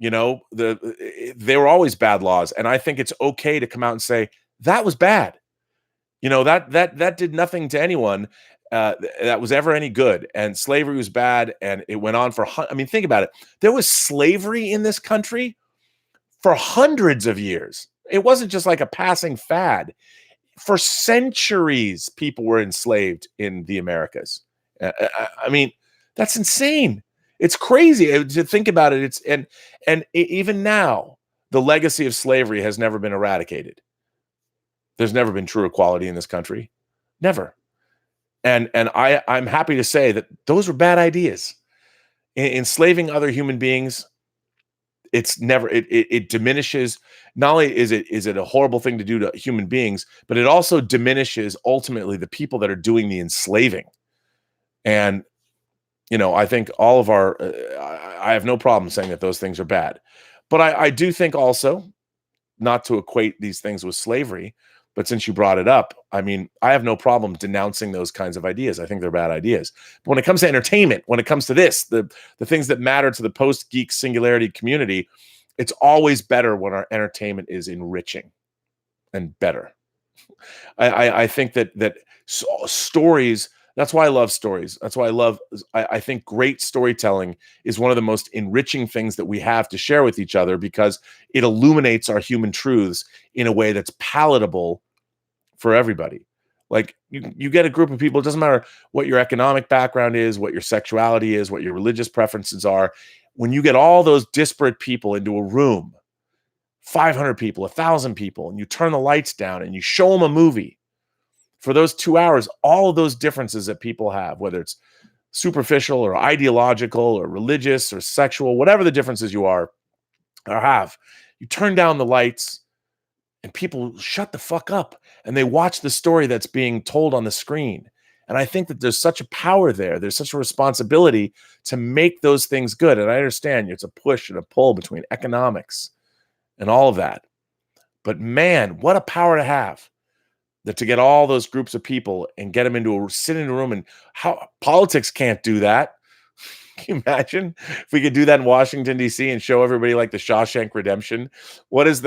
They were always bad laws. And I think it's okay to come out and say, that was bad. That did nothing to anyone that was ever any good. And slavery was bad. And it went on for, think about it. There was slavery in this country for hundreds of years. It wasn't just like a passing fad. For centuries, people were enslaved in the Americas. That's insane. It's crazy to think about it. Even now, the legacy of slavery has never been eradicated. There's never been true equality in this country. Never. And I'm happy to say that those were bad ideas. Enslaving other human beings, it's never it diminishes. Not only is it a horrible thing to do to human beings, but it also diminishes ultimately the people that are doing the enslaving. And I think all of our I have no problem saying that those things are bad. But I do think also, not to equate these things with slavery, but since you brought it up, I mean, I have no problem denouncing those kinds of ideas. I think they're bad ideas. But when it comes to entertainment, when it comes to this, the things that matter to the post-geek singularity community, it's always better when our entertainment is enriching and better. I think that stories, that's why I love stories. That's why I think great storytelling is one of the most enriching things that we have to share with each other, because it illuminates our human truths in a way that's palatable for everybody. Like you get a group of people, it doesn't matter what your economic background is, what your sexuality is, what your religious preferences are. When you get all those disparate people into a room, 500 people, 1,000 people, and you turn the lights down and you show them a movie, for those 2 hours, all of those differences that people have, whether it's superficial or ideological or religious or sexual, whatever the differences you are or have, you turn down the lights and people shut the fuck up and they watch the story that's being told on the screen. And I think that there's such a power there. There's such a responsibility to make those things good. And I understand it's a push and a pull between economics and all of that. But man, what a power to have. That to get all those groups of people and get them into sit in a room, and how politics can't do that. Can you imagine if we could do that in Washington, D.C. and show everybody like the Shawshank Redemption? What is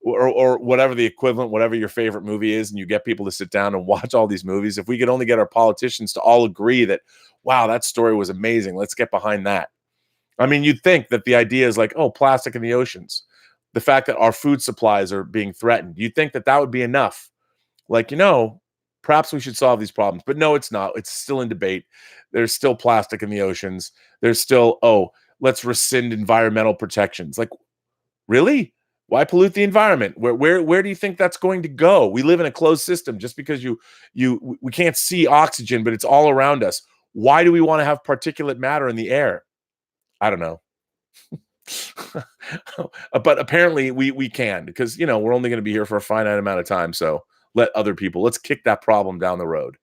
or whatever the equivalent, whatever your favorite movie is, and you get people to sit down and watch all these movies. If we could only get our politicians to all agree that, wow, that story was amazing. Let's get behind that. I mean, you'd think that the idea is like, oh, plastic in the oceans, the fact that our food supplies are being threatened. You'd think that would be enough. Like, perhaps we should solve these problems. But no, it's not. It's still in debate. There's still plastic in the oceans. There's still, let's rescind environmental protections. Like, really? Why pollute the environment? Where do you think that's going to go? We live in a closed system. Just because we can't see oxygen, but it's all around us. Why do we want to have particulate matter in the air? I don't know. But apparently we can, because, we're only going to be here for a finite amount of time. So let's kick that problem down the road.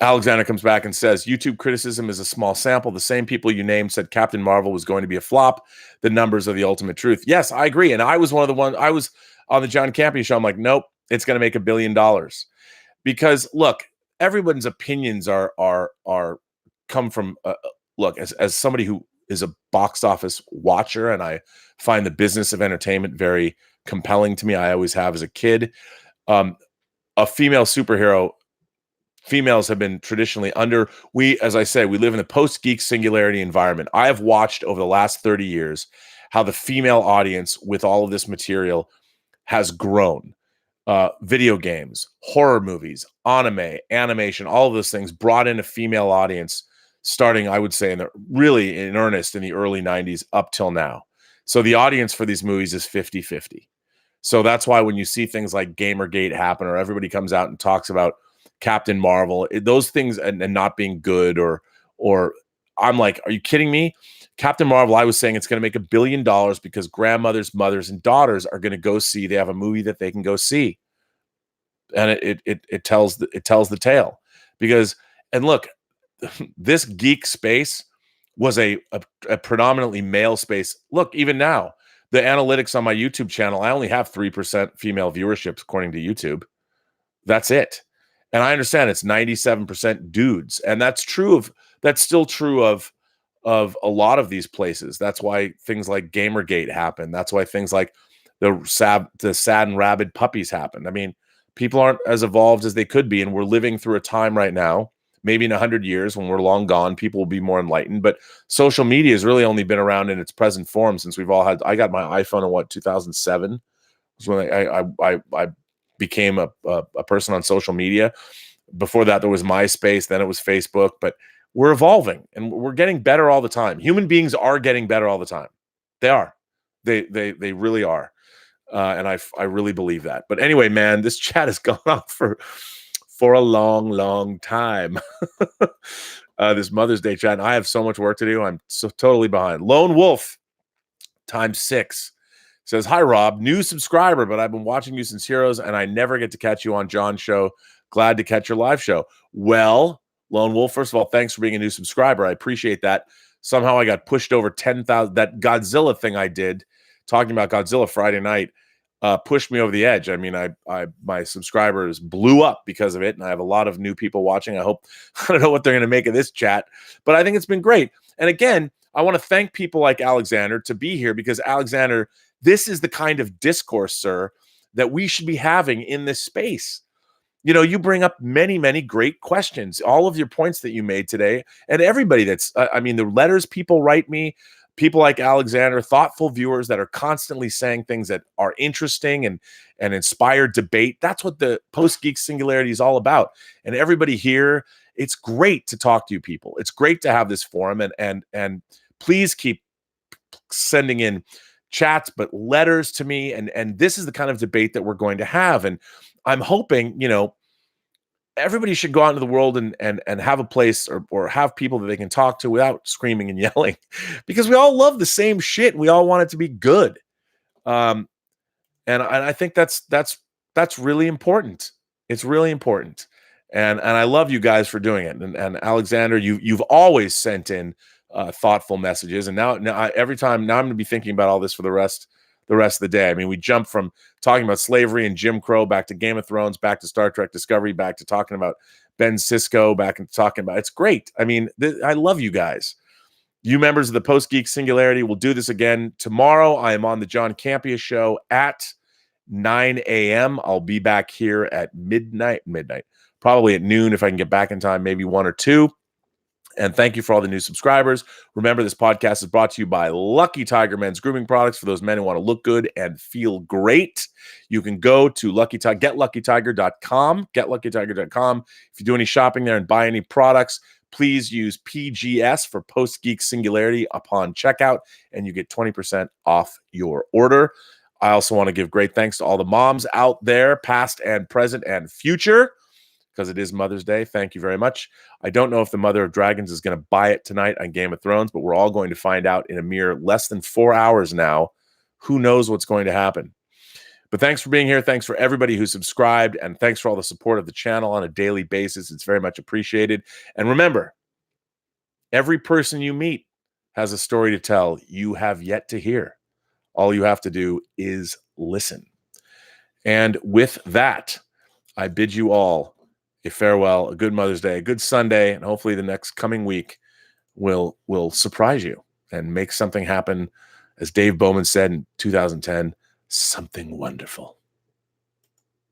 Alexander comes back and says, YouTube criticism is a small sample. The same people you named said Captain Marvel was going to be a flop. The numbers are the ultimate truth. Yes, I agree. And I was I was on the John Campea show. I'm like, nope, it's going to make $1 billion. Because look, everyone's opinions are come from, look, as somebody who is a box office watcher, and I find the business of entertainment very compelling to me. I always have as a kid. A female superhero, females have been traditionally as I say, we live in the post-geek singularity environment. I have watched over the last 30 years how the female audience with all of this material has grown. Video games, horror movies, anime, animation, all of those things brought in a female audience starting, I would say, in earnest in the early 90s up till now. So the audience for these movies is 50-50. So that's why when you see things like Gamergate happen, or everybody comes out and talks about Captain Marvel, those things and not being good, or I'm like, are you kidding me? Captain Marvel, I was saying it's going to make $1 billion because grandmothers, mothers, and daughters are going to go see. They have a movie that they can go see, and it tells the tale. Because, and look, this geek space was a predominantly male space. Look, even now, the analytics on my YouTube channel, I only have 3% female viewership according to YouTube. That's it. And I understand it's 97% dudes, and that's still true of a lot of these places. That's why things like Gamergate happen. That's why things like the sad and rabid puppies happen. I mean, people aren't as evolved as they could be, and we're living through a time right now. Maybe in 100 years, when we're long gone, people will be more enlightened. But social media has really only been around in its present form since we've all had. I got my iPhone in 2007. Was when I became a person on social media. Before that, there was MySpace. Then it was Facebook. But we're evolving, and we're getting better all the time. Human beings are getting better all the time. They are. They really are. And I really believe that. But anyway, man, this chat has gone on for a long, long time. This Mother's Day chat. And I have so much work to do. I'm so totally behind. Lone Wolf ×6 says, "Hi, Rob, new subscriber, but I've been watching you since Heroes, and I never get to catch you on John's show. Glad to catch your live show." Well, Lone Wolf, first of all, thanks for being a new subscriber. I appreciate that. Somehow I got pushed over 10,000. That Godzilla thing I did, talking about Godzilla Friday night, pushed me over the edge. I mean, my subscribers blew up because of it, and I have a lot of new people watching. I don't know what they're going to make of this chat, but I think it's been great. And again, I want to thank people like Alexander to be here, because Alexander, this is the kind of discourse, sir, that we should be having in this space. You know, you bring up many, many great questions, all of your points that you made today, and everybody that's, I mean, the letters people write me, people like Alexander, thoughtful viewers that are constantly saying things that are interesting and inspire debate. That's what the Post-Geek Singularity is all about. And everybody here, it's great to talk to you people. It's great to have this forum, and please keep sending in chats, but letters to me. And this is the kind of debate that we're going to have. And I'm hoping, you know, everybody should go out into the world and have a place or have people that they can talk to without screaming and yelling, because we all love the same shit. We all want it to be good. And I think that's really important. It's really important. And I love you guys for doing it. And Alexander, you've always sent in thoughtful messages. And now every time, now I'm going to be thinking about all this for the rest of the day. I mean, we jumped from talking about slavery and Jim Crow back to Game of Thrones, back to Star Trek Discovery, back to talking about Ben Sisko, back and talking about, it's great. I mean, I love you guys. You members of the Post-Geek Singularity will do this again tomorrow. I am on the John Campea show at 9 a.m. I'll be back here at midnight, probably at noon if I can get back in time, maybe 1 or 2. And thank you for all the new subscribers. Remember, this podcast is brought to you by Lucky Tiger Men's Grooming Products for those men who want to look good and feel great. You can go to getluckytiger.com, getluckytiger.com. If you do any shopping there and buy any products, please use PGS for Post-Geek Singularity upon checkout, and you get 20% off your order. I also want to give great thanks to all the moms out there, past and present and future, because it is Mother's Day. Thank you very much. I don't know if the Mother of Dragons is going to buy it tonight on Game of Thrones, but we're all going to find out in a mere less than 4 hours now. Who knows what's going to happen? But thanks for being here. Thanks for everybody who subscribed, and thanks for all the support of the channel on a daily basis. It's very much appreciated. And remember, every person you meet has a story to tell you have yet to hear. All you have to do is listen. And with that, I bid you all a farewell, a good Mother's Day, a good Sunday, and hopefully the next coming week will surprise you and make something happen, as Dave Bowman said in 2010, something wonderful.